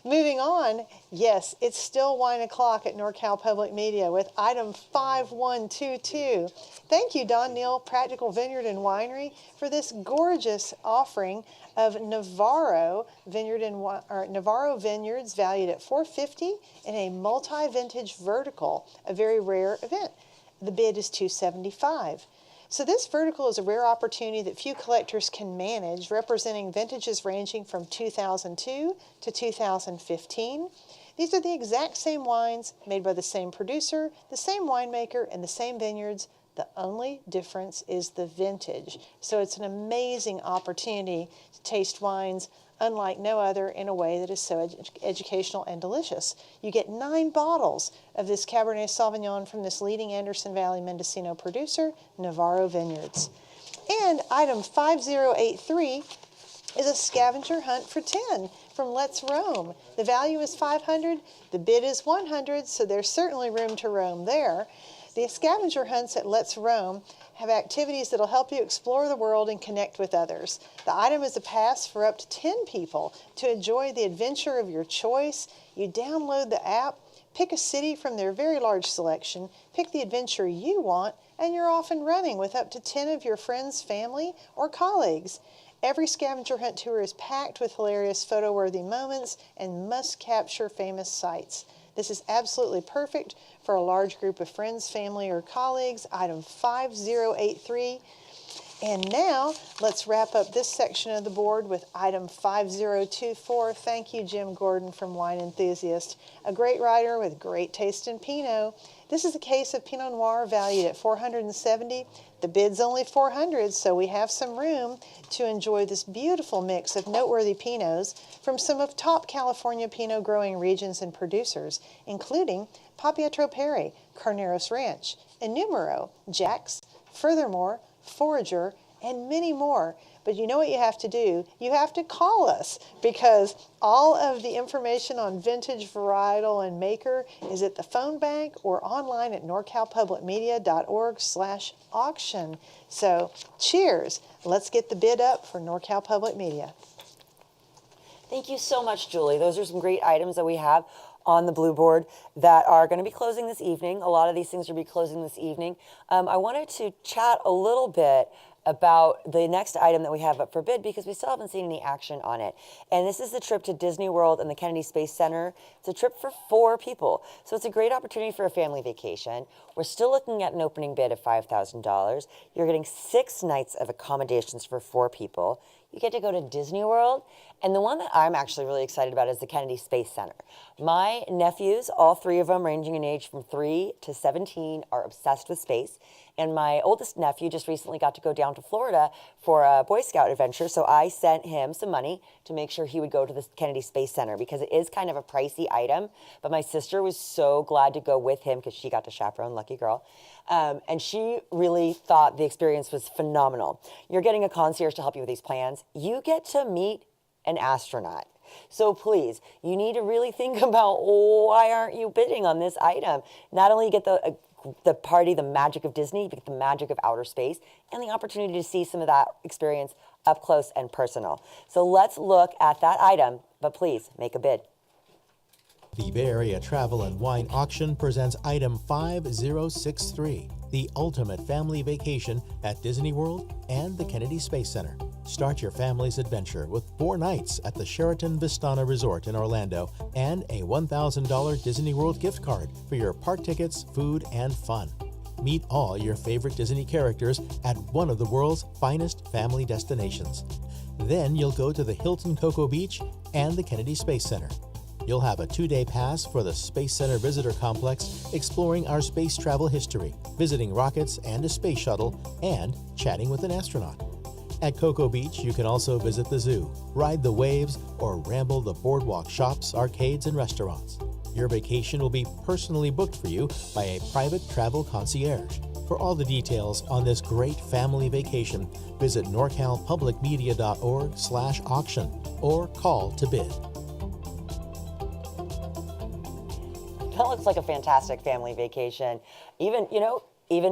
Moving on, yes, it's still wine o'clock at NorCal Public Media with item 5122. Thank you, Don Neal, Practical Vineyard and Winery, for this gorgeous offering of Navarro Navarro Vineyards valued at $450 in a multi-vintage vertical, a very rare event. The bid is $275. So this vertical is a rare opportunity that few collectors can manage, representing vintages ranging from 2002 to 2015. These are the exact same wines made by the same producer, the same winemaker, and the same vineyards. The only difference is the vintage. So it's an amazing opportunity to taste wines unlike no other in a way that is so educational and delicious. You get 9 bottles of this Cabernet Sauvignon from this leading Anderson Valley Mendocino producer, Navarro Vineyards. And item 5083 is a scavenger hunt for 10 from Let's Roam. The value is $500, the bid is $100, so there's certainly room to roam there. The scavenger hunts at Let's Roam have activities that will help you explore the world and connect with others. The item is a pass for up to 10 people to enjoy the adventure of your choice. You download the app, Pick a city from their very large selection, pick the adventure you want, and you're off and running with up to 10 of your friends, family, or colleagues. Every scavenger hunt tour is packed with hilarious photo-worthy moments and must-capture famous sites. This is absolutely perfect for a large group of friends, family, or colleagues. Item 5083. And now, let's wrap up this section of the board with item 5024. Thank you, Jim Gordon from Wine Enthusiast, a great writer with great taste in Pinot. This is a case of Pinot Noir valued at $470. The bid's only $400, so we have some room to enjoy this beautiful mix of noteworthy Pinots from some of top California Pinot growing regions and producers, including Papietro Perry, Carneros Ranch, Enumero, Jack's, Furthermore, Forager, and many more. But you know what you have to do? You have to call us, because all of the information on vintage, varietal, and maker is at the phone bank or online at norcalpublicmedia.org/auction. So cheers. Let's get the bid up for NorCal Public Media. Thank you so much, Julie. Those are some great items that we have on the blue board that are going to be closing this evening. A lot of these things will be closing this evening. I wanted to chat a little bit about the next item that we have up for bid, because we still haven't seen any action on it. And this is the trip to Disney World and the Kennedy Space Center. It's a trip for 4 people. So it's a great opportunity for a family vacation. We're still looking at an opening bid of $5,000. You're getting 6 nights of accommodations for 4 people. You get to go to Disney World. And the one that I'm actually really excited about is the Kennedy Space Center. My nephews, all 3 of them ranging in age from 3 to 17, are obsessed with space. And my oldest nephew just recently got to go down to Florida for a Boy Scout adventure. So I sent him some money to make sure he would go to the Kennedy Space Center, because it is kind of a pricey item. But my sister was so glad to go with him because she got to chaperone, lucky girl. And she really thought the experience was phenomenal. You're getting a concierge to help you with these plans. You get to meet an astronaut. So please, you need to really think about, why aren't you bidding on this item? Not only get the party, the magic of Disney, but the magic of outer space, and the opportunity to see some of that experience up close and personal. So let's look at that item, but please make a bid. The Bay Area Travel and Wine Auction presents item 5063, the ultimate family vacation at Disney World and the Kennedy Space Center. Start your family's adventure with 4 nights at the Sheraton Vistana Resort in Orlando and a $1,000 Disney World gift card for your park tickets, food, and fun. Meet all your favorite Disney characters at one of the world's finest family destinations. Then you'll go to the Hilton Cocoa Beach and the Kennedy Space Center. You'll have a 2-day pass for the Space Center Visitor Complex, exploring our space travel history, visiting rockets and a space shuttle, and chatting with an astronaut. At Cocoa Beach, you can also visit the zoo, ride the waves, or ramble the boardwalk shops, arcades, and restaurants. Your vacation will be personally booked for you by a private travel concierge. For all the details on this great family vacation, visit norcalpublicmedia.org/auction or call to bid. That looks like a fantastic family vacation. Even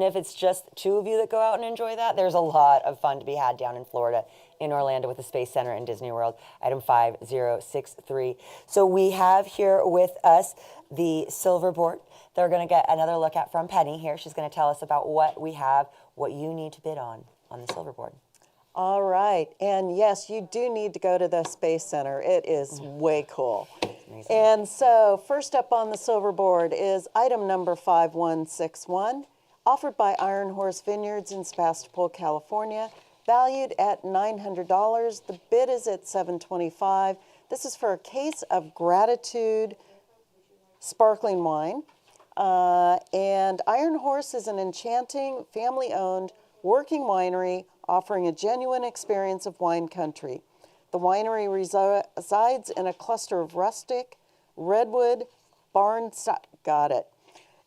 if it's just 2 of you that go out and enjoy that, there's a lot of fun to be had down in Florida, in Orlando with the Space Center and Disney World. Item 5063. So we have here with us the silver board. They're going to get another look at from Penny here. She's going to tell us about what we have, what you need to bid on the silver board. All right. And yes, you do need to go to the Space Center. It is way cool. And so first up on the silver board is item number 5161, offered by Iron Horse Vineyards in Sebastopol, California, valued at $900. The bid is at $725. This is for a case of Gratitude sparkling wine. And Iron Horse is an enchanting, family-owned, working winery offering a genuine experience of wine country. The winery resides in a cluster of rustic, redwood, barn style. Got it.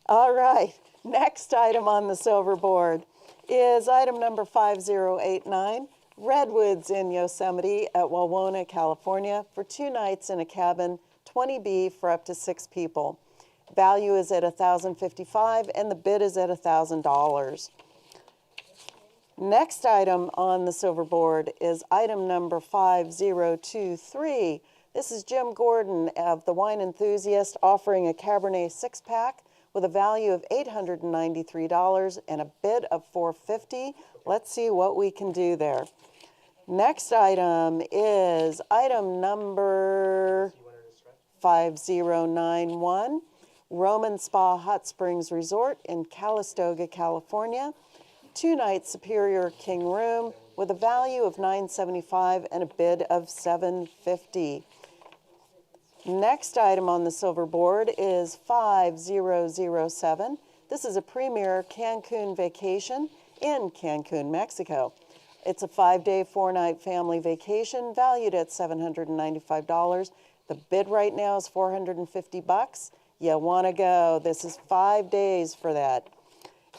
All right. Next item on the silver board is item number 5089, Redwoods in Yosemite at Wawona, California, for 2 nights in a cabin, 20B for up to 6 people. Value is at $1,055 and the bid is at $1,000. Next item on the silver board is item number 5023. This is Jim Gordon of The Wine Enthusiast offering a Cabernet 6-pack with a value of $893 and a bid of $450. Let's see what we can do there. Next item is item number 5091, Roman Spa Hot Springs Resort in Calistoga, California. 2-night Superior King room with a value of $975 and a bid of $750. Next item on the silver board is 5007. This is a premier Cancun vacation in Cancun, Mexico. It's a 5-day, 4-night family vacation valued at $795. The bid right now is $450. You want to go. This is 5 days for that.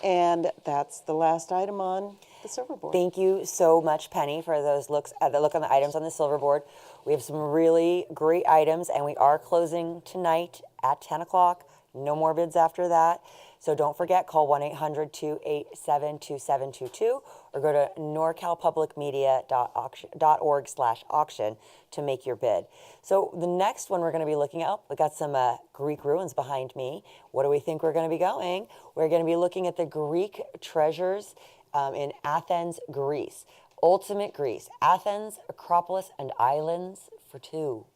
And that's the last item on the silver board. Thank you so much, Penny, for those looks at the look on the items on the silver board. We have some really great items, and we are closing tonight at 10 o'clock. No more bids after that. So don't forget, call 1-800-287-2722 or go to norcalpublicmedia.org/auction to make your bid. So the next one we're going to be looking at, we got some Greek ruins behind me. What do we think we're going to be going? We're going to be looking at the Greek treasures in Athens, Greece. Ultimate Greece, Athens, Acropolis, and Islands for two.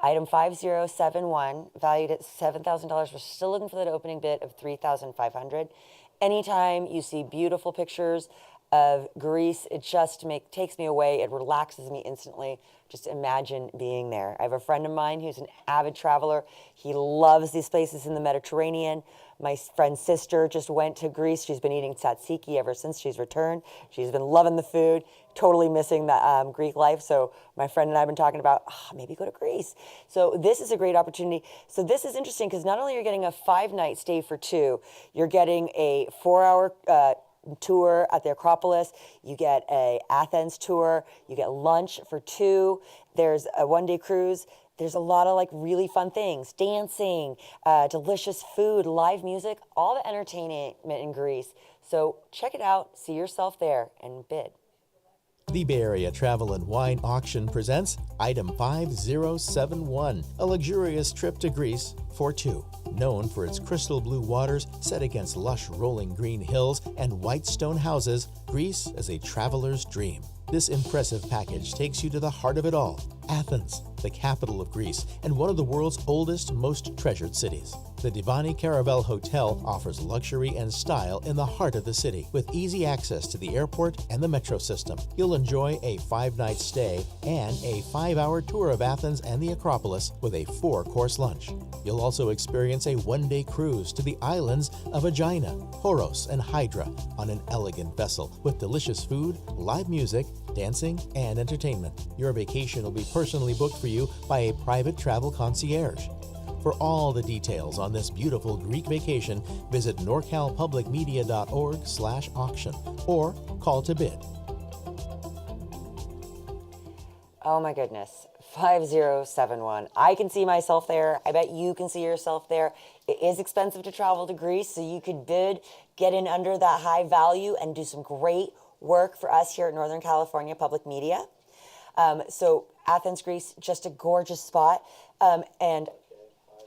Item 5071, valued at $7,000. We're still looking for that opening bid of $3,500. Anytime you see beautiful pictures of Greece, it just takes me away. It relaxes me instantly. Just imagine being there. I have a friend of mine who's an avid traveler. He loves these places in the Mediterranean. My friend's sister just went to Greece. She's been eating tzatziki ever since she's returned. She's been loving the food, totally missing the Greek life. So my friend and I have been talking about maybe go to Greece. So this is a great opportunity. So this is interesting because not only are you getting a 5-night stay for two, you're getting a 4-hour tour at the Acropolis, you get a Athens tour, you get lunch for two, there's a 1-day cruise. There's a lot of really fun things, dancing, delicious food, live music, all the entertainment in Greece. So check it out, see yourself there, and bid. The Bay Area Travel and Wine Auction presents Item 5071, a luxurious trip to Greece for two. Known for its crystal blue waters set against lush rolling green hills and white stone houses, Greece is a traveler's dream. This impressive package takes you to the heart of it all, Athens, the capital of Greece and one of the world's oldest, most treasured cities. The Divani Caravel Hotel offers luxury and style in the heart of the city, with easy access to the airport and the metro system. You'll enjoy a 5-night stay and a 5-hour tour of Athens and the Acropolis with a 4-course lunch. You'll also experience a 1-day cruise to the islands of Aegina, Poros, and Hydra on an elegant vessel with delicious food, live music, dancing, and entertainment. Your vacation will be personally booked for you by a private travel concierge. For all the details on this beautiful Greek vacation, visit norcalpublicmedia.org/auction or call to bid. Oh my goodness, 5071. I can see myself there. I bet you can see yourself there. It is expensive to travel to Greece, so you could bid, get in under that high value, and do some great work for us here at Northern California Public Media. So Athens, Greece, just a gorgeous spot. And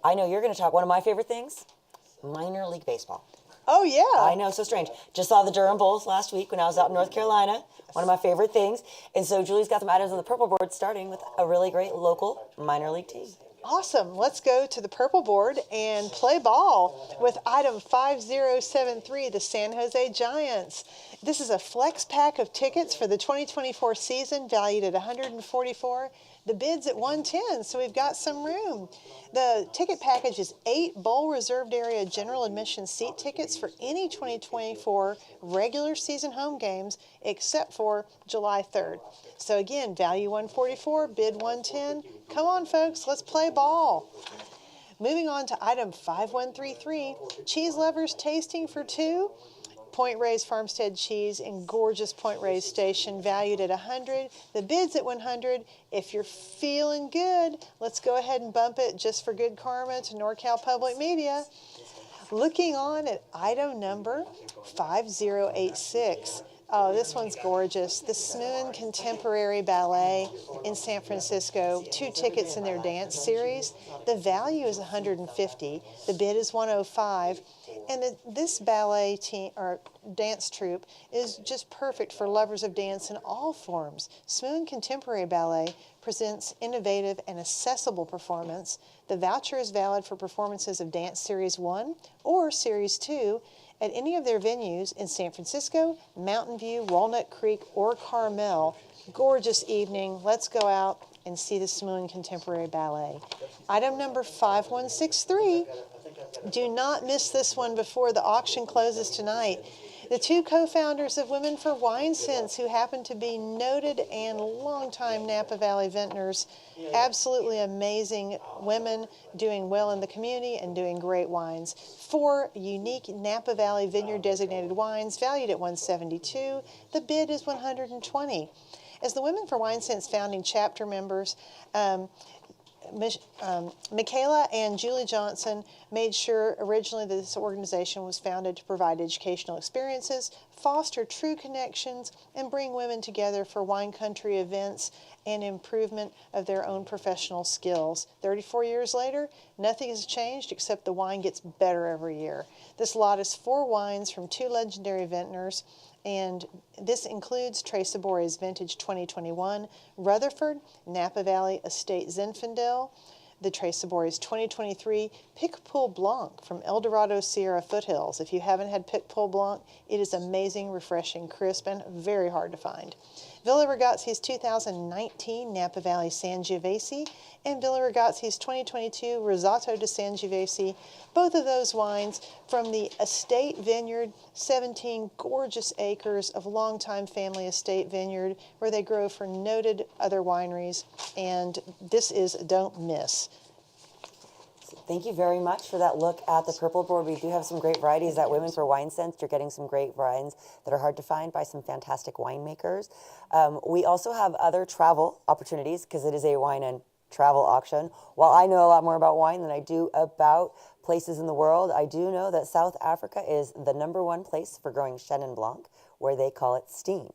I know you're going to talk one of my favorite things, minor league baseball. Oh, yeah. I know, so strange. Just saw the Durham Bulls last week when I was out in North Carolina. One of my favorite things. And so Julie's got some items on the purple board, starting with a really great local minor league team. Awesome. Let's go to the purple board and play ball with item 5073, the San Jose Giants. This is a flex pack of tickets for the 2024 season valued at $144. The bid's at $110, so we've got some room. The ticket package is 8 bowl reserved area general admission seat tickets for any 2024 regular season home games except for July 3rd. So again, value $144, bid $110. Come on, folks, let's play ball. Moving on to item 5133, cheese lovers tasting for two. Point Reyes Farmstead cheese in gorgeous Point Reyes station, valued at $100. The bid's at $100. If you're feeling good, let's go ahead and bump it just for good karma to NorCal Public Media. Looking on at item number 5086. Oh, this one's gorgeous. The Smoon Contemporary Ballet in San Francisco, 2 tickets in their dance series. The value is $150. The bid is $105. And this ballet team or dance troupe is just perfect for lovers of dance in all forms. Smoon Contemporary Ballet presents innovative and accessible performance. The voucher is valid for performances of Dance Series 1 or Series 2 at any of their venues in San Francisco, Mountain View, Walnut Creek, or Carmel. Gorgeous evening. Let's go out and see the Smoon Contemporary Ballet. Item number 5163. Do not miss this one before the auction closes tonight. The 2 co-founders of Women for Wine Sense, who happen to be noted and longtime Napa Valley vintners, absolutely amazing women doing well in the community and doing great wines. 4 unique Napa Valley vineyard designated wines valued at $172. The bid is $120. As the Women for Wine Sense founding chapter members, Michaela and Julie Johnson made sure originally that this organization was founded to provide educational experiences, foster true connections, and bring women together for wine country events and improvement of their own professional skills. 34 years later, nothing has changed except the wine gets better every year. This lot is 4 wines from 2 legendary vintners, and this includes Tres Sabore's Vintage 2021, Rutherford, Napa Valley Estate Zinfandel, the Tres Sabore's 2023 Picpoul Blanc from El Dorado Sierra Foothills. If you haven't had Picpoul Blanc, it is amazing, refreshing, crisp, and very hard to find. Villa Ragazzi's 2019 Napa Valley Sangiovese and Villa Ragazzi's 2022 Rosato di Sangiovese, both of those wines from the Estate Vineyard, 17 gorgeous acres of longtime family estate vineyard where they grow for noted other wineries, and this is a don't miss. Thank you very much for that look at the purple board. We do have some great varieties at Women for Wine Sense. You're getting some great wines that are hard to find by some fantastic winemakers. We also have other travel opportunities because it is a wine and travel auction. While I know a lot more about wine than I do about places in the world, I do know that South Africa is the #1 place for growing Chenin Blanc, where they call it steam.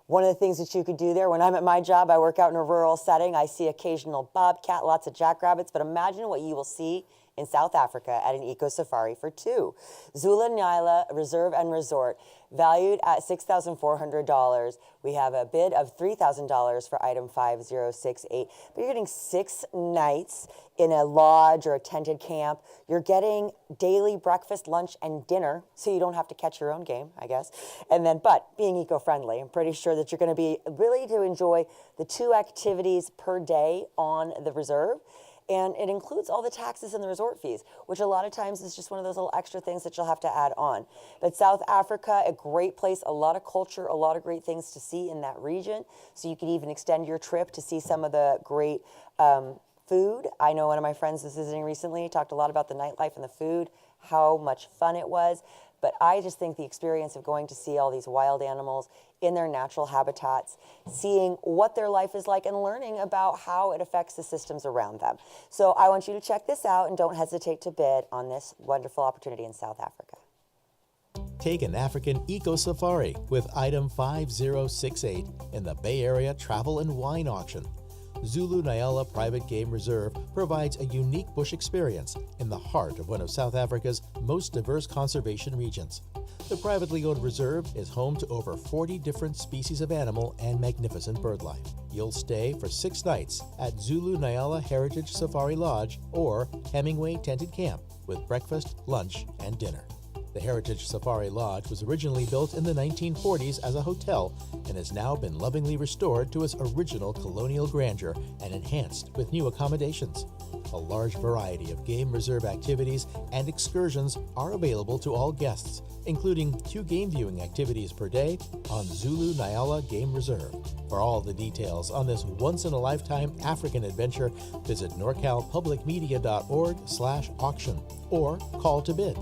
One of the things that you could do there, when I'm at my job, I work out in a rural setting. I see occasional bobcat, lots of jackrabbits, but imagine what you will see in South Africa at an eco safari for 2. Zulu Nyala Reserve and Resort, valued at $6,400. We have a bid of $3,000 for item 5068. But you're getting 6 nights in a lodge or a tented camp. You're getting daily breakfast, lunch, and dinner, so you don't have to catch your own game, I guess. And then, but being eco-friendly, I'm pretty sure that you're going to be really to enjoy the 2 activities per day on the reserve. And it includes all the taxes and the resort fees, which a lot of times is just one of those little extra things that you'll have to add on. But South Africa, a great place, a lot of culture, a lot of great things to see in that region. So you could even extend your trip to see some of the great food. I know one of my friends was visiting recently, talked a lot about the nightlife and the food, how much fun it was. But I just think the experience of going to see all these wild animals in their natural habitats, seeing what their life is like and learning about how it affects the systems around them. So I want you to check this out and don't hesitate to bid on this wonderful opportunity in South Africa. Take an African eco safari with item 5068 in the Bay Area Travel and Wine Auction. Zulu Nyala Private Game Reserve provides a unique bush experience in the heart of one of South Africa's most diverse conservation regions. The privately owned reserve is home to over 40 different species of animal and magnificent birdlife. You'll stay for 6 nights at Zulu Nyala Heritage Safari Lodge or Hemingway Tented Camp with breakfast, lunch, and dinner. The Heritage Safari Lodge was originally built in the 1940s as a hotel and has now been lovingly restored to its original colonial grandeur and enhanced with new accommodations. A large variety of game reserve activities and excursions are available to all guests, including 2 game viewing activities per day on Zulu Nyala Game Reserve. For all the details on this once-in-a-lifetime African adventure, visit norcalpublicmedia.org/auction or call to bid.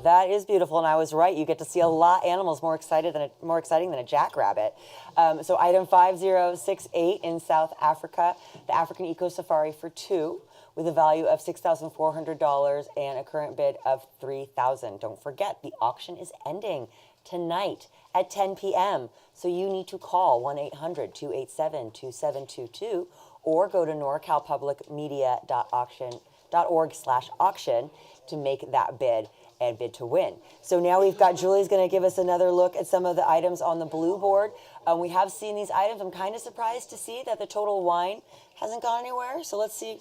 That is beautiful, and I was right. You get to see a lot of animals more exciting than a jackrabbit. So item 5068 in South Africa, the African Eco Safari for 2. with a value of $6,400 and a current bid of $3,000. Don't forget, the auction is ending tonight at 10 p.m. So you need to call 1-800-287-2722 or go to norcalpublicmedia.org/auction to make that bid and bid to win. So now we've got Julie's going to give us another look at some of the items on the blue board. We have seen these items. I'm kind of surprised to see that the Total Wine hasn't gone anywhere. So let's see.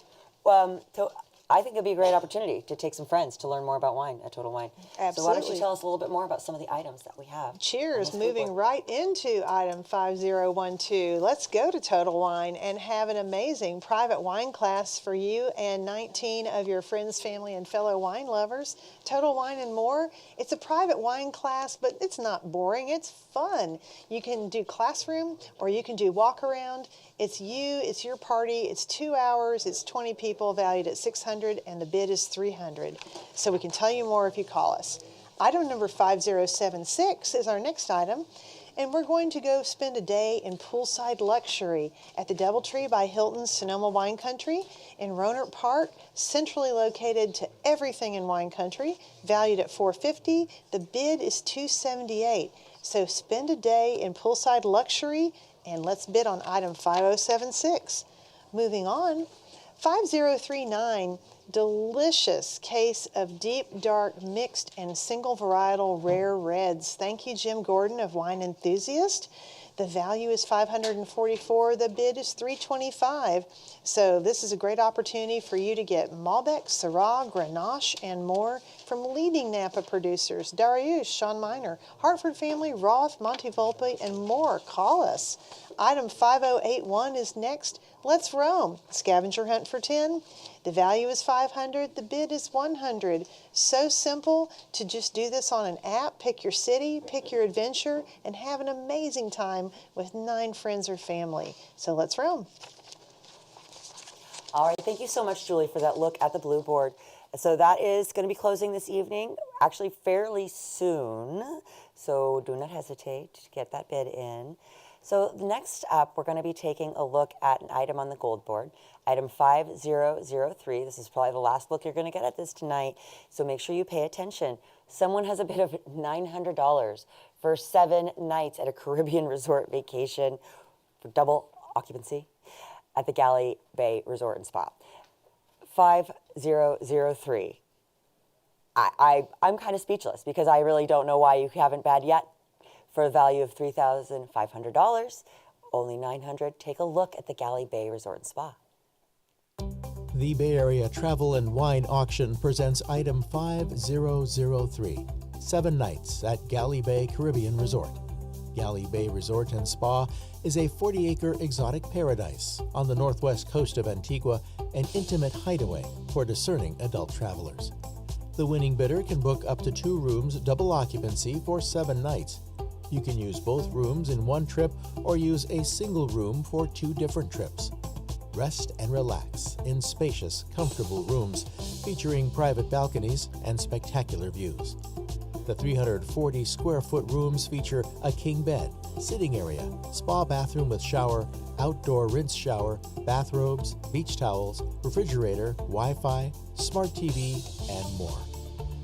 I think it'd be a great opportunity to take some friends to learn more about wine at Total Wine. Absolutely. So why don't you tell us a little bit more about some of the items that we have? Cheers. Moving right into item 5012. Let's go to Total Wine and have an amazing private wine class for you and 19 of your friends, family, and fellow wine lovers. Total Wine and More. It's a private wine class, but it's not boring. It's fun. You can do classroom or you can do walk around. It's you, it's your party, it's 2 hours, it's 20 people, valued at $600, and the bid is $300. So we can tell you more if you call us. Item number 5076 is our next item, and we're going to go spend a day in poolside luxury at the Doubletree by Hilton Sonoma Wine Country in Rohnert Park, centrally located to everything in wine country, valued at $450. The bid is $278. So spend a day in poolside luxury, and let's bid on item 5076. Moving on, 5039, delicious case of deep, dark, mixed, and single varietal rare reds. Thank you, Jim Gordon of Wine Enthusiast. The value is $544. The bid is $325. So this is a great opportunity for you to get Malbec, Syrah, Grenache, and more from leading Napa producers, Darius, Sean Miner, Hartford Family, Roth, Montevolpe, and more. Call us. Item 5081 is next. Let's roam. Scavenger hunt for 10. The value is $500. The bid is $100. So simple to just do this on an app. Pick your city, pick your adventure, and have an amazing time with 9 friends or family. So let's roam. All right, thank you so much, Julie, for that look at the blue board. So that is going to be closing this evening, actually fairly soon. So do not hesitate to get that bid in. So next up, we're going to be taking a look at an item on the gold board, item 5003. This is probably the last look you're going to get at this tonight, so make sure you pay attention. Someone has a bid of $900 for 7 nights at a Caribbean resort vacation for double occupancy at the Galley Bay Resort and Spa. 5003. I'm kind of speechless because I really don't know why you haven't bid yet. For a value of $3,500, only $900. Take a look at the Galley Bay Resort and Spa. The Bay Area Travel and Wine Auction presents item 5003, 7 nights at Galley Bay Caribbean Resort. Galley Bay Resort and Spa is a 40-acre exotic paradise on the northwest coast of Antigua, an intimate hideaway for discerning adult travelers. The winning bidder can book up to 2 rooms double occupancy for 7 nights. You can use both rooms in one trip or use a single room for 2 different trips. Rest and relax in spacious, comfortable rooms featuring private balconies and spectacular views. The 340 square foot rooms feature a king bed, sitting area, spa bathroom with shower, outdoor rinse shower, bathrobes, beach towels, refrigerator, Wi-Fi, smart TV, and more.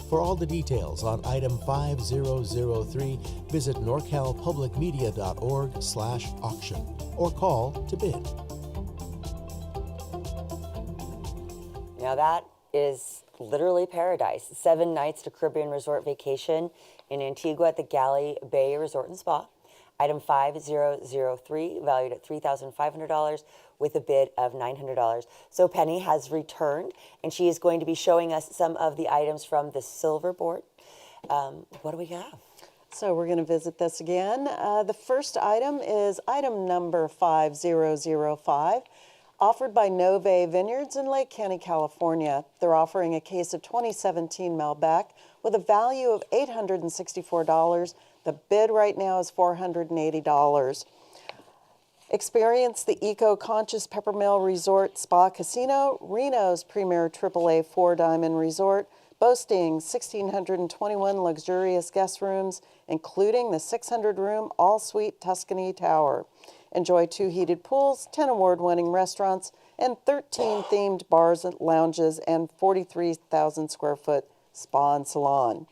For all the details on item 5003, visit norcalpublicmedia.org/auction or call to bid. Now that is literally paradise. 7 nights to Caribbean resort vacation in Antigua at the Galley Bay Resort and Spa. Item 5003, valued at $3,500 with a bid of $900. So Penny has returned, and she is going to be showing us some of the items from the silver board. What do we have? So we're going to visit this again. The first item is item number 5005, offered by Nove Vineyards in Lake County, California. They're offering a case of 2017 Malbec with a value of $864. The bid right now is $480. Experience the eco-conscious Peppermill Resort Spa Casino, Reno's premier AAA 4-diamond resort, boasting 1,621 luxurious guest rooms, including the 600-room all-suite Tuscany Tower. Enjoy 2 heated pools, 10 award-winning restaurants, and 13 themed bars and lounges and 43,000 square foot spa and salon.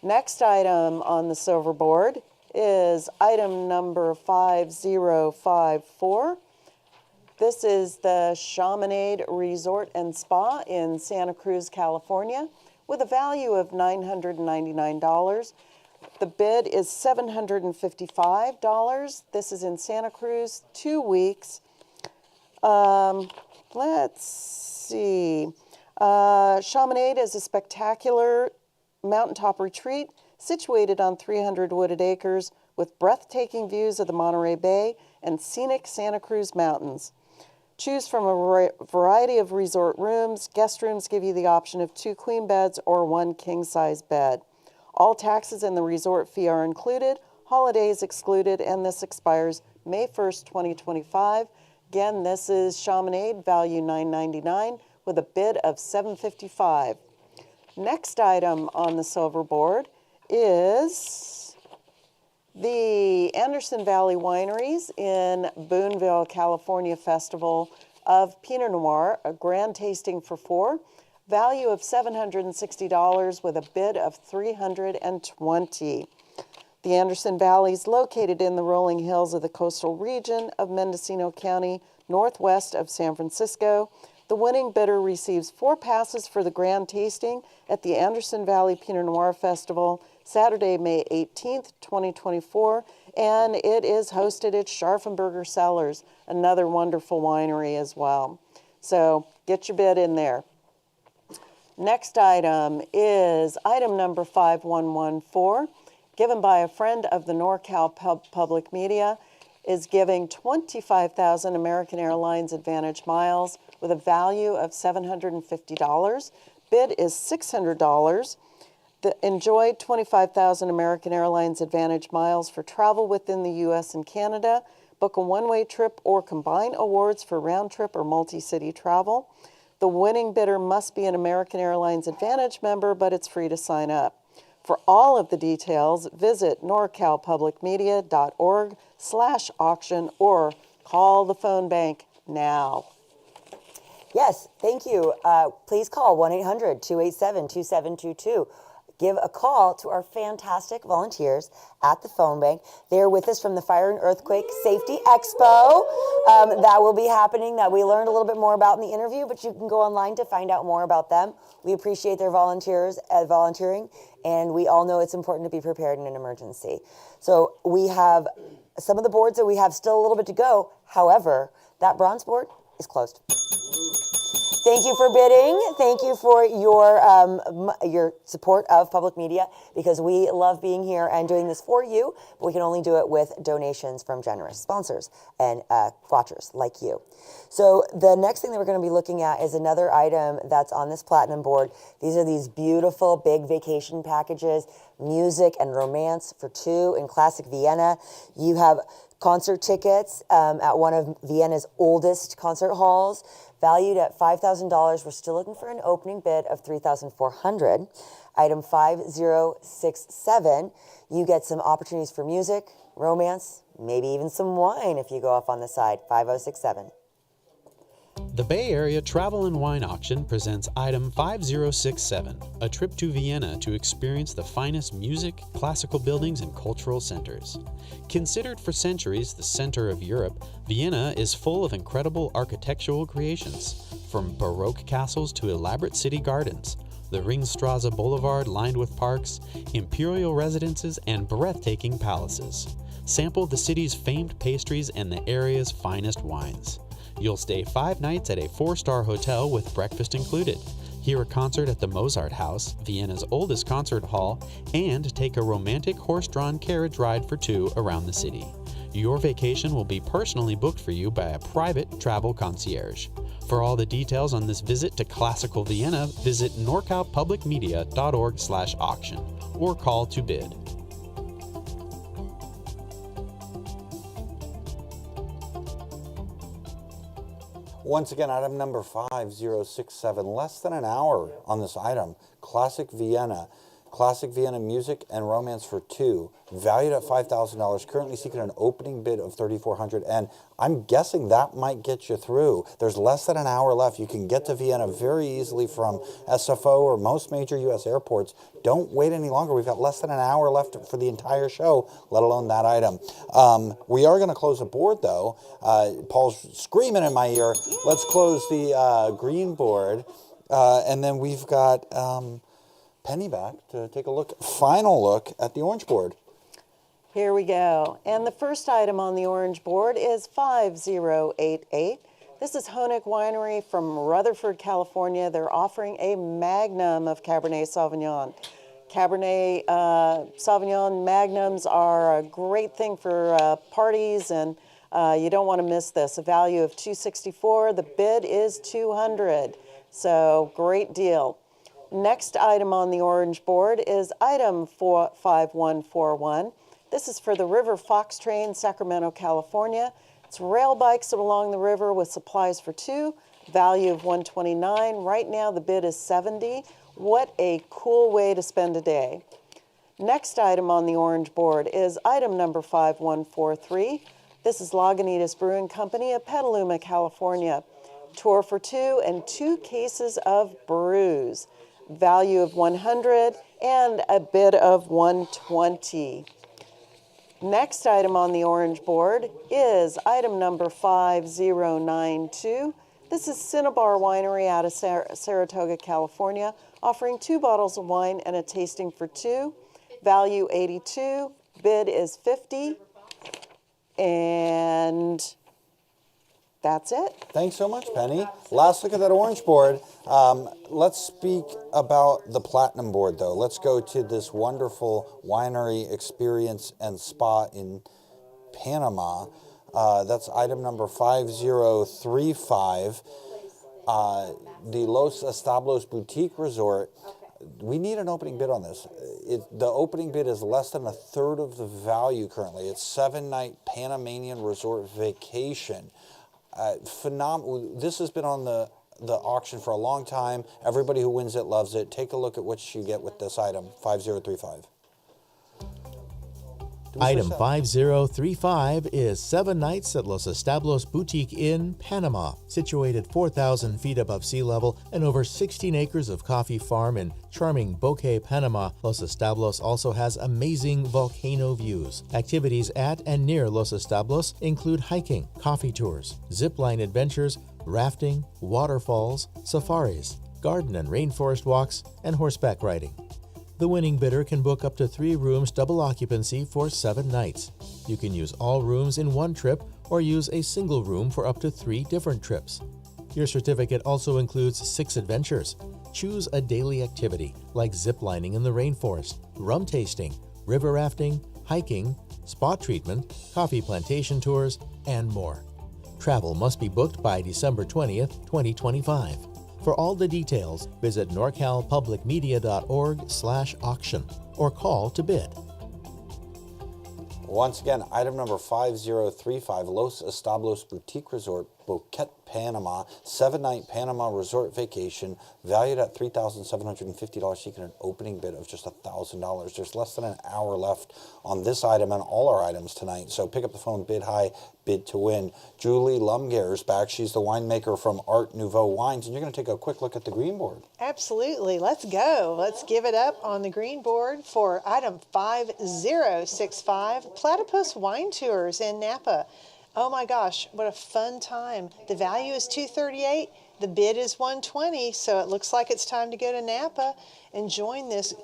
Next item on the silver board is item number 5054. This is the Chamonade Resort and Spa in Santa Cruz, California, with a value of $999. The bid is $755. This is in Santa Cruz, 2 weeks. Let's see. Chamonade is a spectacular mountaintop retreat situated on 300 wooded acres with breathtaking views of the Monterey Bay and scenic Santa Cruz Mountains. Choose from a variety of resort rooms. Guest rooms give you the option of 2 queen beds or 1 king-size bed. All taxes and the resort fee are included, holidays excluded, and this expires May 1st, 2025. Again, this is Chamonade, value $999 with a bid of $755. Next item on the silver board is the Anderson Valley Wineries in Boonville, California Festival of Pinot Noir, a grand tasting for 4, value of $760 with a bid of $320. The Anderson Valley is located in the rolling hills of the coastal region of Mendocino County, northwest of San Francisco. The winning bidder receives 4 passes for the grand tasting at the Anderson Valley Pinot Noir Festival, Saturday, May 18th, 2024, and it is hosted at Scharfenberger Cellars, another wonderful winery as well. So get your bid in there. Next item is item number 5114, given by a friend of the NorCal Public Media, is giving 25,000 American Airlines Advantage miles with a value of $750. Bid is $600. Enjoy 25,000 American Airlines Advantage miles for travel within the U.S. and Canada. Book a one-way trip or combine awards for round-trip or multi-city travel. The winning bidder must be an American Airlines Advantage member, but it's free to sign up. For all of the details, visit norcalpublicmedia.org/auction or call the phone bank now. Yes, thank you. Please call 1-800-287-2722. Give a call to our fantastic volunteers at the phone bank. They're with us from the Fire and Earthquake Safety Expo. That will be happening, that we learned a little bit more about in the interview, but you can go online to find out more about them. We appreciate their volunteering, and we all know it's important to be prepared in an emergency. So we have some of the boards that we have still a little bit to go. However, that bronze board is closed. Thank you for bidding. Thank you for your support of public media, because we love being here and doing this for you, but we can only do it with donations from generous sponsors and watchers like you. So the next thing that we're going to be looking at is another item that's on this platinum board. These are these beautiful big vacation packages, music and romance for 2 in classic Vienna. You have concert tickets at one of Vienna's oldest concert halls, valued at $5,000. We're still looking for an opening bid of $3,400. Item 5067, you get some opportunities for music, romance, maybe even some wine if you go off on the side. 5067. The Bay Area Travel and Wine Auction presents item 5067, a trip to Vienna to experience the finest music, classical buildings, and cultural centers. Considered for centuries the center of Europe, Vienna is full of incredible architectural creations, from Baroque castles to elaborate city gardens, the Ringstraße Boulevard lined with parks, imperial residences, and breathtaking palaces. Sample the city's famed pastries and the area's finest wines. You'll stay 5 nights at a 4-star hotel with breakfast included, hear a concert at the Mozart House, Vienna's oldest concert hall, and take a romantic horse-drawn carriage ride for 2 around the city. Your vacation will be personally booked for you by a private travel concierge. For all the details on this visit to classical Vienna, visit norcalpublicmedia.org/auction or call to bid. Once again, item number 5067, less than an hour on this item, Classic Vienna. Classic Vienna Music and Romance for 2, valued at $5,000, currently seeking an opening bid of $3,400, and I'm guessing that might get you through. There's less than an hour left. You can get to Vienna very easily from SFO or most major U.S. airports. Don't wait any longer. We've got less than an hour left for the entire show, let alone that item. We are going to close the board, though. Paul's screaming in my ear. Let's close the green board, and then we've got Penny back to take a final look at the orange board. Here we go. And the first item on the orange board is 5088. This is Honig Winery from Rutherford, California. They're offering a magnum of Cabernet Sauvignon. Cabernet Sauvignon magnums are a great thing for parties, and you don't want to miss this. A value of $264. The bid is $200. So great deal. Next item on the orange board is item 5141. This is for the River Fox Train, Sacramento, California. It's rail bikes along the river with supplies for 2, value of $129. Right now the bid is $70. What a cool way to spend a day. Next item on the orange board is item number 5143. This is Lagunitas Brewing Company of Petaluma, California. Tour for 2 and 2 cases of brews. Value of $100 and a bid of $120. Next item on the orange board is item number 5092. This is Cinnabar Winery out of Saratoga, California, offering 2 bottles of wine and a tasting for 2. Value $82, bid is $50, and that's it. Thanks so much, Penny. Last look at that orange board. Let's speak about the platinum board, though. Let's go to this wonderful winery experience and spa in Panama. That's item number 5035. The Los Establos Boutique Resort. We need an opening bid on this. The opening bid is less than a third of the value currently. It's 7-night Panamanian resort vacation. Phenomenal. This has been on the auction for a long time. Everybody who wins it loves it. Take a look at what you get with this item, 5035. Item 5035 is 7 nights at Los Establos Boutique Inn, Panama, situated 4,000 feet above sea level and over 16 acres of coffee farm in charming Bokeh, Panama. Los Establos also has amazing volcano views. Activities at and near Los Establos include hiking, coffee tours, zipline adventures, rafting, waterfalls, safaris, garden and rainforest walks, and horseback riding. The winning bidder can book up to 3 rooms double occupancy for 7 nights. You can use all rooms in one trip or use a single room for up to 3 different trips. Your certificate also includes 6 adventures. Choose a daily activity like ziplining in the rainforest, rum tasting, river rafting, hiking, spa treatment, coffee plantation tours, and more. Travel must be booked by December 20th, 2025. For all the details, visit norcalpublicmedia.org/auction or call to bid. Once again, item number 5035, Los Establos Boutique Resort, Boquete, Panama, 7-night Panama resort vacation, valued at $3,750, seeking an opening bid of just $1,000. There's less than an hour left on this item and all our items tonight, so pick up the phone, bid high, bid to win. Julie Lumger is back. She's the winemaker from Art Nouveau Wines, and you're going to take a quick look at the green board. Absolutely. Let's go. Let's give it up on the green board for item 5065, Platypus Wine Tours in Napa. Oh my gosh, what a fun time. The value is $238. The bid is $120, so it looks like it's time to go to Napa and join this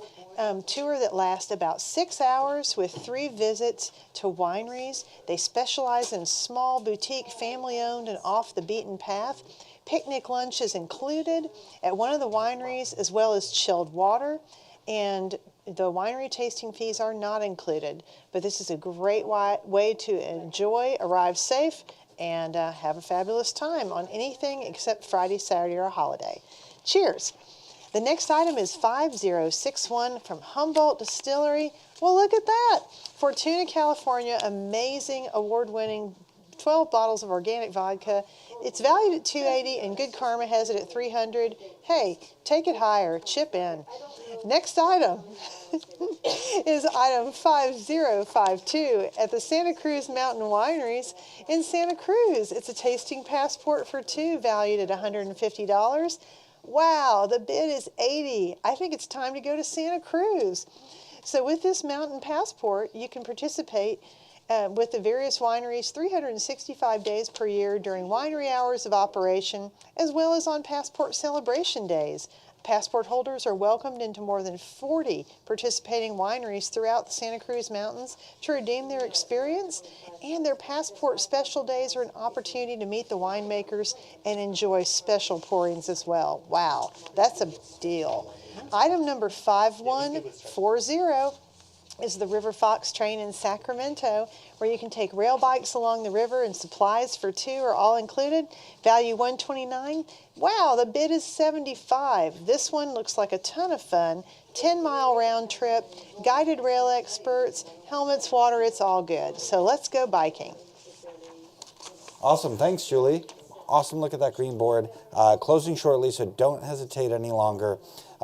tour that lasts about 6 hours with 3 visits to wineries. They specialize in small boutique, family-owned, and off-the-beaten path. Picnic lunch is included at one of the wineries, as well as chilled water, and the winery tasting fees are not included. But this is a great way to enjoy, arrive safe, and have a fabulous time on anything except Friday, Saturday, or a holiday. Cheers. The next item is 5061 from Humboldt Distillery. Well, look at that. Fortuna, California, amazing award-winning 12 bottles of organic vodka. It's valued at $280 and Good Karma has it at $300. Hey, take it higher, chip in. Next item is item 5052 at the Santa Cruz Mountain Wineries in Santa Cruz. It's a tasting passport for two, valued at $150. Wow, the bid is $80. I think it's time to go to Santa Cruz. So with this mountain passport, you can participate with the various wineries 365 days per year during winery hours of operation, as well as on passport celebration days. Passport holders are welcomed into more than 40 participating wineries throughout the Santa Cruz Mountains to redeem their experience, and their passport special days are an opportunity to meet the winemakers and enjoy special pourings as well. Wow, that's a deal. Item number 5140 is the River Fox train in Sacramento, where you can take rail bikes along the river and supplies for two are all included. Value $129. Wow, the bid is $75. This one looks like a ton of fun. 10-mile round trip, guided rail experts, helmets, water, it's all good. So let's go biking. Awesome. Thanks, Julie. Awesome look at that green board. Closing shortly, so don't hesitate any longer.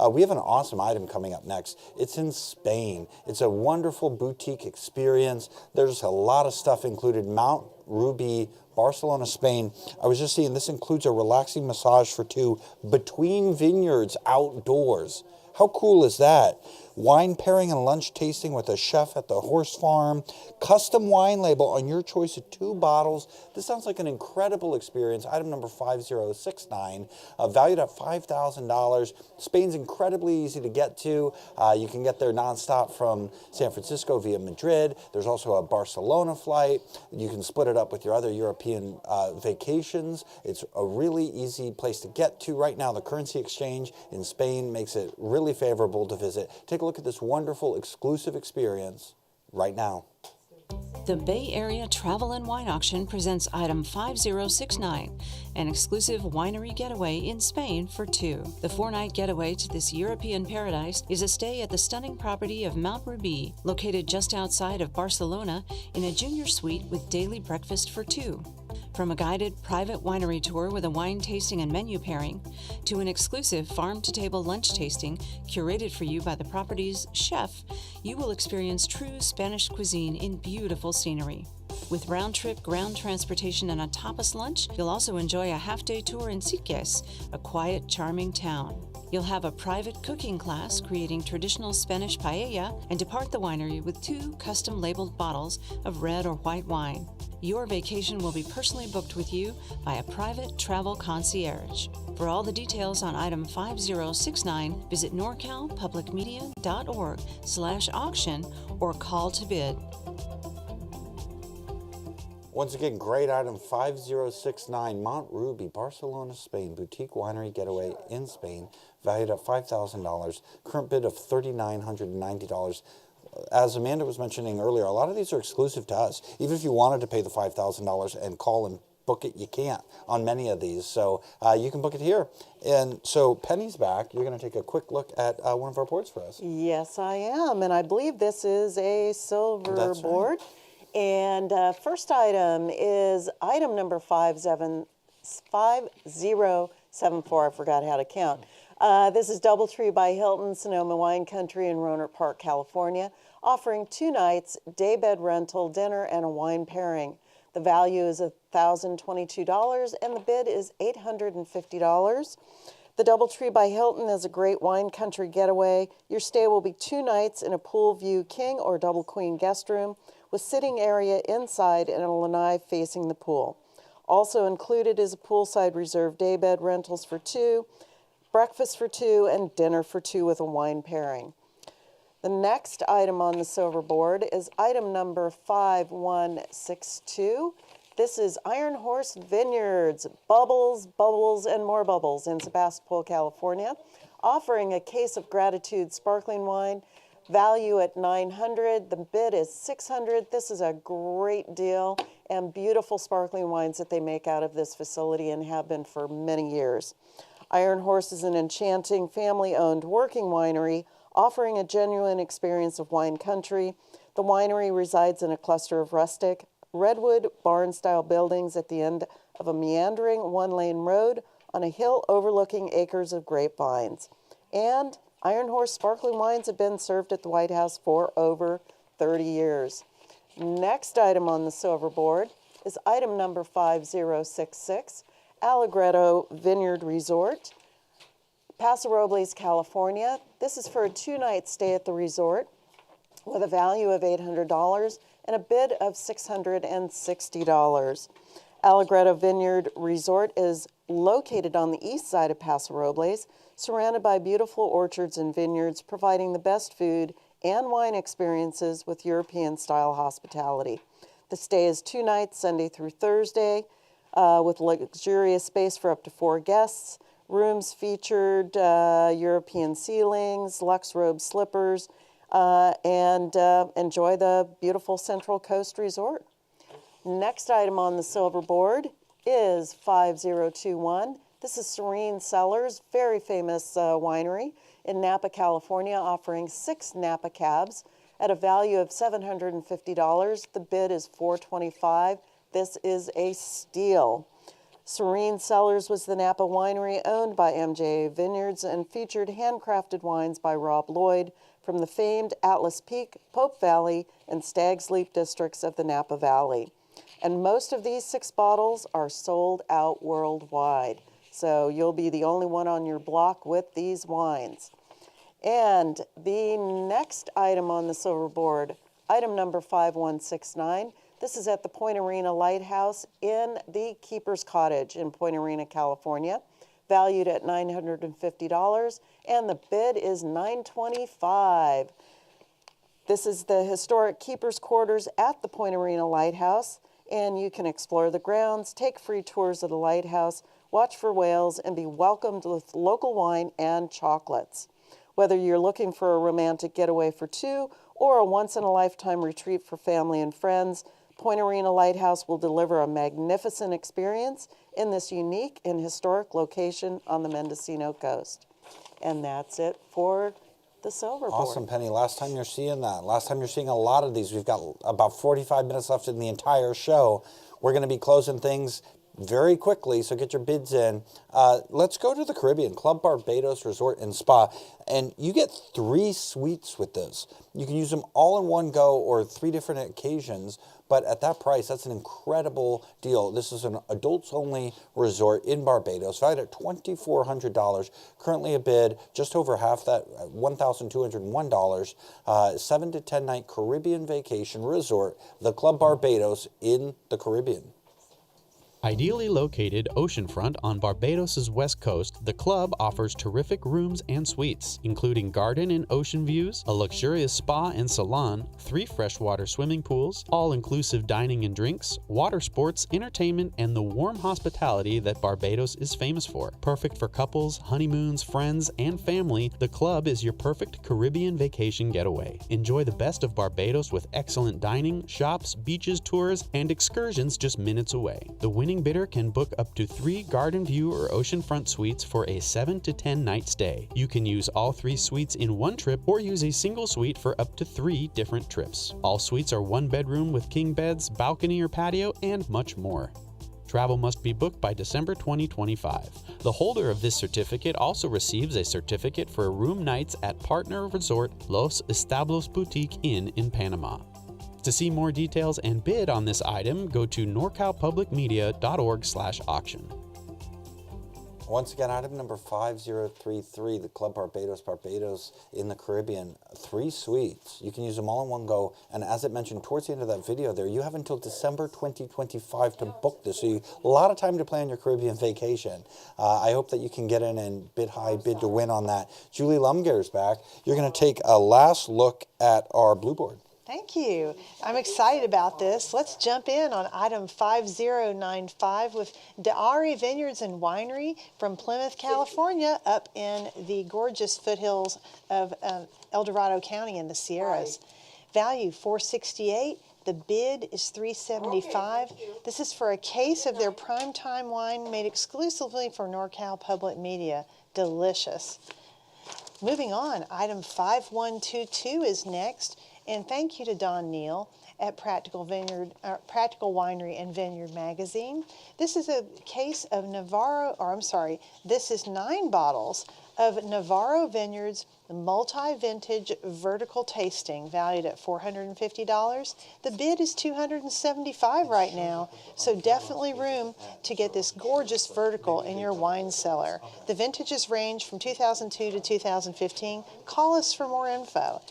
We have an awesome item coming up next. It's in Spain. It's a wonderful boutique experience. There's a lot of stuff included. Mount Ruby, Barcelona, Spain. I was just seeing this includes a relaxing massage for two between vineyards outdoors. How cool is that? Wine pairing and lunch tasting with a chef at the horse farm. Custom wine label on your choice of two bottles. This sounds like an incredible experience. Item number 5069, valued at $5,000. Spain's incredibly easy to get to. You can get there nonstop from San Francisco via Madrid. There's also a Barcelona flight. You can split it up with your other European vacations. It's a really easy place to get to. Right now, the currency exchange in Spain makes it really favorable to visit. Take a look at this wonderful exclusive experience right now. The Bay Area Travel and Wine Auction presents item 5069, an exclusive winery getaway in Spain for two. The 4-night getaway to this European paradise is a stay at the stunning property of Mount Ruby, located just outside of Barcelona, in a junior suite with daily breakfast for two. From a guided private winery tour with a wine tasting and menu pairing, to an exclusive farm-to-table lunch tasting curated for you by the property's chef, you will experience true Spanish cuisine in beautiful scenery. With round-trip ground transportation and a tapas lunch, you'll also enjoy a half-day tour in Sitges, a quiet, charming town. You'll have a private cooking class creating traditional Spanish paella and depart the winery with two custom-labeled bottles of red or white wine. Your vacation will be personally booked with you by a private travel concierge. For all the details on item 5069, visit norcalpublicmedia.org/auction or call to bid. Once again, great item 5069, Mount Ruby, Barcelona, Spain, boutique winery getaway in Spain, valued at $5,000, current bid of $3,990. As Amanda was mentioning earlier, a lot of these are exclusive to us. Even if you wanted to pay the $5,000 and call and book it, you can't on many of these. So you can book it here. And so Penny's back. You're going to take a quick look at one of our boards for us. Yes, I am. And I believe this is a silver board. Right. And first item is item number 5074. I forgot how to count. This is Doubletree by Hilton, Sonoma Wine Country in Rohnert Park, California, offering 2 nights, daybed rental, dinner, and a wine pairing. The value is $1,022, and the bid is $850. The Doubletree by Hilton is a great wine country getaway. Your stay will be 2 nights in a pool view king or double queen guest room with sitting area inside and a lanai facing the pool. Also included is a poolside reserved daybed rentals for 2, breakfast for 2, and dinner for 2 with a wine pairing. The next item on the silver board is item number 5162. This is Iron Horse Vineyards, Bubbles, Bubbles, and More Bubbles in Sebastopol, California, offering a case of Gratitude sparkling wine, value at $900. The bid is $600. This is a great deal and beautiful sparkling wines that they make out of this facility and have been for many years. Iron Horse is an enchanting family-owned working winery offering a genuine experience of wine country. The winery resides in a cluster of rustic, redwood barn-style buildings at the end of a meandering one-lane road on a hill overlooking acres of grapevines. And Iron Horse sparkling wines have been served at the White House for over 30 years. Next item on the silver board is item number 5066, Allegretto Vineyard Resort, Paso Robles, California. This is for a 2-night stay at the resort with a value of $800 and a bid of $660. Allegretto Vineyard Resort is located on the east side of Paso Robles, surrounded by beautiful orchards and vineyards, providing the best food and wine experiences with European-style hospitality. The stay is 2 nights, Sunday through Thursday, with luxurious space for up to 4 guests. Rooms featured European ceilings, luxe robe slippers, and enjoy the beautiful Central Coast Resort. Next item on the silver board is 5021. This is Serene Cellars, very famous winery in Napa, California, offering 6 Napa cabs at a value of $750. The bid is $425. This is a steal. Serene Cellars was the Napa winery owned by MJA Vineyards and featured handcrafted wines by Rob Lloyd from the famed Atlas Peak, Pope Valley, and Stag's Leap districts of the Napa Valley. And most of these 6 bottles are sold out worldwide. So you'll be the only one on your block with these wines. And the next item on the silver board, item number 5169. This is at the Point Arena Lighthouse in the Keeper's Cottage in Point Arena, California, valued at $950, and the bid is $925. This is the historic Keeper's Quarters at the Point Arena Lighthouse, and you can explore the grounds, take free tours of the lighthouse, watch for whales, and be welcomed with local wine and chocolates. Whether you're looking for a romantic getaway for 2 or a once-in-a-lifetime retreat for family and friends, Point Arena Lighthouse will deliver a magnificent experience in this unique and historic location on the Mendocino coast. And that's it for the silver board. Awesome, Penny. Last time you're seeing that. Last time you're seeing a lot of these. We've got about 45 minutes left in the entire show. We're going to be closing things very quickly, so get your bids in. Let's go to the Caribbean, Club Barbados Resort and Spa, and you get 3 suites with this. You can use them all in one go or 3 different occasions, but at that price, that's an incredible deal. This is an adults-only resort in Barbados, valued at $2,400. Currently a bid just over half that, $1,201. 7 to 10 night Caribbean vacation resort, the Club Barbados in the Caribbean. Ideally located oceanfront on Barbados's west coast, the club offers terrific rooms and suites, including garden and ocean views, a luxurious spa and salon, 3 freshwater swimming pools, all-inclusive dining and drinks, water sports, entertainment, and the warm hospitality that Barbados is famous for. Perfect for couples, honeymoons, friends, and family, the club is your perfect Caribbean vacation getaway. Enjoy the best of Barbados with excellent dining, shops, beaches, tours, and excursions just minutes away. The winning bidder can book up to 3 garden view or oceanfront suites for a 7 to 10 night stay. You can use all 3 suites in one trip or use a single suite for up to 3 different trips. All suites are 1 bedroom with king beds, balcony or patio, and much more. Travel must be booked by December 2025. The holder of this certificate also receives a certificate for room nights at partner resort Los Establos Boutique Inn in Panama. To see more details and bid on this item, go to norcalpublicmedia.org/auction. Once again, item number 5033, the Club Barbados in the Caribbean. 3 suites. You can use them all in one go. And as it mentioned towards the end of that video there, you have until December 2025 to book this. So a lot of time to plan your Caribbean vacation. I hope that you can get in and bid high, bid to win on that. Julie Lumgare's back. You're going to take a last look at our blue board. Thank you. I'm excited about this. Let's jump in on item 5095 with D'Ari Vineyards and Winery from Plymouth, California, up in the gorgeous foothills of El Dorado County in the Sierras. Value $468. The bid is $375. This is for a case of their primetime wine made exclusively for NorCal Public Media. Delicious. Moving on, item 5122 is next, And thank you to Don Neal at Practical Winery and Vineyard Magazine. This is a case of this is 9 bottles of Navarro Vineyards multi-vintage vertical tasting valued at $450. The bid is $275 right now, so definitely room to get this gorgeous vertical in your wine cellar. The vintages range from 2002 to 2015. Call us for more info.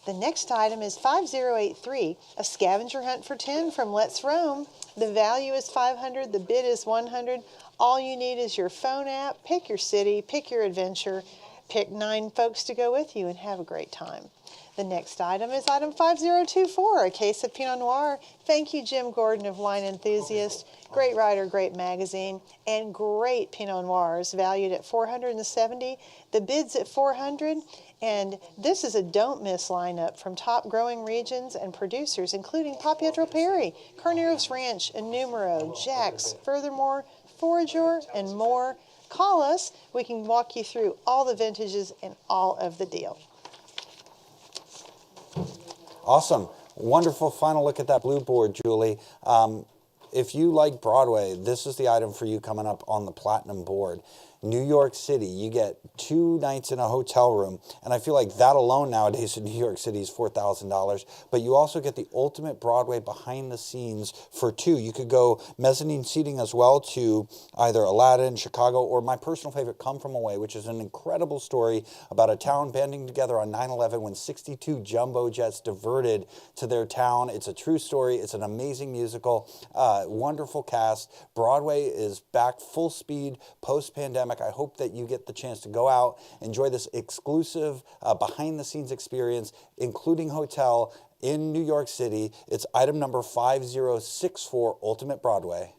The next item is 5083, a scavenger hunt for 10 from Let's Roam. The value is $500, the bid is $100. All you need is your phone app. Pick your city, pick your adventure, pick 9 folks to go with you and have a great time. The next item is item 5024, a case of Pinot Noir. Thank you, Jim Gordon of Wine Enthusiast. Great writer, great magazine, and great Pinot Noirs valued at $470. The bid's at $400. And this is a don't miss lineup from top growing regions and producers, including Pietro Perry, Carneros Ranch, Numero, Jack's, Furthermore, Forager, and more. Call us. We can walk you through all the vintages and all of the deal. Awesome. Wonderful final look at that blue board, Julie. If you like Broadway, this is the item for you coming up on the Platinum board. New York City, you get 2 nights in a hotel room, and I feel like that alone nowadays in New York City is $4,000, but you also get the ultimate Broadway behind the scenes for 2. You could go mezzanine seating as well to either Aladdin, Chicago, or my personal favorite, Come From Away, which is an incredible story about a town banding together on 9/11 when 62 jumbo jets diverted to their town. It's a true story. It's an amazing musical, wonderful cast. Broadway is back full speed post-pandemic. I hope that you get the chance to go out, enjoy this exclusive behind-the-scenes experience, including hotel in New York City. It's item number 5064, Ultimate Broadway.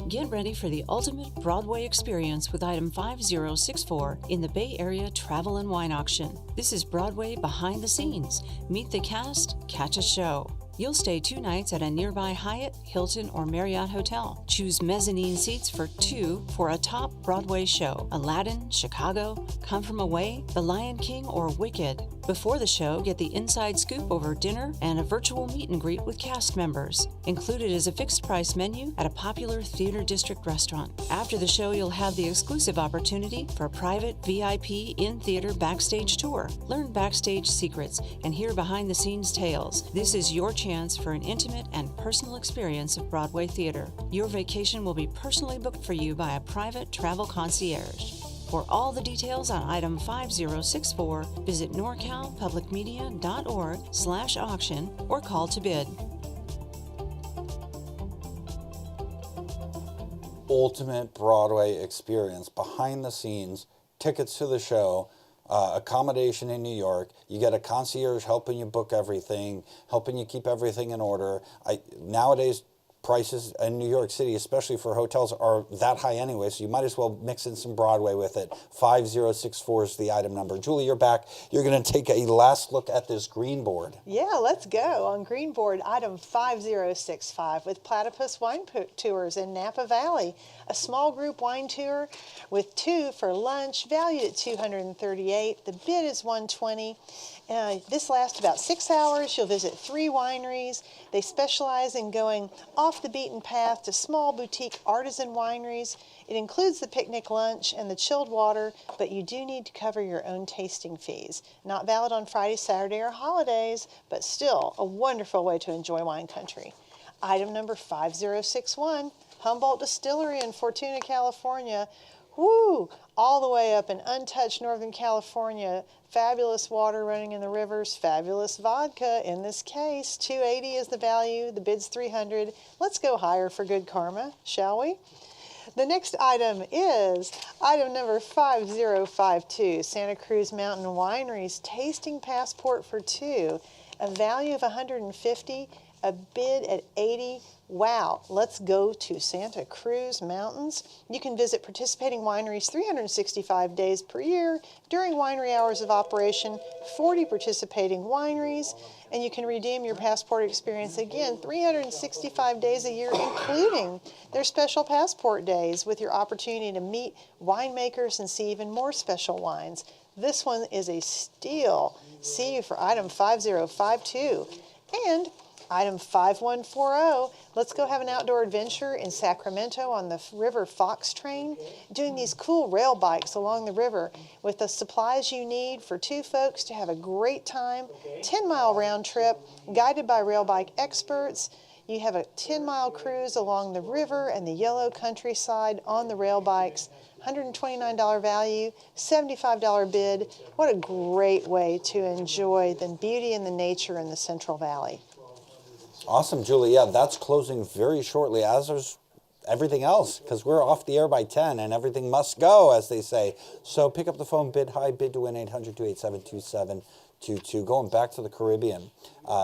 Get ready for the ultimate Broadway experience with item 5064 in the Bay Area Travel and Wine Auction. This is Broadway behind the scenes. Meet the cast, catch a show. You'll stay 2 nights at a nearby Hyatt, Hilton, or Marriott hotel. Choose mezzanine seats for 2 for a top Broadway show. Aladdin, Chicago, Come From Away, The Lion King, or Wicked. Before the show, get the inside scoop over dinner and a virtual meet and greet with cast members. Included is a fixed price menu at a popular Theater District restaurant. After the show, you'll have the exclusive opportunity for a private VIP in-theater backstage tour. Learn backstage secrets and hear behind-the-scenes tales. This is your chance for an intimate and personal experience of Broadway theater. Your vacation will be personally booked for you by a private travel concierge. For all the details on item 5064, visit norcalpublicmedia.org/auction or call to bid. Ultimate Broadway experience, behind the scenes, tickets to the show, accommodation in New York. You get a concierge helping you book everything, helping you keep everything in order. Nowadays, prices in New York City, especially for hotels, are that high anyway, so you might as well mix in some Broadway with it. 5064 is the item number. Julie, you're back. You're going to take a last look at this green board. Yeah, let's go. On green board, item 5065 with Platypus Wine Tours in Napa Valley. A small group wine tour with 2 for lunch, valued at $238. The bid is $120. This lasts about 6 hours. You'll visit 3 wineries. They specialize in going off the beaten path to small boutique artisan wineries. It includes the picnic lunch and the chilled water, but you do need to cover your own tasting fees. Not valid on Friday, Saturday, or holidays, but still a wonderful way to enjoy wine country. Item number 5061, Humboldt Distillery in Fortuna, California. Woo! All the way up in untouched Northern California. Fabulous water running in the rivers, fabulous vodka. In this case, $280 is the value, the bid's $300. Let's go higher for good karma, shall we? The next item is item number 5052, Santa Cruz Mountain Wineries Tasting Passport for 2, a value of $150, a bid at $80. Wow, let's go to Santa Cruz Mountains. You can visit participating wineries 365 days per year during winery hours of operation, 40 participating wineries, and you can redeem your passport experience again 365 days a year, including their special passport days with your opportunity to meet winemakers and see even more special wines. This one is a steal. See you for item 5052. And item 5140, let's go have an outdoor adventure in Sacramento on the River Fox train, doing these cool rail bikes along the river with the supplies you need for two folks to have a great time. 10-mile round trip, guided by rail bike experts. You have a 10-mile cruise along the river and the yellow countryside on the rail bikes. $129 value, $75 bid. What a great way to enjoy the beauty and the nature in the Central Valley. Awesome, Julie. Yeah, that's closing very shortly, as is everything else, because we're off the air by 10 and everything must go, as they say. So pick up the phone, bid high, bid to win, 800-287-2722. Going back to the Caribbean,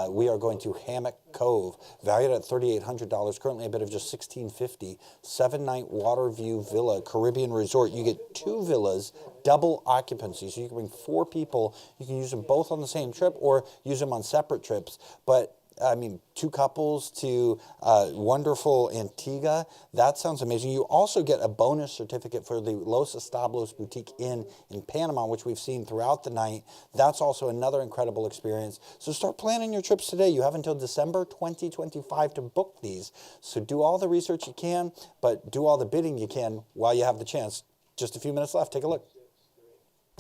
we are going to Hammock Cove, valued at $3,800, currently a bid of just $1,650. 7-night water view villa, Caribbean resort. You get 2 villas, double occupancy, so you can bring 4 people. You can use them both on the same trip or use them on separate trips. But I mean, 2 couples to wonderful Antigua. That sounds amazing. You also get a bonus certificate for the Los Establos Boutique Inn in Panama, which we've seen throughout the night. That's also another incredible experience. So start planning your trips today. You have until December 2025 to book these. So do all the research you can, but do all the bidding you can while you have the chance. Just a few minutes left. Take a look.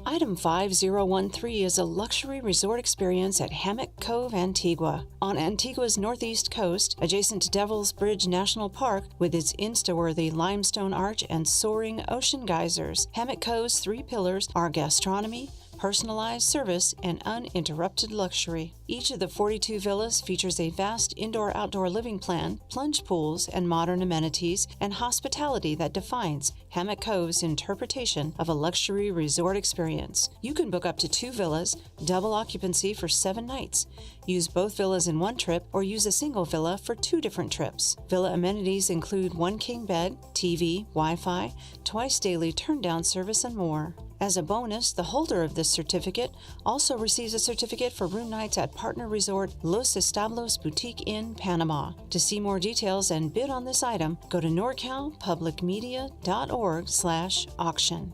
Item 5013 is a luxury resort experience at Hammock Cove, Antigua. On Antigua's northeast coast, adjacent to Devil's Bridge National Park, with its Insta-worthy limestone arch and soaring ocean geysers, Hammock Cove's 3 pillars are gastronomy, personalized service, and uninterrupted luxury. Each of the 42 villas features a vast indoor-outdoor living plan, plunge pools, and modern amenities, and hospitality that defines Hammock Cove's interpretation of a luxury resort experience. You can book up to 2 villas, double occupancy for 7 nights. Use both villas in one trip or use a single villa for 2 different trips. Villa amenities include 1 king bed, TV, Wi-Fi, twice daily turn-down service, and more. As a bonus, the holder of this certificate also receives a certificate for room nights at partner resort Los Establos Boutique Inn, Panama. To see more details and bid on this item, go to norcalpublicmedia.org/auction.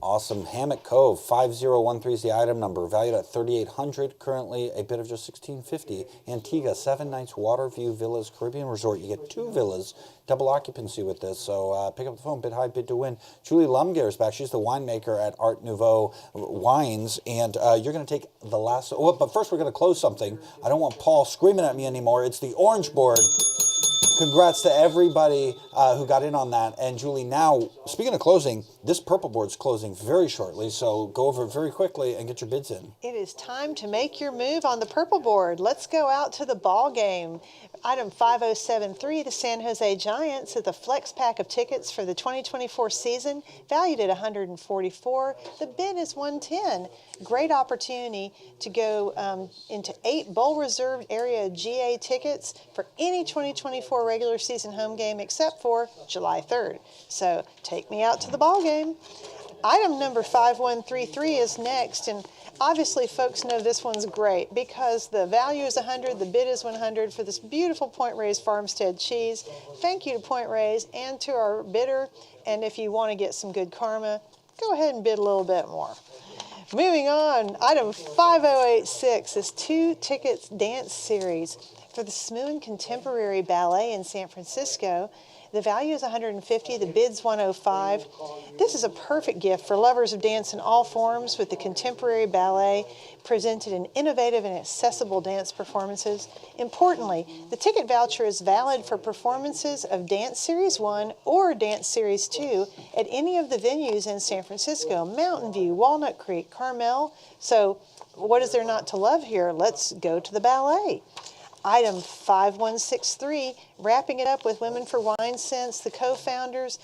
Awesome. Hammock Cove, 5013 is the item number, valued at $3,800, currently a bid of just $1,650. Antigua, 7 nights, water view villas, Caribbean resort. You get 2 villas, double occupancy with this. So pick up the phone, bid high, bid to win. Julie Lumgear is back. She's the winemaker at Art Nouveau Wines, and you're going to take the last. Oh, but first, we're going to close something. I don't want Paul screaming at me anymore. It's the orange board. Congrats to everybody who got in on that. And Julie, now, speaking of closing, this purple board's closing very shortly, so go over it very quickly and get your bids in. It is time to make your move on the purple board. Let's go out to the ball game. Item 5073, the San Jose Giants, at the flex pack of tickets for the 2024 season, valued at $144. The bid is $110. Great opportunity to go into 8 bowl reserved area GA tickets for any 2024 regular season home game except for July 3rd. So take me out to the ball game. Item number 5133 is next, and obviously folks know this one's great because the value is $100, the bid is $100 for this beautiful Point Reyes Farmstead cheese. Thank you to Point Reyes and to our bidder, and if you want to get some good karma, go ahead and bid a little bit more. Moving on, item 5086 is 2 tickets dance series for the Smoon Contemporary Ballet in San Francisco. The value is $150, the bid's $105. This is a perfect gift for lovers of dance in all forms, with the contemporary ballet presented in innovative and accessible dance performances. Importantly, the ticket voucher is valid for performances of Dance Series 1 or Dance Series 2 at any of the venues in San Francisco, Mountain View, Walnut Creek, Carmel. So what is there not to love here? Let's go to the ballet. Item 5163, wrapping it up with Women for Wine Sense, the co-founders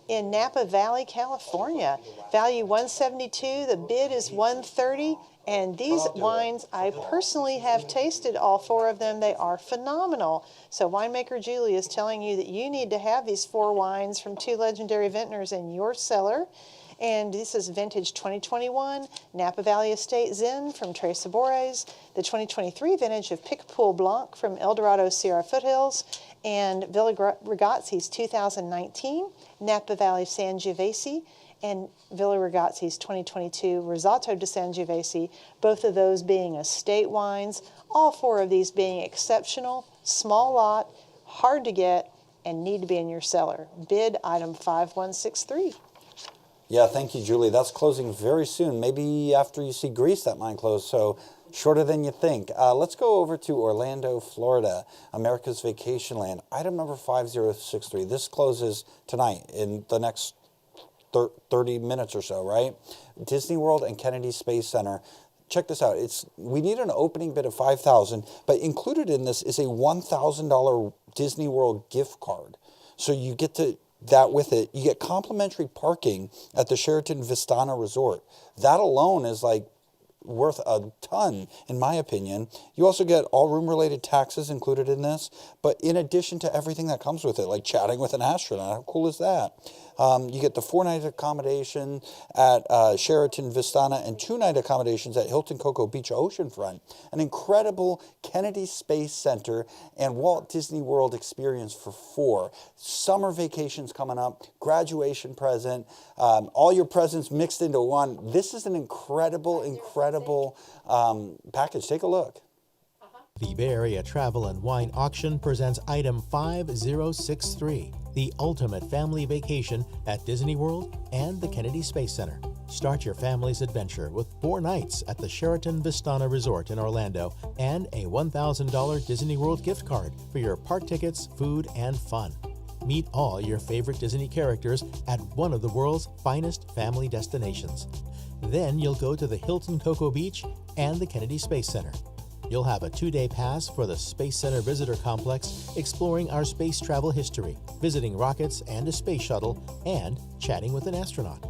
in Napa Valley, California. Value $172, the bid is $130, and these wines, I personally have tasted all 4 of them. They are phenomenal. So winemaker Julie is telling you that you need to have these 4 wines from 2 legendary vintners in your cellar. And this is vintage 2021 Napa Valley Estate Zen from Tres Sabores, the 2023 vintage of Picpoul Blanc from El Dorado Sierra Foothills, and Villa Ragazzi's 2019 Napa Valley Sangiovese, and Villa Ragazzi's 2022 Risotto di Sangiovese, both of those being estate wines, all four of these being exceptional, small lot, hard to get, and need to be in your cellar. Bid item 5163. Yeah, thank you, Julie. That's closing very soon. Maybe after you see Greece, that might close. So shorter than you think. Let's go over to Orlando, Florida, America's Vacation Land. Item number 5063. This closes tonight in the next 30 minutes or so, right? Disney World and Kennedy Space Center. Check this out. We need an opening bid of $5,000, but included in this is a $1,000 Disney World gift card. So you get that with it. You get complimentary parking at the Sheraton Vistana Resort. That alone is like worth a ton, in my opinion. You also get all room-related taxes included in this, but in addition to everything that comes with it, like chatting with an astronaut. How cool is that? You get the 4-night accommodation at Sheraton Vistana and 2-night accommodations at Hilton Cocoa Beach Oceanfront, an incredible Kennedy Space Center and Walt Disney World experience for 4. Summer vacations coming up, graduation present, all your presents mixed into one. This is an incredible package. Take a look. The Bay Area Travel and Wine Auction presents item 5063, the ultimate family vacation at Disney World and the Kennedy Space Center. Start your family's adventure with 4 nights at the Sheraton Vistana Resort in Orlando and a $1,000 Disney World gift card for your park tickets, food, and fun. Meet all your favorite Disney characters at one of the world's finest family destinations. Then you'll go to the Hilton Cocoa Beach and the Kennedy Space Center. You'll have a 2-day pass for the Space Center Visitor Complex, exploring our space travel history, visiting rockets and a space shuttle, and chatting with an astronaut.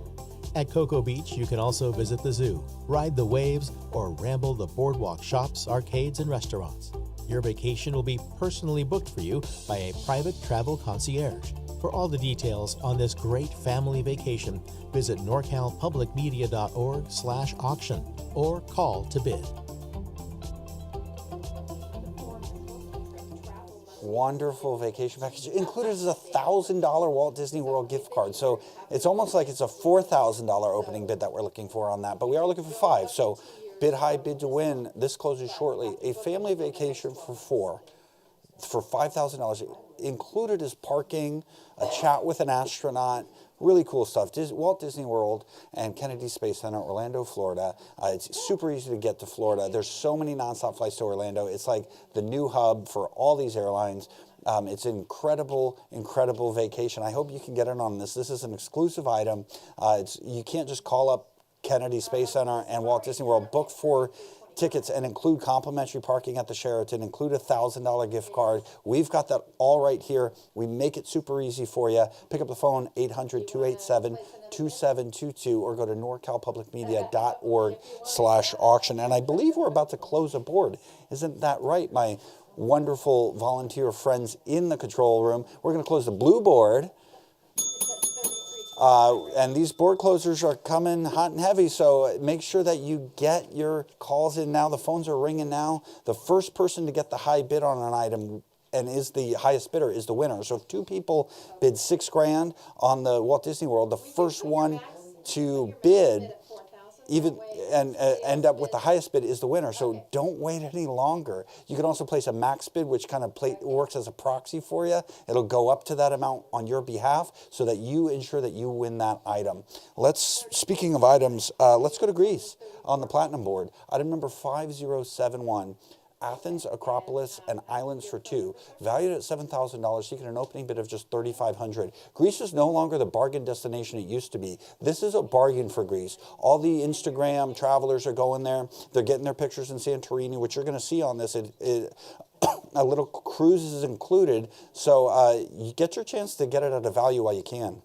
At Cocoa Beach, you can also visit the zoo, ride the waves, or ramble the boardwalk shops, arcades, and restaurants. Your vacation will be personally booked for you by a private travel concierge. For all the details on this great family vacation, visit norcalpublicmedia.org/auction or call to bid. Wonderful vacation package. Included is a $1,000 Walt Disney World gift card. So it's almost like it's a $4,000 opening bid that we're looking for on that. But we are looking for 5. So bid high, bid to win. This closes shortly. A family vacation for 4 for $5,000. Included is parking, a chat with an astronaut. Really cool stuff. Walt Disney World and Kennedy Space Center, Orlando, Florida. It's super easy to get to Florida. There's so many nonstop flights to Orlando. It's like the new hub for all these airlines. It's an incredible vacation. I hope you can get in on this. This is an exclusive item. You can't just call up Kennedy Space Center and Walt Disney World. Book 4 tickets and include complimentary parking at the Sheraton, include a $1,000 gift card. We've got that all right here. We make it super easy for you. Pick up the phone, 800-287-2722, or go to norcalpublicmedia.org/auction. And I believe we're about to close a board. Isn't that right, my wonderful volunteer friends in the control room? We're going to close the blue board. And these board closers are coming hot and heavy, so make sure that you get your calls in now. The phones are ringing now. The first person to get the high bid on an item and is the highest bidder is the winner. So if 2 people bid $6,000 on the Walt Disney World, the first one to bid and end up with the highest bid is the winner. So don't wait any longer. You can also place a max bid, which kind of works as a proxy for you. It'll go up to that amount on your behalf so that you ensure that you win that item. Speaking of items, let's go to Greece on the platinum board. Item number 5071. Athens, Acropolis, and Islands for 2, valued at $7,000, seeking an opening bid of just $3,500. Greece is no longer the bargain destination it used to be. This is a bargain for Greece. All the Instagram travelers are going there. They're getting their pictures in Santorini, which you're going to see on this. A little cruise is included, so you get your chance to get it at a value while you can.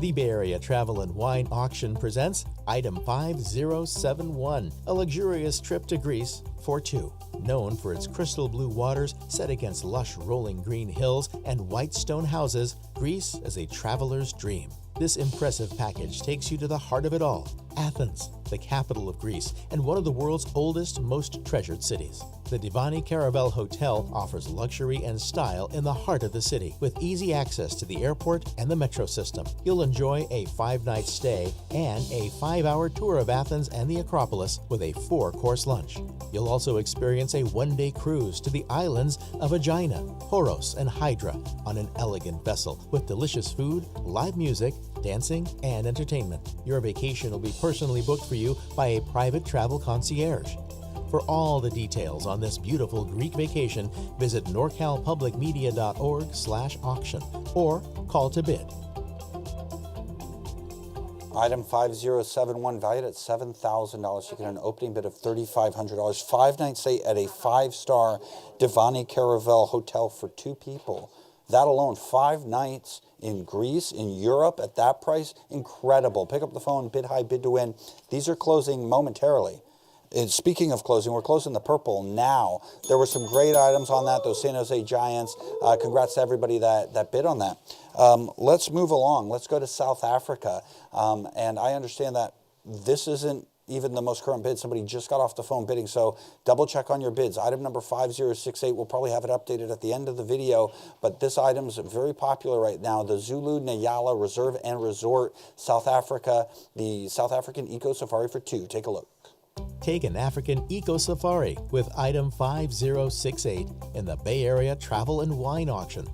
The Bay Area Travel and Wine Auction presents item 5071, a luxurious trip to Greece for 2. Known for its crystal blue waters set against lush rolling green hills and white stone houses, Greece is a traveler's dream. This impressive package takes you to the heart of it all, Athens. the capital of Greece and one of the world's oldest, most treasured cities. The Divani Caravel Hotel offers luxury and style in the heart of the city, with easy access to the airport and the metro system. You'll enjoy a 5-night stay and a 5-hour tour of Athens and the Acropolis with a 4-course lunch. You'll also experience a 1-day cruise to the islands of Aegina, Horos, and Hydra on an elegant vessel with delicious food, live music, dancing, and entertainment. Your vacation will be personally booked for you by a private travel concierge. For all the details on this beautiful Greek vacation, visit norcalpublicmedia.org/auction or call to bid. Item 5071 valued at $7,000. You get an opening bid of $3,500. 5-night stay at a 5-star Divani Caravel hotel for 2 people. That alone, 5 nights in Greece, in Europe, at that price, incredible. Pick up the phone, bid high, bid to win. These are closing momentarily. And speaking of closing, we're closing the purple now. There were some great items on that, those San Jose Giants. Congrats to everybody that bid on that. Let's move along. Let's go to South Africa. And I understand that this isn't even the most current bid. Somebody just got off the phone bidding, so double check on your bids. Item number 5068, we'll probably have it updated at the end of the video, but this item is very popular right now. The Zulu Nyala Reserve and Resort, South Africa, the South African Eco Safari for 2. Take a look. Take an African Eco Safari with item 5068 in the Bay Area Travel and Wine Auction.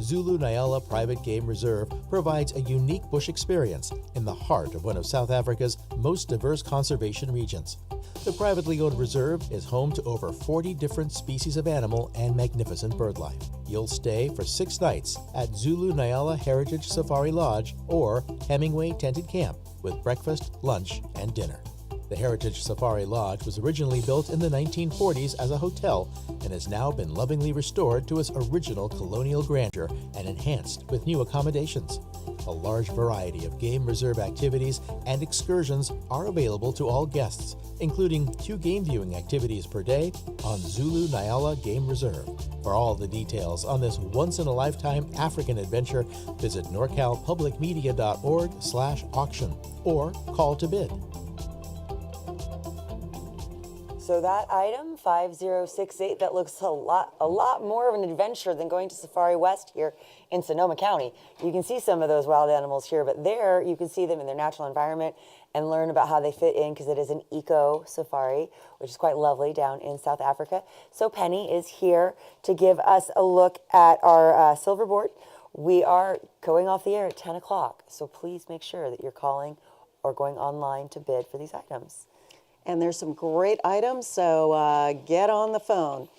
Zulu Nyala Private Game Reserve provides a unique bush experience in the heart of one of South Africa's most diverse conservation regions. The privately owned reserve is home to over 40 different species of animal and magnificent bird life. You'll stay for 6 nights at Zulu Nyala Heritage Safari Lodge or Hemingway Tented Camp with breakfast, lunch, and dinner. The Heritage Safari Lodge was originally built in the 1940s as a hotel and has now been lovingly restored to its original colonial grandeur and enhanced with new accommodations. A large variety of game reserve activities and excursions are available to all guests, including 2 game viewing activities per day on Zulu Nyala Game Reserve. For all the details on this once-in-a-lifetime African adventure, visit norcalpublicmedia.org/auction or call to bid. So that item, 5068, that looks a lot more of an adventure than going to Safari West here in Sonoma County. You can see some of those wild animals here, but there you can see them in their natural environment and learn about how they fit in because it is an eco safari, which is quite lovely down in South Africa. So Penny is here to give us a look at our silver board. We are going off the air at 10 o'clock, so please make sure that you're calling or going online to bid for these items. And there's some great items, so get on the phone.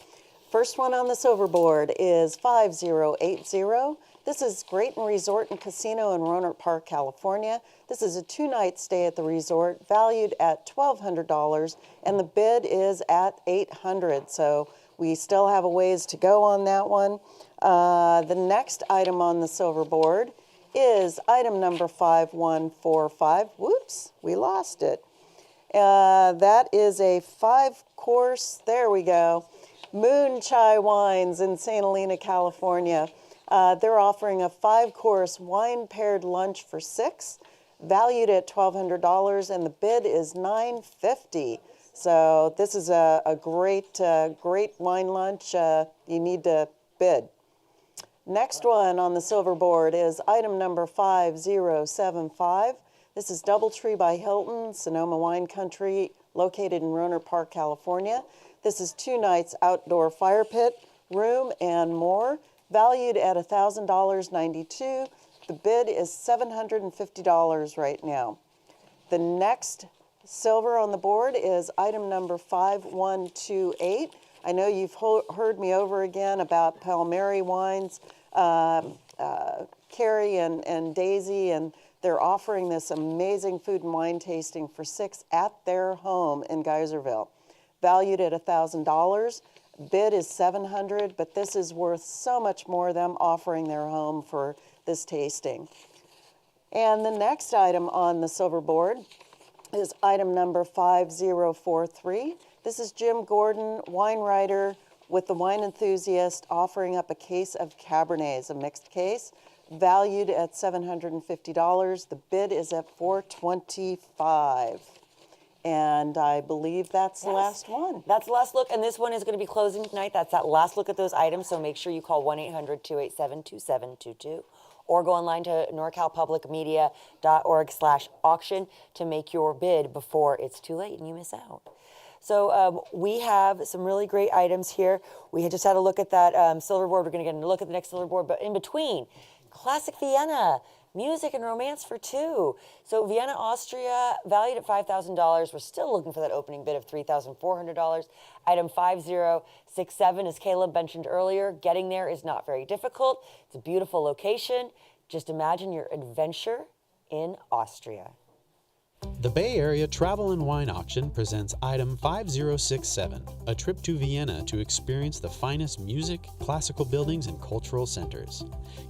First one on the silver board is 5080. This is Grayton Resort and Casino in Rohnert Park, California. This is a 2-night stay at the resort, valued at $1,200, and the bid is at $800. So we still have a ways to go on that one. The next item on the silver board is item number 5145. Whoops, we lost it. That is a 5-course, there we go, Moon Chai Wines in St. Helena, California. They're offering a 5-course wine-paired lunch for 6, valued at $1,200, and the bid is $950. So this is a great wine lunch. You need to bid. Next one on the silver board is item number 5075. This is Doubletree by Hilton, Sonoma Wine Country, located in Rohnert Park, California. This is 2 nights outdoor fire pit, room, and more, valued at $1,000.92. The bid is $750 right now. The next silver on the board is item number 5128. I know you've heard me over again about Palmieri Wines, Carrie and Daisy, and they're offering this amazing food and wine tasting for 6 at their home in Geyserville, valued at $1,000. Bid is $700, but this is worth so much more, them offering their home for this tasting. And the next item on the silver board is item number 5043. This is Jim Gordon, wine writer with The Wine Enthusiast, offering up a case of Cabernets, a mixed case, valued at $750. The bid is at $425. And I believe that's the last one. That's the last look, and this one is going to be closing tonight. That's that last look at those items, so make sure you call 1-800-287-2722 or go online to norcalpublicmedia.org/auction to make your bid before it's too late and you miss out. So we have some really great items here. We had just had a look at that silver board. We're going to get a look at the next silver board, but in between, classic Vienna. Music and romance for two. So Vienna, Austria, valued at $5,000. We're still looking for that opening bid of $3,400. Item 5067, as Caleb mentioned earlier, getting there is not very difficult. It's a beautiful location. Just imagine your adventure in Austria. The Bay Area Travel and Wine Auction presents item 5067, a trip to Vienna to experience the finest music, classical buildings, and cultural centers.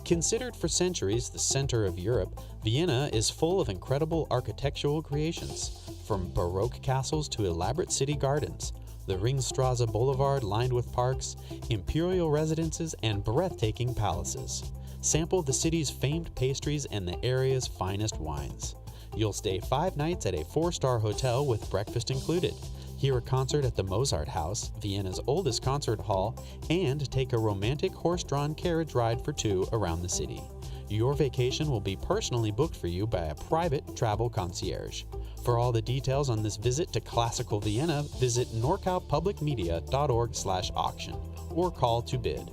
Considered for centuries the center of Europe, Vienna is full of incredible architectural creations, from Baroque castles to elaborate city gardens. The Ringstraße Boulevard lined with parks, imperial residences, and breathtaking palaces. Sample the city's famed pastries and the area's finest wines. You'll stay 5 nights at a 4-star hotel with breakfast included, hear a concert at the Mozart House, Vienna's oldest concert hall, and take a romantic horse-drawn carriage ride for two around the city. Your vacation will be personally booked for you by a private travel concierge. For all the details on this visit to classical Vienna, visit norcalpublicmedia.org/auction or call to bid.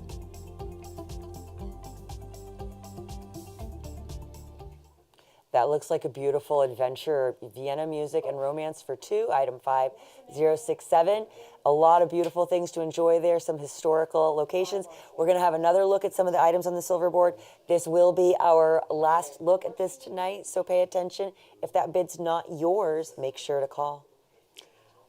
That looks like a beautiful adventure. Vienna music and romance for two, item 5067. A lot of beautiful things to enjoy there, some historical locations. We're going to have another look at some of the items on the silver board. This will be our last look at this tonight, so pay attention. If that bid's not yours, make sure to call.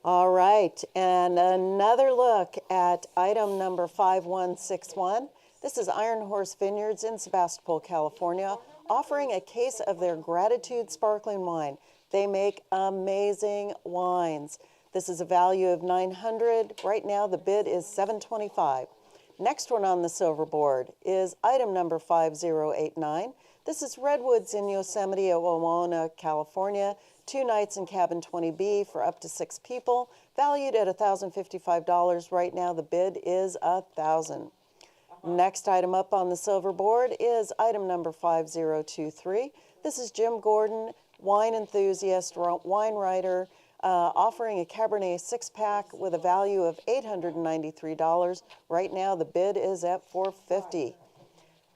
All right, and another look at item number 5161. This is Iron Horse Vineyards in Sebastopol, California, offering a case of their Gratitude sparkling wine. They make amazing wines. This is a value of $900. Right now the bid is $725. Next one on the silver board is item number 5089. This is Redwoods in Yosemite, Oona, California. 2 nights in cabin 20B for up to 6 people, valued at $1,055. Right now the bid is $1,000. Next item up on the silver board is item number 5023. This is Jim Gordon, wine enthusiast, wine writer, offering a Cabernet 6-pack with a value of $893. Right now the bid is at $450.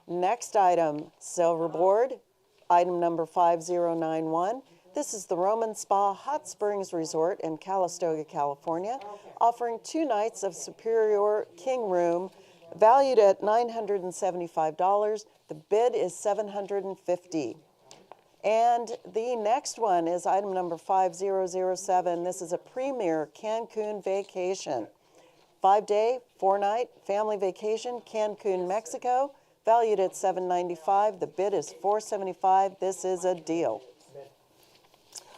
Next item, silver board, item number 5091. This is the Roman Spa Hot Springs Resort in Calistoga, California, offering 2 nights of Superior King Room, valued at $975. The bid is $750. And the next one is item number 5007. This is a premier Cancun vacation. 5-day, 4-night family vacation, Cancun, Mexico, valued at $795. The bid is $475. This is a deal.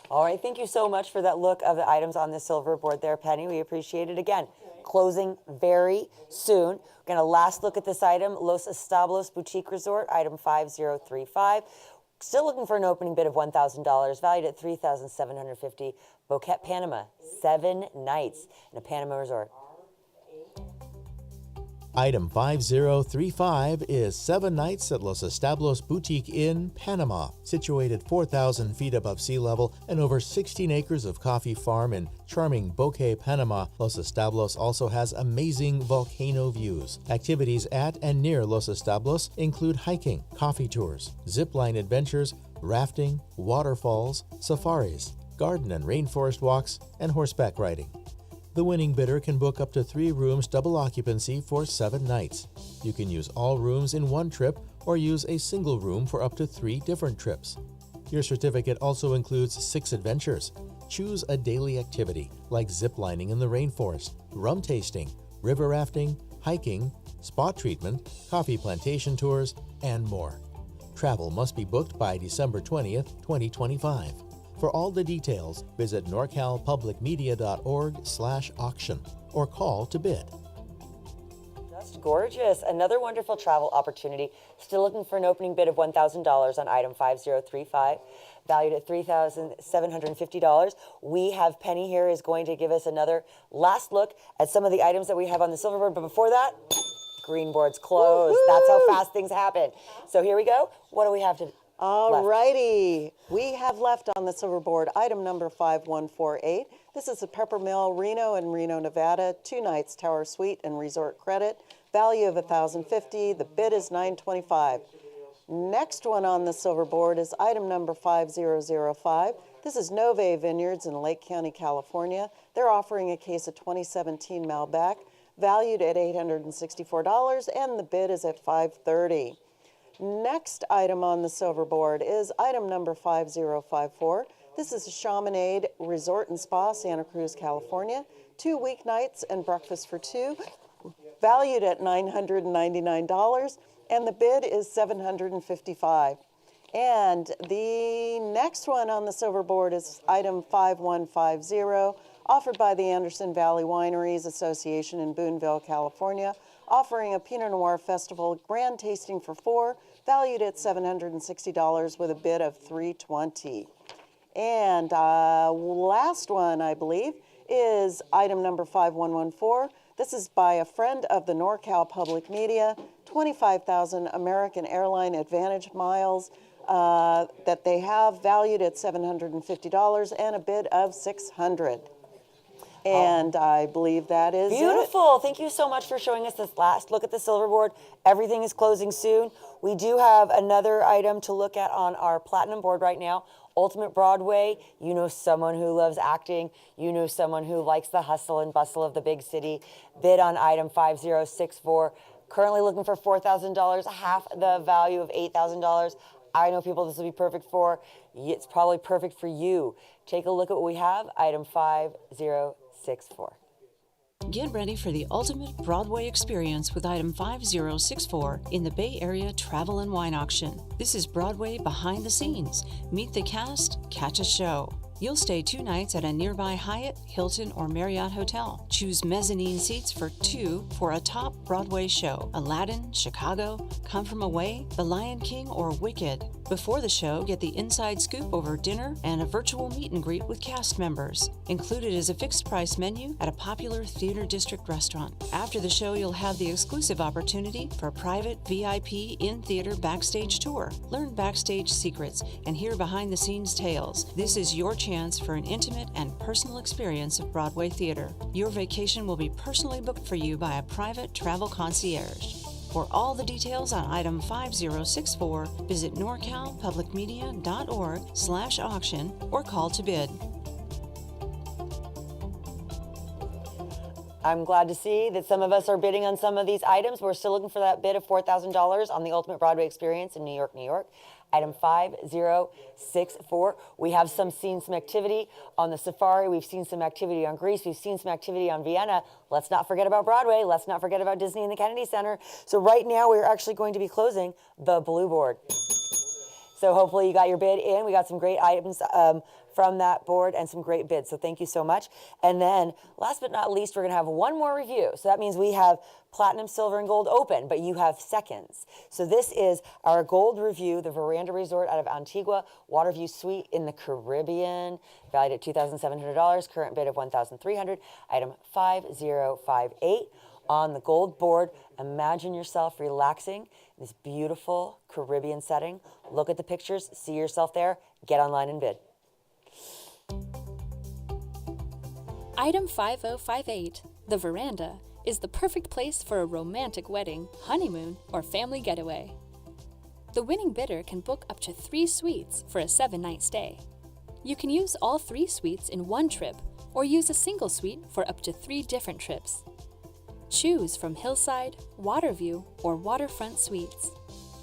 All right, thank you so much for that look of the items on the silver board there, Penny. We appreciate it. Again, closing very soon. We're going to last look at this item, Los Establos Boutique Resort, item 5035. Still looking for an opening bid of $1,000, valued at $3,750. Boquete, Panama, 7 nights in a Panama resort. Item 5035 is 7 nights at Los Establos Boutique Inn, Panama, situated 4,000 feet above sea level and over 16 acres of coffee farm in charming Boquete, Panama. Los Establos also has amazing volcano views. Activities at and near Los Establos include hiking, coffee tours, zipline adventures, rafting, waterfalls, safaris, garden and rainforest walks, and horseback riding. The winning bidder can book up to 3 rooms double occupancy for 7 nights. You can use all rooms in one trip or use a single room for up to 3 different trips. Your certificate also includes 6 adventures. Choose a daily activity like ziplining in the rainforest, rum tasting, river rafting, hiking, spa treatment, coffee plantation tours, and more. Travel must be booked by December 20th, 2025. For all the details, visit norcalpublicmedia.org/auction or call to bid. Just gorgeous. Another wonderful travel opportunity. Still looking for an opening bid of $1,000 on item 5035. valued at $3,750. We have Penny here is going to give us another last look at some of the items that we have on the silver board. But before that, green board's closed. Woo-hoo! That's how fast things happen. So here we go. What do we have to All righty. We have left on the silver board item number 5148. This is the Peppermill Reno in Reno, Nevada, 2 nights Tower Suite and Resort Credit, value of $1,050. The bid is $925. Next one on the silver board is item number 5005. This is Nove Vineyards in Lake County, California. They're offering a case of 2017 Malbec, valued at $864, and the bid is at $530. Next item on the silver board is item number 5054. This is the Chamonade Resort and Spa, Santa Cruz, California. 2 weeknights and breakfast for 2, valued at $999, and the bid is $755. And the next one on the silver board is item 5150, offered by the Anderson Valley Wineries Association in Boonville, California, offering a Pinot Noir Festival grand tasting for 4, valued at $760 with a bid of $320. And last one, I believe, is item number 5114. This is by a friend of the NorCal Public Media, 25,000 American Airline Advantage miles that they have valued at $750 and a bid of $600. And I believe that is beautiful. Thank you so much for showing us this last look at the silver board. Everything is closing soon. We do have another item to look at on our platinum board right now. Ultimate Broadway. You know someone who loves acting. You know someone who likes the hustle and bustle of the big city. Bid on item 5064. Currently looking for $4,000, half the value of $8,000. I know people this will be perfect for. It's probably perfect for you. Take a look at what we have. Item 5064. Get ready for the ultimate Broadway experience with item 5064 in the Bay Area Travel and Wine Auction. This is Broadway behind the scenes. Meet the cast, catch a show. You'll stay 2 nights at a nearby Hyatt, Hilton, or Marriott hotel. Choose mezzanine seats for 2 for a top Broadway show. Aladdin, Chicago, Come From Away, The Lion King, or Wicked. Before the show, get the inside scoop over dinner and a virtual meet and greet with cast members. Included is a fixed price menu at a popular Theater District restaurant. After the show, you'll have the exclusive opportunity for a private VIP in-theater backstage tour. Learn backstage secrets and hear behind-the-scenes tales. This is your chance for an intimate and personal experience of Broadway theater. Your vacation will be personally booked for you by a private travel concierge. For all the details on item 5064, visit norcalpublicmedia.org/auction or call to bid. I'm glad to see that some of us are bidding on some of these items. We're still looking for that bid of $4,000 on the Ultimate Broadway Experience in New York, New York. Item 5064. We have seen some activity on the Safari. We've seen some activity on Greece. We've seen some activity on Vienna. Let's not forget about Broadway. Let's not forget about Disney and the Kennedy Center. So right now we're actually going to be closing the blue board. So hopefully you got your bid in. We got some great items from that board and some great bids. So thank you so much. And then last but not least, we're going to have one more review. So that means we have platinum, silver, and gold open, but you have seconds. So this is our gold review, the Veranda Resort out of Antigua, Waterview Suite in the Caribbean, valued at $2,700, current bid of $1,300, item 5058. On the gold board, imagine yourself relaxing in this beautiful Caribbean setting. Look at the pictures, see yourself there, get online and bid. Item 5058, the Veranda, is the perfect place for a romantic wedding, honeymoon, or family getaway. The winning bidder can book up to 3 suites for a 7-night stay. You can use all 3 suites in one trip, or use a single suite for up to 3 different trips. Choose from hillside, waterview, or waterfront suites.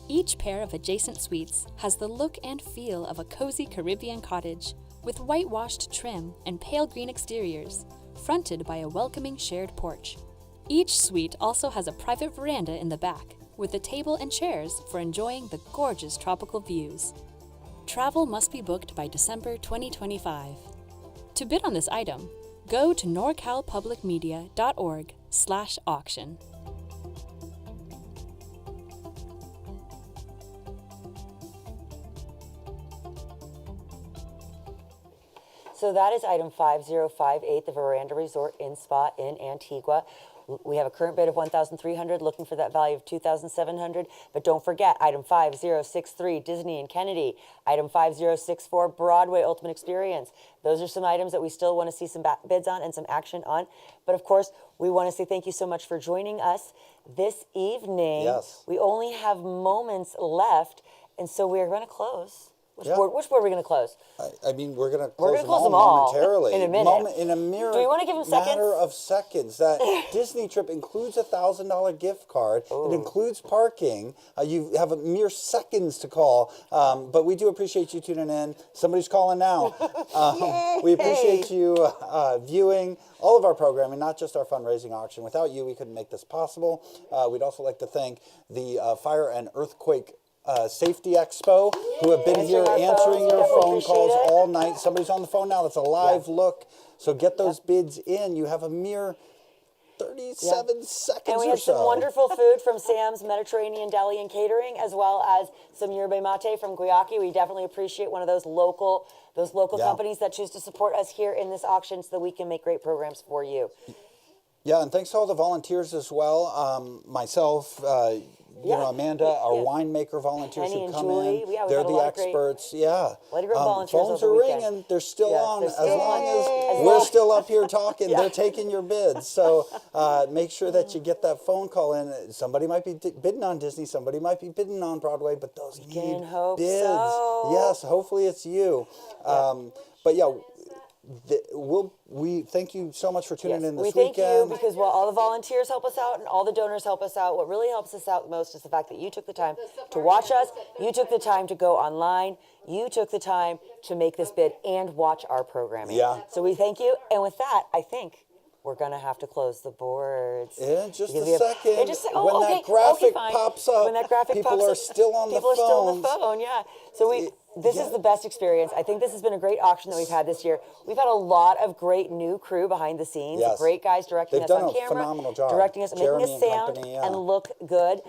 Each pair of adjacent suites has the look and feel of a cozy Caribbean cottage, with whitewashed trim and pale green exteriors, fronted by a welcoming shared porch. Each suite also has a private veranda in the back, with a table and chairs for enjoying the gorgeous tropical views. Travel must be booked by December 2025. To bid on this item, go to norcalpublicmedia.org/auction. So that is item 5058, the Veranda Resort Inn Spa in Antigua. We have a current bid of $1,300, looking for that value of $2,700. But don't forget, item 5063, Disney and Kennedy. Item 5064, Broadway Ultimate Experience. Those are some items that we still want to see some bids on and some action on. But of course, we want to say thank you so much for joining us this evening. Yes. We only have moments left, and so we are going to close. Which board are we going to close? I mean, we're going to We're close, gonna close them all momentarily. in a minute. In a mere Do we want to give them matter seconds? of seconds. That Disney trip includes a $1,000 gift card. Ooh. It includes parking. You have a mere seconds to call. But we do appreciate you tuning in. Somebody's calling now. We appreciate you viewing all of our programming, not just our fundraising auction. Without you, we couldn't make this possible. We'd also like to thank the Fire and Earthquake Safety Expo, who have been here answering your phone calls all night. Somebody's on the phone now. That's a live look. So get those bids in. You have a mere 37 seconds And we or have so. some wonderful food from Sam's Mediterranean Deli and Catering, as well as some yerba mate from Guayaki. We definitely appreciate one of those local companies that choose to support us here in this auction so that we can make great programs for you. Yeah, and thanks to all the volunteers as well. Myself, Amanda, our winemaker volunteers Penny who and come Julie. in. Yeah, we've They're had a the lot of great- experts. lot of great volunteers Phones over are the weekend. ringing. They're still on. they're As still long on. as we're still up here talking, they're taking your bids. So make sure that you get that phone call in. Somebody might be bidding on Disney. Somebody might be bidding on Broadway, but those need bids. So. Yes, hopefully it's you. But yeah. We thank you so much for tuning in this weekend. weekend. Thank you because while all the volunteers help us out and all the donors help us out, what really helps us out the most is the fact that you took the time to watch us. You took the time to go online. You took the time to make this bid and watch our programming. Yeah. So we thank you. And with that, I think we're going to have to close the boards. In just Because a we have- second, Yeah, just- when okay, that graphic fine. pops up, When that graphic people pops are up, still on the people are still on the phones. phone, yeah. So this is the best experience. I think this has been a great auction that we've had this year. We've had a lot of great new crew behind the scenes, Yes. great guys directing They've us on done a camera, phenomenal job. directing us, making Jeremy us and sound company, yeah. and look good.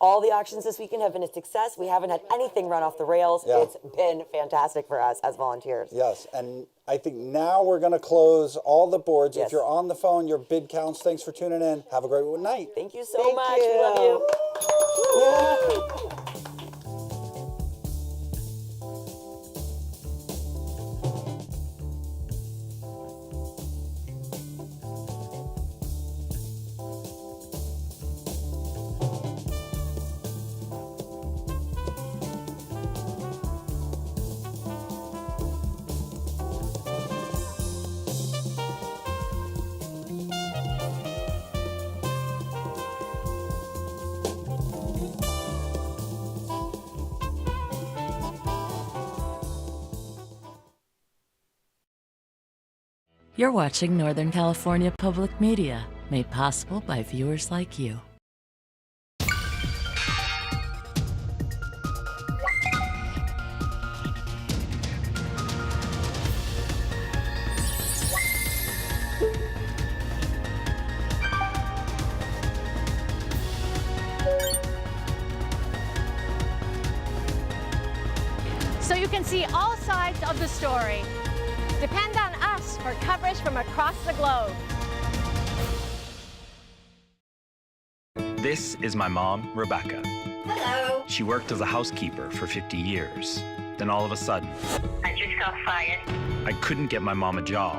All the auctions this weekend have been a success. We haven't had anything run off the rails. Yeah. It's been fantastic for us as volunteers. Yes, and I think now we're going to close all the boards. Yes. If you're on the phone, your bid counts. Thanks for tuning in. Have a great night. Thank you so much. We love you. You're watching Northern California Public Media, made possible by viewers like you. So you can see all sides of the story. Depend on us for coverage from across the globe. This is my mom, Rebecca. Hello. She worked as a housekeeper for 50 years. Then all of a sudden, I just got fired. I couldn't get my mom a job.